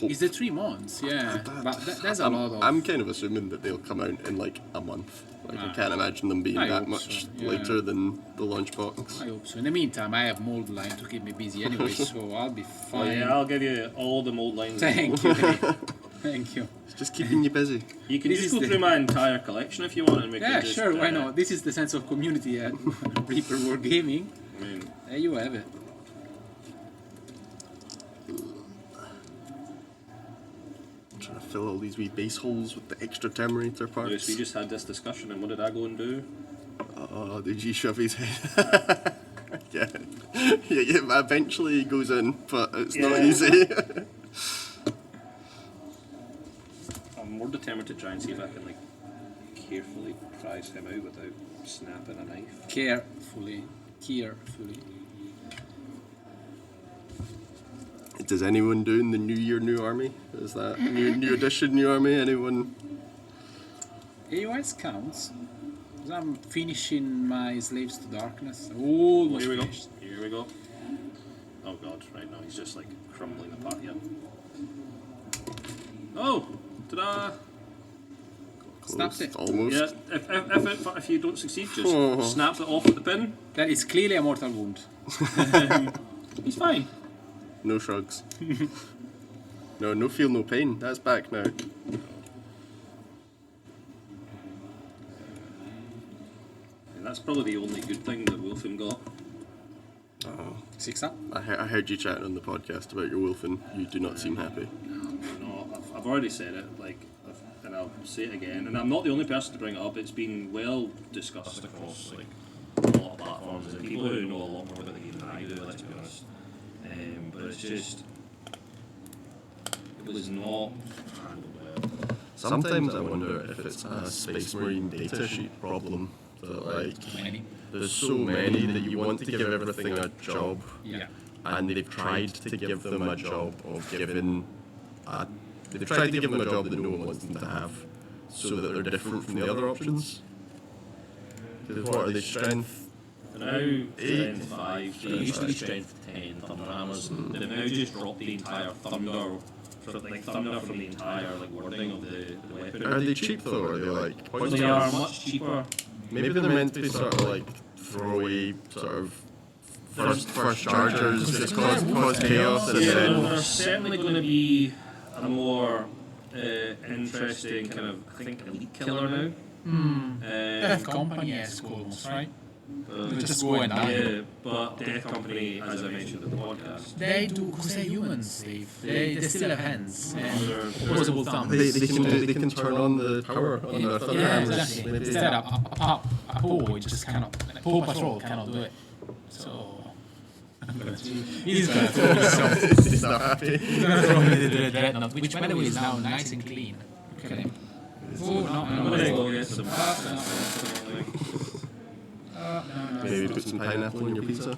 It's the 3 months, yeah. But that's a lot of... I'm kind of assuming that they'll come out in like a month. Like I can't imagine them being I that hope much so, yeah. later than the launch box. I hope so. In the meantime, I have mold line to keep me busy anyway, so I'll be Oh fine. yeah, I'll give you all the mold lines. Thank you. Thank you. It's just keeping you busy. You can This just is go the- through my entire collection if you want, and we Yeah, can just, sure, why not? This is the sense of community at Reaper War Gaming. I mean, There you have it. I'm trying to fill all these wee base holes with the extra Terminator Lewis, parts. we just had this discussion, and what did I go and do? Oh, did you shove his head? yeah. Yeah, eventually he goes in, but it's not Yeah. easy. I'm more determined to try and see if I can like carefully prize him out without snapping a knife. Carefully. Is anyone doing the New Year, New Army? Is that new edition, New Army? Anyone? AOS counts. 'Cause I'm finishing my Slaves to Darkness. Almost Here we go. finished. Here we go. Oh god, right now he's just like crumbling apart here. Oh, ta-da! Snapped it. Almost. Yeah, if you don't succeed, just snap it off at the pin. That is clearly a mortal wound. He's fine. No shrugs. No feel, no pain. That's back now. And that's probably the only good thing that Wolfen got. Oh, 6 up. I heard you chatting on the podcast about your wolfing. You do not seem happy. No, I've already said it, and I'll say it again. And I'm not the only person to bring it up. It's been well discussed across a lot of platforms, and people who know a lot more about the game than I do. Let's be honest. But it's just, it was not handled well. Sometimes I wonder if it's a Space Marine data sheet problem. That, like, Many. there's so many that you want to give everything a job, Yeah. and they've tried to give them a job of giving they've tried to give them a job that no one wants them to have, so that they're different from the other options. Because what are they, strength? Now, 8? strength 5, they used to be strength 10 thunder hammers. They've now just dropped the entire thunder, thunder from the entire wording of the weapon. Are they cheap though, or are they like They pointless? are much cheaper. Maybe they're meant to be sort of like throwaway, sort of first chargers that cause chaos, and then There's certainly going to be a more interesting kind of, I think, elite killer now. Death Company esque almost, right? But, Just go and die. yeah, but Death Company, as I mentioned in the podcast, They do, because they're humans, Steve. They still have hands and they're- opposable thumbs. they can turn on the power on their thunder Yeah, hammers. exactly. Instead, a PO just cannot, PO Patrol cannot do it. So, he's gonna throw me some. He's not happy. He's gonna throw me the Dreadnought, which by the way is now nice and clean. Look at him. Oh, no, I'm no, going to no. go get some. Maybe put some pineapple in your pizza.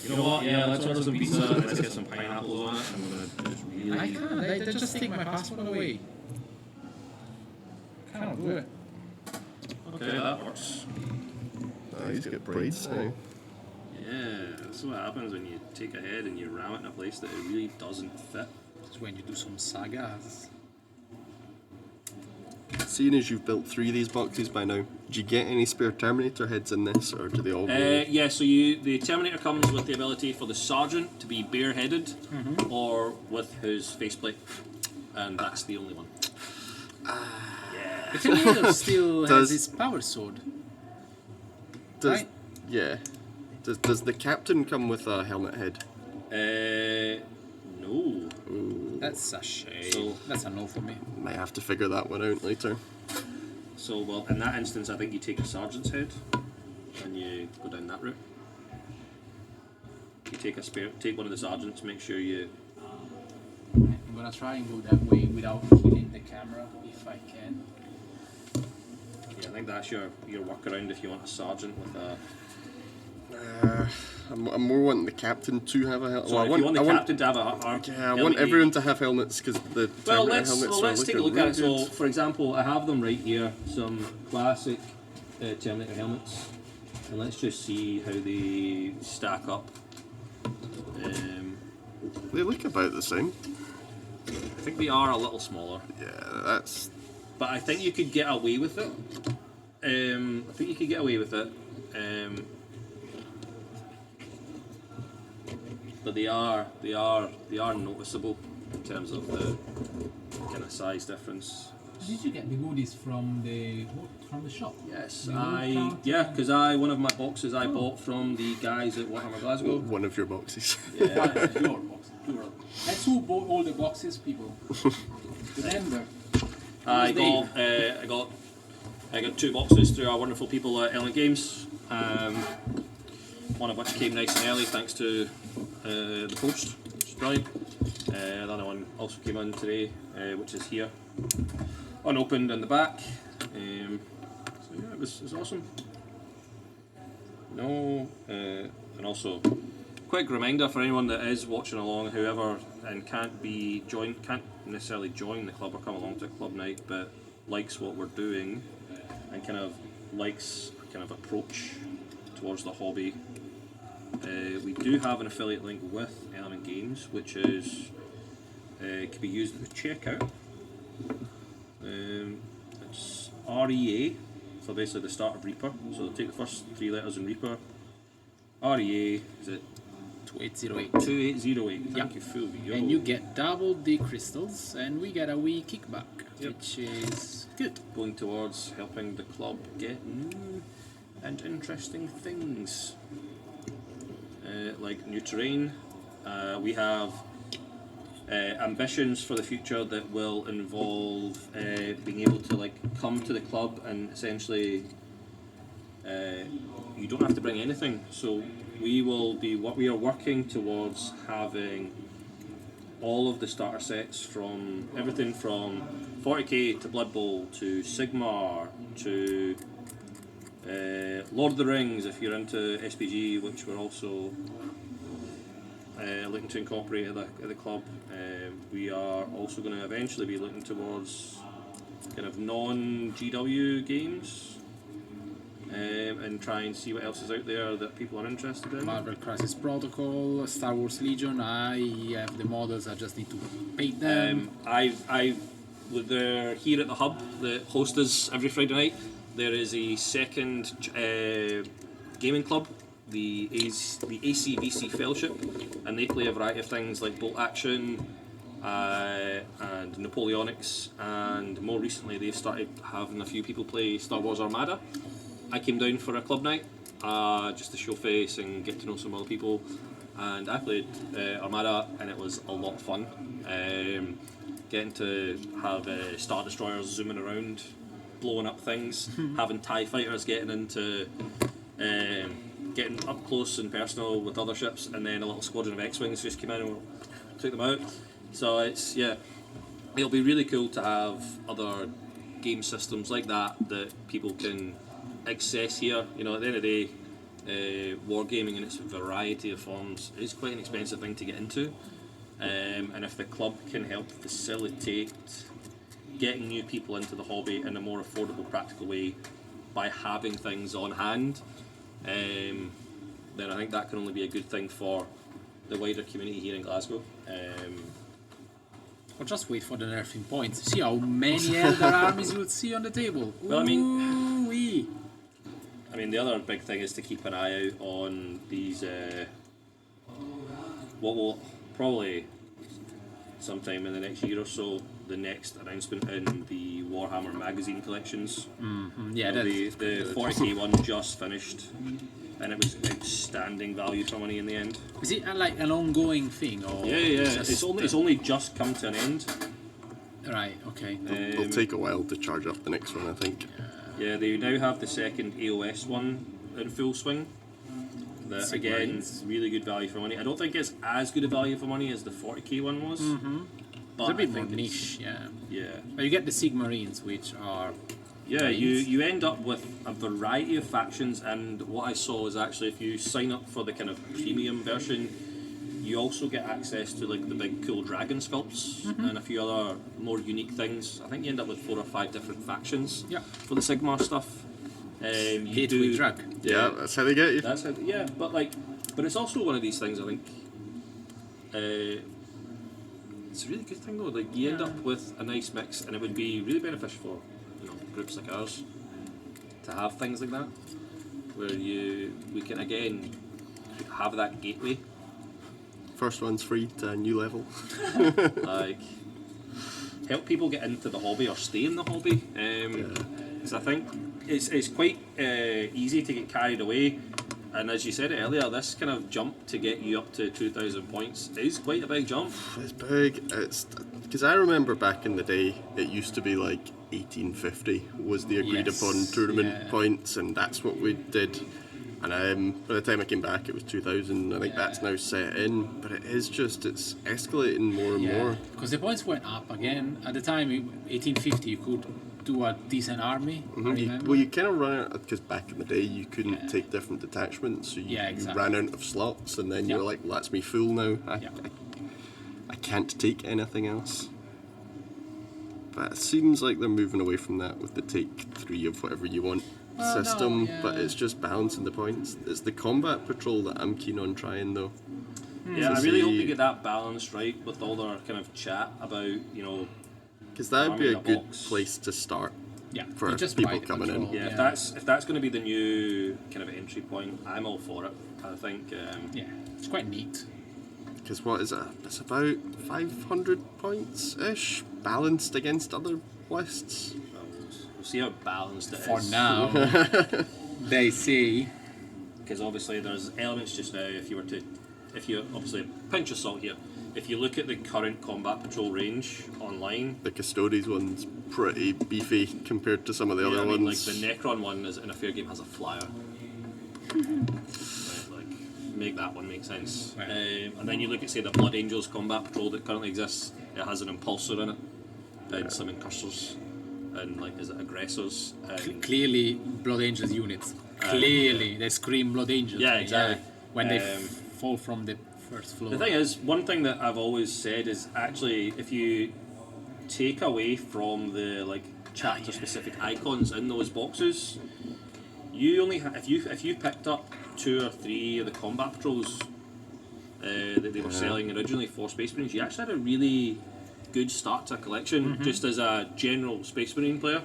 You know what? Yeah, let's order some pizza and let's get some pineapples on it. I'm going to just really. I can't. They just take my passport away. Cannot do it. Okay, that works. He's got braids now. Yeah, that's what happens when you take a head and you ram it in a place that it really doesn't fit. It's when you do some sagas. Seeing as you've built 3 of these boxes by now, do you get any spare Terminator heads in this, or do they all go? Yeah, so the Terminator comes with the ability for the Sergeant to be bareheaded or with his faceplate, and that's the only one. The Terminator still has Does- his power sword. Does right. yeah? Does the captain come with a helmet head? No. That's a shame. So- That's a no for me. Might have to figure that one out later. So, well, in that instance, I think you take the Sergeant's head and you go down that route. You take one of the Sergeants, make sure you. I'm gonna try and go that way without killing the camera if I can. Yeah, I think that's your workaround if you want a Sergeant with a. I'm more wanting the captain to have a helmet. So if you want the captain to have a arm. Yeah, I want everyone to have helmets because the Well, Terminator helmets let's are take a looking look at it. really So, good. for example, I have them right here, some classic Terminator helmets, and let's just see how they stack up. They look about the same. I think they are a little smaller, Yeah, that's. but I think you could get away with it. But they are noticeable in terms of the kind of size difference. Did you get the goodies from the shop? Yes, The because one of my boxes I bought from the guys at Warhammer Glasgow. One of your boxes. Yeah, Your box, plural. That's who bought all the boxes, people. Remember. I got 2 boxes through our wonderful people at Element Games. One of which came nice and early thanks to the post, which is brilliant. The other one also came in today, which is here, unopened in the back. So yeah, it was awesome. No, and also quick reminder for anyone that is watching along, whoever and can't necessarily join the club or come along to a club night, but likes what we're doing and kind of likes a kind of approach towards the hobby. We do have an affiliate link with Element Games, which is can be used at the checkout. It's REA, so basically the start of Reaper. So take the first 3 letters in Reaper. REA, is it 2808. 2808? Thank Yep. you, Fulvio. And you get double the crystals, and we get a wee kickback, Yep. which is good. Going towards helping the club get new and interesting things. Like new terrain. We have ambitions for the future that will involve being able to like come to the club and essentially you don't have to bring anything. So we are working towards having all of the starter sets from everything from 40k to Blood Bowl to Sigmar to Lord of the Rings if you're into SPG, which we're also looking to incorporate at the club. We are also going to eventually be looking towards kind of non-GW games and try and see what else is out there that people are interested in. Marvel Crisis Protocol, Star Wars Legion. I have the models. I just need to paint them. They're here at the hub that host us every Friday night. There is a second gaming club, the ACVC Fellowship, and they play a variety of things like Bolt Action and Napoleonics, and more recently they've started having a few people play Star Wars Armada. I came down for a club night just to show face and get to know some other people, and I played Armada and it was a lot of fun. Getting to have Star Destroyers zooming around, blowing up things, having TIE fighters getting into getting up close and personal with other ships, and then a little squadron of X-Wings just came in and took them out. So it'll be really cool to have other game systems like that people can access here. You know, at the end of the day, wargaming in its variety of forms is quite an expensive thing to get into, and if the club can help facilitate getting new people into the hobby in a more affordable, practical way by having things on hand, then I think that can only be a good thing for the wider community here in Glasgow. Or just wait for the nerfing points. See how many Elder armies you would see on the table. Well, I mean- Ooh-wee. I mean, the other big thing is to keep an eye out on these, what will probably sometime in the next year or so, the next announcement in the Warhammer magazine collections. Yeah, The 40k one just finished, and it was outstanding value for money in the end. is it like an ongoing thing? Or Yeah. just, It's only just come to an end. Right, okay. It'll take a while to charge up the next one, I think. Yeah, they now have the second AOS one in full swing. That again, Sigmarines. really good value for money. I don't think it's as good a value for money as the 40k one was. But It's a bit I more think niche, yeah. Yeah. But you get the Sigmarines, which are Yeah, Right. you end up with a variety of factions, and what I saw is actually if you sign up for the kind of premium version, you also get access to like the big cool dragon sculpts and a few other more unique things. I think you end up with 4 or 5 different factions Yeah. for the Sigmar stuff. You gateway drug. Yeah, that's how they get you. That's how, yeah, but it's also one of these things. I think it's a really good thing though. Like you end up with a nice mix, and it would be really beneficial for groups like ours to have things like that, where we can again have that gateway. First one's free to a new level. Like help people get into the hobby or stay in the hobby. Because I think it's quite easy to get carried away, and as you said it earlier, this kind of jump to get you up to 2,000 points is quite a big jump. It's big. It's because I remember back in the day, it used to be like 1850 was the agreed Yes, upon tournament yeah. points, and that's what we did. And by the time I came back, it was 2,000. I think that's now set in, but it's escalating more and more. Because the points went up again. At the time, 1850, you could do a decent army. I remember. Well, you kind of run out because back in the day you couldn't take different detachments, so you exactly. ran out of slots, and then you were like, well, "That's me full now. I can't take anything else." But it seems like they're moving away from that with the take 3 of whatever you want system. But it's just balancing the points. It's the combat patrol that I'm keen on trying though. Yeah, I really hope we get that balance right with all their kind of chat about Because that would be a army in good box. place to start Yeah, for you just buy people the coming in. control. Yeah, if that's going to be the new kind of entry point, I'm all for it. I think. Yeah, it's quite neat. Because what is it? It's about 500 points ish, balanced against other lists. We'll see how balanced it is. For now, they see. Because obviously there's elements just now. If you obviously pinch of salt here. If you look at the current combat patrol range online, The Custodes one's pretty beefy compared to some of the yeah, other I mean, ones. like the Necron one is in a fair game has a flyer. Right, like make that one make sense. Right. And then you look at say the Blood Angels combat patrol that currently exists. It has an impulsor in it, and some incursors, and like is it aggressors? And Clearly, Blood Angels units. Clearly, they scream Blood Angels. Yeah, exactly. When they Um, fall from the first floor. The thing is, one thing that I've always said is actually if you take away from the like chapter specific icons in those boxes, you only if you picked up 2 or 3 of the combat patrols that they were selling originally for Space Marines, you actually had a really good start to a collection just as a general Space Marine player.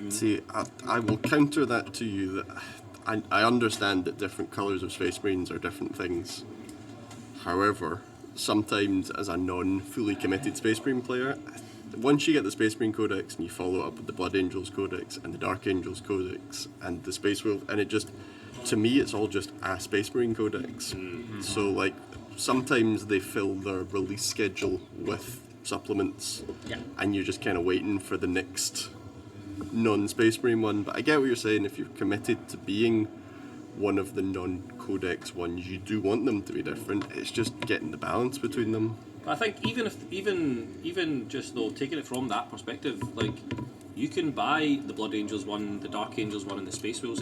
See, I will counter that to you that I understand that different colours of Space Marines are different things. However, sometimes as a non-fully committed Space Marine player, once you get the Space Marine Codex and you follow it up with the Blood Angels Codex and the Dark Angels Codex and the Space Wolf, and it just, to me, it's all just a Space Marine Codex. So, like, sometimes they fill their release schedule with supplements, and you're just kind of waiting for the next non-Space Marine one. But I get what you're saying. If you're committed to being one of the non-Codex ones, you do want them to be different. It's just getting the balance between them. But I think even just though taking it from that perspective, like you can buy the Blood Angels one, the Dark Angels one, and the Space Wolves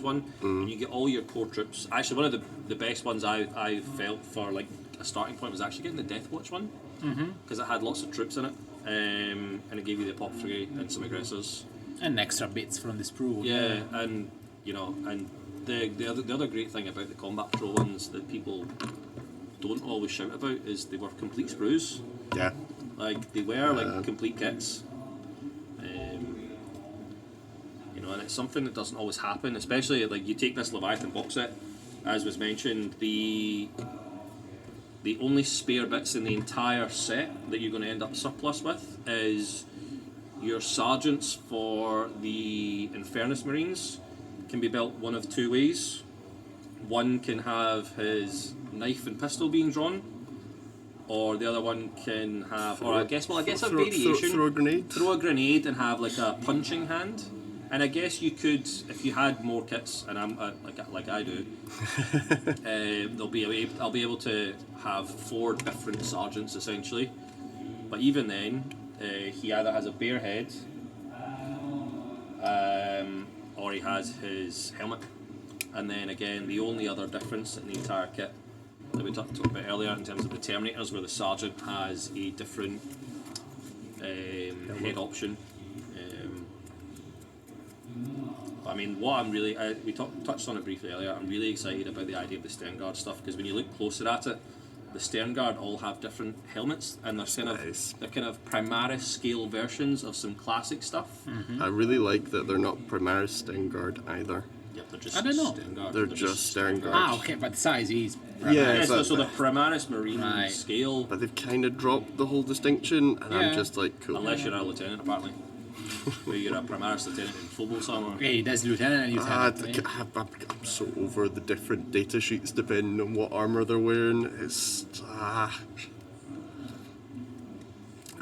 one, and you get all your core troops. Actually, one of the best ones I felt for like a starting point was actually getting the Death Watch one because it had lots of troops in it, and it gave you the Apothecary and some aggressors. And extra bits from the sprue. Yeah, and you know, and the other great thing about the combat patrol ones that people don't always shout about is they were complete sprues. Yeah. Like they were like complete kits. You know, and it's something that doesn't always happen, especially like you take this Leviathan box set, as was mentioned, the only spare bits in the entire set that you're going to end up surplus with is your sergeants for the Infernus Marines can be built one of 2 ways. One can have his knife and pistol being drawn, or the other one can have, or I guess a variation. Throw a grenade. Throw a grenade and have like a punching hand. And I guess you could, if you had more kits, and I'm like I do, I'll be able to have 4 different sergeants essentially. But even then, he either has a bare head, or he has his helmet. And then again, the only other difference in the entire kit that we talked about earlier in terms of the Terminators, where the Sergeant has a different head option. I mean, what I'm really, we touched on it briefly earlier, I'm really excited about the idea of the Stern Guard stuff, because when you look closer at it, the Stern Guard all have different helmets, and they're kind of Primaris scale versions of some classic stuff. I really like that they're not Primaris Stern Guard either. Yep, they're just I don't know. Stern Guard. They're just Stern Guard. Ah, okay, but the size is. Yeah, So the Primaris Marine Right. scale, But they've kind of dropped the whole distinction, and I'm Yeah. just like, cool. unless you're a lieutenant apparently, where you're a Primaris lieutenant in Phobos armor. Hey, there's lieutenant and lieutenant. I'm so over the different data sheets depending on what armor they're wearing. It's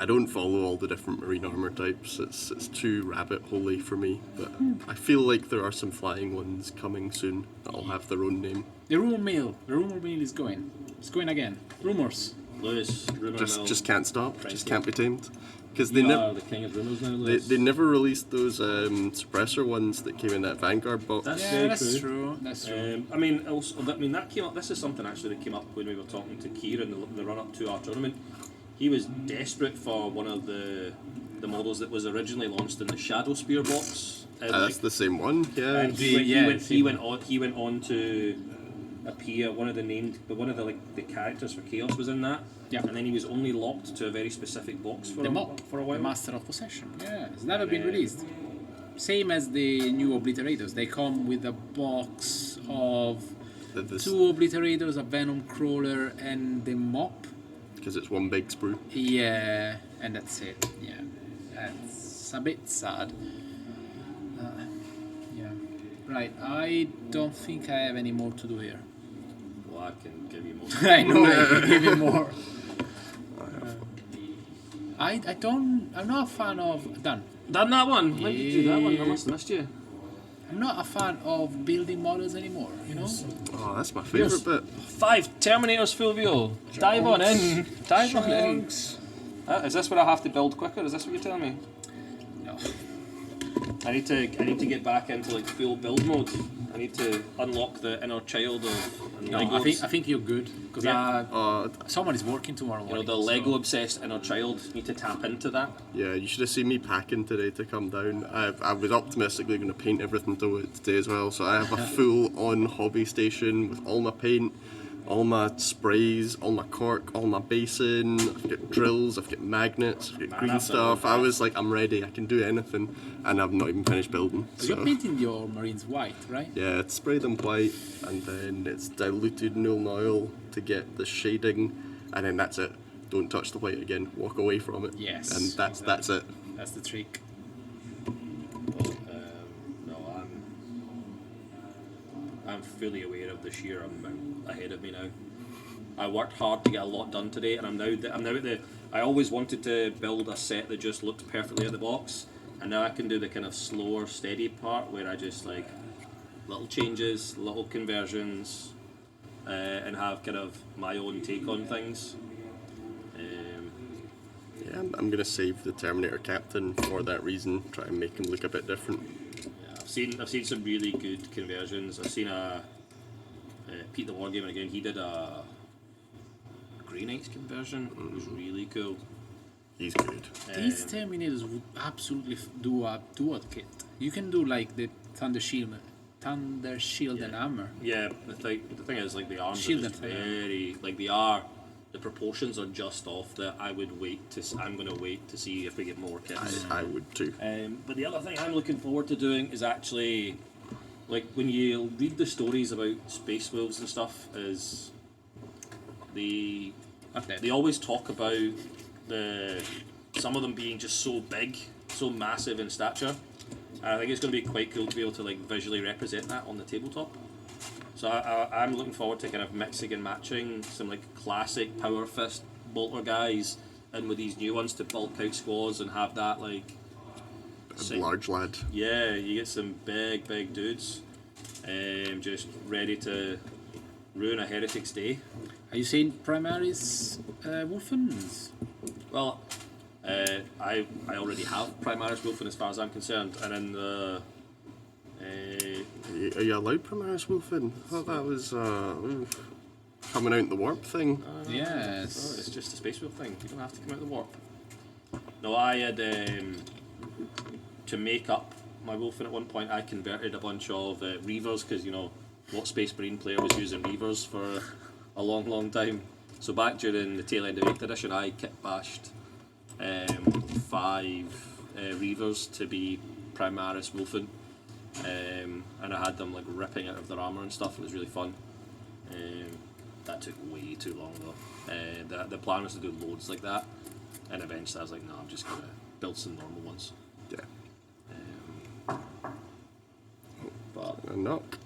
I don't follow all the different marine armor types. It's too rabbit holey for me. But I feel like there are some flying ones coming soon that'll have their own name. The rumor mill is going. It's going again. Rumors. Lewis, rumor mill. Just can't stop. Right. Just can't be tamed. Because they You never. are the king of rumors now, Lewis. They never released those suppressor ones that came in that Vanguard box. That's Yeah, very that's true. That's true. I mean, that came up. This is something actually that came up when we were talking to Keir in the run-up to our tournament. He was desperate for one of the models that was originally launched in the Shadow Spear box. That's the same one, yeah. And he went on to appear. One of the the characters for Chaos was in that. Yeah. And then he was only locked to a very specific box for The mop, for a while. the Master of Possession. Yeah, it's never been released. Same as the new Obliterators. They come with a box of This, 2 Obliterators, a Venom Crawler, and the mop. because it's one big sprue. Yeah, and that's it. Yeah, that's a bit sad. Yeah, right. I don't think I have any more to do here. Well, I can give you more. I know. I can give you more. I'm not a fan of done. Done that one. When did you do that one? I must have missed you. I'm not a fan of building models anymore. You know. Oh, that's my favourite bit. 5 Terminators full view. Dive on in. Dive on in. Is this where I have to build quicker? Is this what you're telling me? No. I need to get back into like full build mode. I need to unlock the inner child of No, Lego. I think you're good because someone is working tomorrow You know, morning. the Lego obsessed inner child. Need to tap into that. Yeah, you should have seen me packing today to come down. I was optimistically going to paint everything today as well, so I have a full-on hobby station with all my paint, all my sprays, all my cork, all my basin. I've got drills, I've got magnets, I've got Man, green that's a stuff. lot. I was like, I'm ready, I can do anything, and I've not even finished building. So you're painting your Marines white, right? Yeah, it's spray them white, and then it's diluted Nuln oil to get the shading, and then that's it. Don't touch the white again. Walk away from it. Yes, And that's it. That's the trick. No, I'm fully aware of the sheer amount ahead of me now. I worked hard to get a lot done today, and I'm now at the. I always wanted to build a set that just looked perfectly at the box, and now I can do the kind of slower, steady part where I just like little changes, little conversions, and have kind of my own take on things. Yeah, I'm gonna save the Terminator Captain for that reason. Try and make him look a bit different. Yeah, I've seen some really good conversions. I've seen Pete the Wargamer again. He did a Grey Knights conversion. It was really cool. He's good. These Terminators would absolutely do a dual kit. You can do like the Thunder Shield and Hammer. Yeah, the thing is, like, the arms Shield are just and fire. very, like, the proportions are just off that I'm going to wait to see if we get more kits. I would too. But the other thing I'm looking forward to doing is actually, like, when you read the stories about Space Wolves and stuff, is they always talk about some of them being just so big, so massive in stature. And I think it's going to be quite cool to be able to, like, visually represent that on the tabletop. So I'm looking forward to kind of mixing and matching some like classic Power Fist bolter guys in with these new ones to bulk out squads and have that like A large lad. yeah, you get some big dudes, just ready to ruin a heretic's day. Are you saying Primaris Wolfens? Well, I already have Primaris Wolfen as far as I'm concerned, and in the Are you allowed Primaris Wolfen? I thought that was coming out in the warp thing. Yes. it's just a Space Wolf thing. You don't have to come out of the warp. No, I had to make up my Wolfen at one point. I converted a bunch of Reavers because what Space Marine player was using Reavers for a long time. So back during the tail end of 8th edition, I kit bashed 5 Reavers to be Primaris Wolfen. And I had them like ripping out of their armour and stuff. It was really fun. That took way too long though. The plan was to do loads like that, and eventually I was like, no, I'm just gonna build some normal ones. Yeah. But A knock.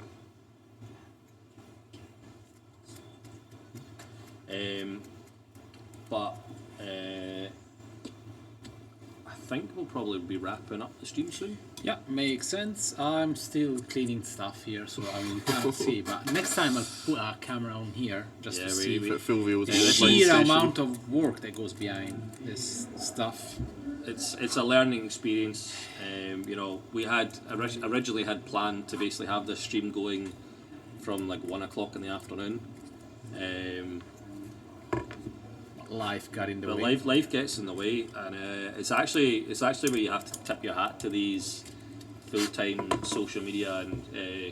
I think we'll probably be wrapping up the stream soon. Yeah, makes sense. I'm still cleaning stuff here, so I will can't see. But next time I'll put a camera on here just to see If it full views the the sheer session. amount of work that goes behind this stuff. It's a learning experience. We had originally had planned to basically have this stream going from like 1 o'clock in the afternoon. Life got in the But way. life gets in the way, and it's actually where you have to tip your hat to these full-time social media and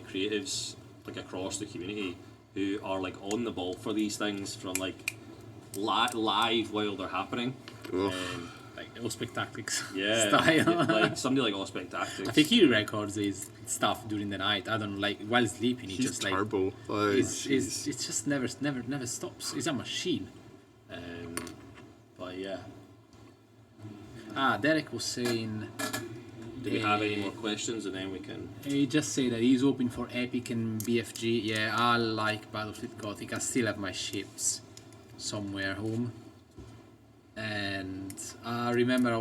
creatives like across the community. who are like on the ball for these things from like live while they're happening. Like Ospec Tactics Yeah, style. like somebody like Ospec Tactics. I think he records his stuff during the night. I don't know, like while sleeping. He He's just like turbo. Like, it's just never stops. He's a machine. But yeah, Derek was saying. do we have any more questions, and then we can? He just said that he's hoping for Epic and BFG. Yeah, I like Battlefleet Gothic. I still have my ships somewhere home. And I remember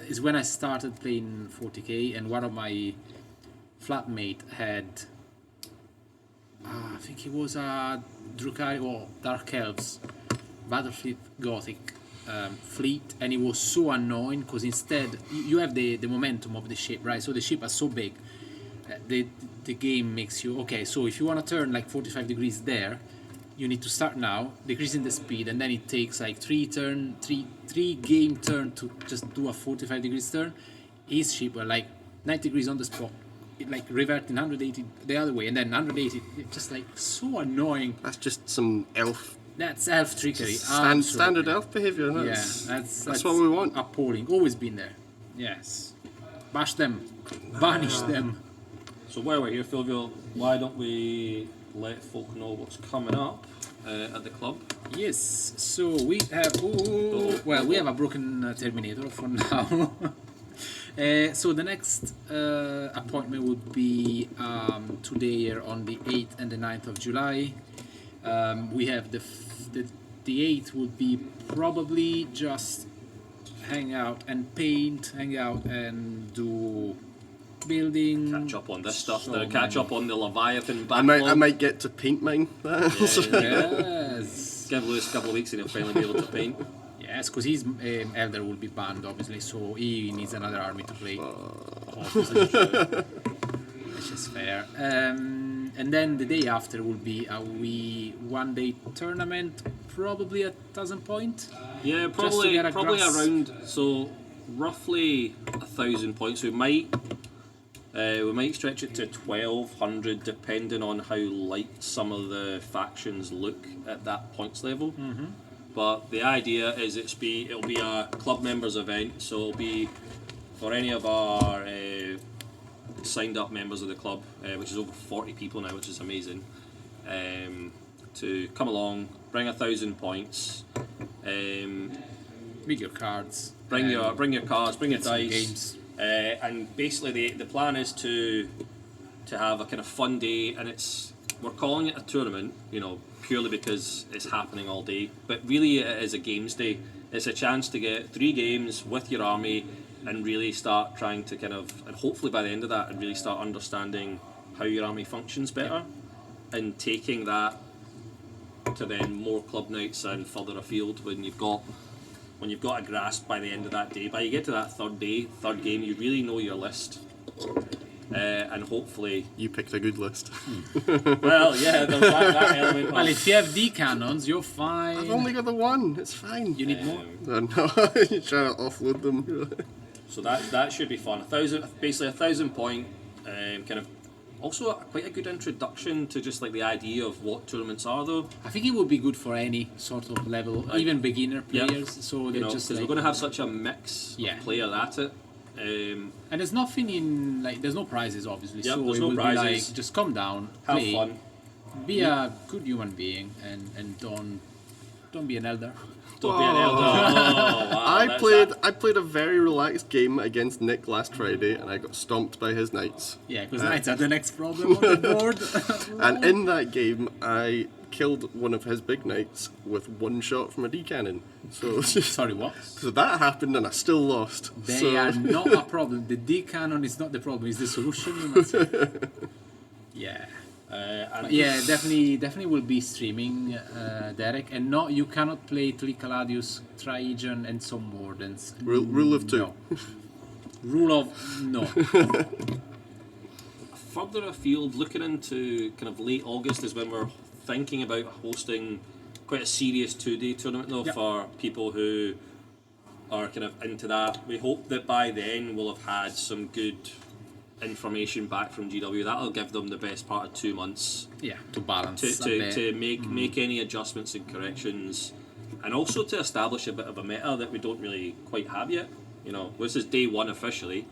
it's when I started playing 40k, and one of my flatmate had, I think it was a Drukhari or Dark Elves Battlefleet Gothic fleet, and it was so annoying because instead you have the momentum of the ship, right? So the ship is so big, the game makes you, okay, so if you want to turn like 45 degrees there, you need to start now, decreasing the speed, and then it takes like three game turn to just do a 45 degrees turn. His ship were like 90 degrees on the spot, it like reverting 180 the other way, and then 180. It's just like so annoying. that's just some elf. That's elf trickery. Standard elf behaviour. Yeah, That's that's what we want. Appalling. Always been there. Yes. Bash them. Banish them. So while we're here, Fulvio, why don't we let folk know what's coming up at the club? Yes. So we have. We have a broken Terminator for now. So the next appointment would be today on the 8th and the 9th of July. We have the 8th would be probably just hang out and do building. Catch up on this stuff. so Catch up on the Leviathan I backlog. might get to paint mine. Yes. Give Lewis a couple of weeks and he'll finally be able to paint. Yes, because his elder will be banned, obviously, so he needs another army to play. Obviously, which is fair. And then the day after will be a wee one-day tournament, probably at 1,000 point. Yeah, to probably get a grasp. around, so roughly 1,000 points. We might stretch it to 1,200 depending on how light some of the factions look at that points level. Mm-hmm. But the idea is it'll be a club members event, so it'll be for any of our signed up members of the club, which is over 40 people now, which is amazing, to come along, bring 1,000 points, With your cards. bring your cards, bring your some dice, games. and basically the plan is to have a kind of fun day, and we're calling it a tournament, purely because it's happening all day, but really it is a games day. It's a chance to get 3 games with your army and really start trying to and hopefully by the end of that, and really start understanding how your army functions better, and taking that to then more club nights and further afield when you've got a grasp by the end of that day. By you get to that third game, you really know your list. And hopefully You picked a good list. well, yeah, there's that element. Well, if you have D cannons, you're fine. I've only got the one. It's fine. You need more. No, you're trying to offload them. So that should be fun. 1,000 point, kind of also quite a good introduction to just like the idea of what tournaments are, though. I think it would be good for any sort of level, even beginner Yeah. players. So they're just because we're going to have such a mix Yeah. of players at it. And there's nothing there's no prizes, obviously. Yep, so there's it no will prizes. be like just come down, Have play, fun. be a good human being, and don't be an elder. Don't be an elder. Oh, wow, I played a very relaxed game against Nick last Friday, and I got stomped by his knights. Yeah, because knights are the next problem on the board. And in that game, I killed one of his big knights with one shot from a D cannon. So Sorry, what? so that happened, and I still lost. They So- are not a problem. The D cannon is not the problem. It's the solution. You must say. Yeah. and Yeah, definitely will be streaming, Derek, and you cannot play Tricaladius, Trajan, and some wardens. Rule of 2. No. Rule of no. further afield, looking into kind of late August is when we're thinking about hosting quite a serious 2-day tournament though, Yep. for people who are kind of into that. We hope that by then we'll have had some good information back from GW. That'll give them the best part of 2 months Yeah, to balance to make any adjustments and corrections, and also to establish a bit of a meta that we don't really quite have yet. You know, this is day one officially.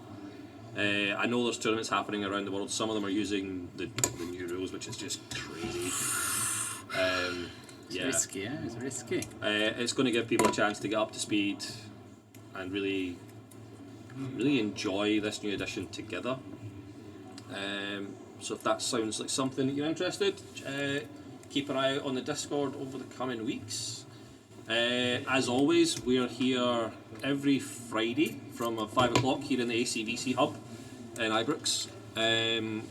I know there's tournaments happening around the world. Some of them are using the new rules, which is just crazy. It's risky, yeah, it's risky. It's going to give people a chance to get up to speed and really enjoy this new edition together. So if that sounds like something that you're interested, keep an eye out on the Discord over the coming weeks. As always, we're here every Friday from 5 o'clock here in the ACVC hub in Ibrox.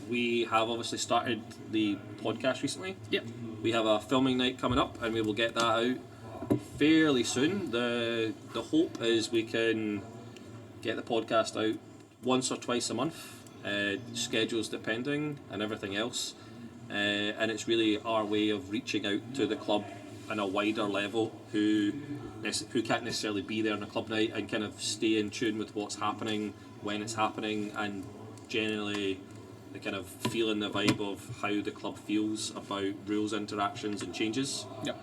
We have obviously started the podcast recently. Yep. We have a filming night coming up, and we will get that out fairly soon. The hope is we can get the podcast out once or twice a month, schedules depending and everything else. And it's really our way of reaching out to the club on a wider level who can't necessarily be there on a club night, and kind of stay in tune with what's happening, when it's happening, and generally the kind of feeling the vibe of how the club feels about rules, interactions and changes. Yep.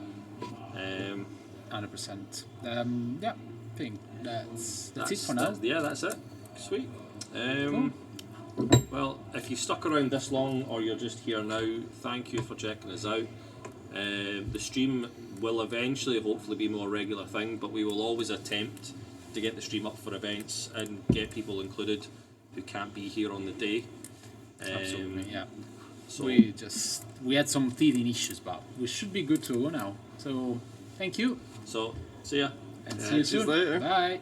100%. Yeah, I think that's it for now. That's it. Sweet. Well, if you stuck around this long or you're just here now, thank you for checking us out. The stream will eventually hopefully be a more regular thing, but we will always attempt to get the stream up for events and get people included who can't be here on the day. Absolutely, yeah. So We had some teething issues, but we should be good to go now. So thank you. So see ya. And see you see you soon. later. Bye.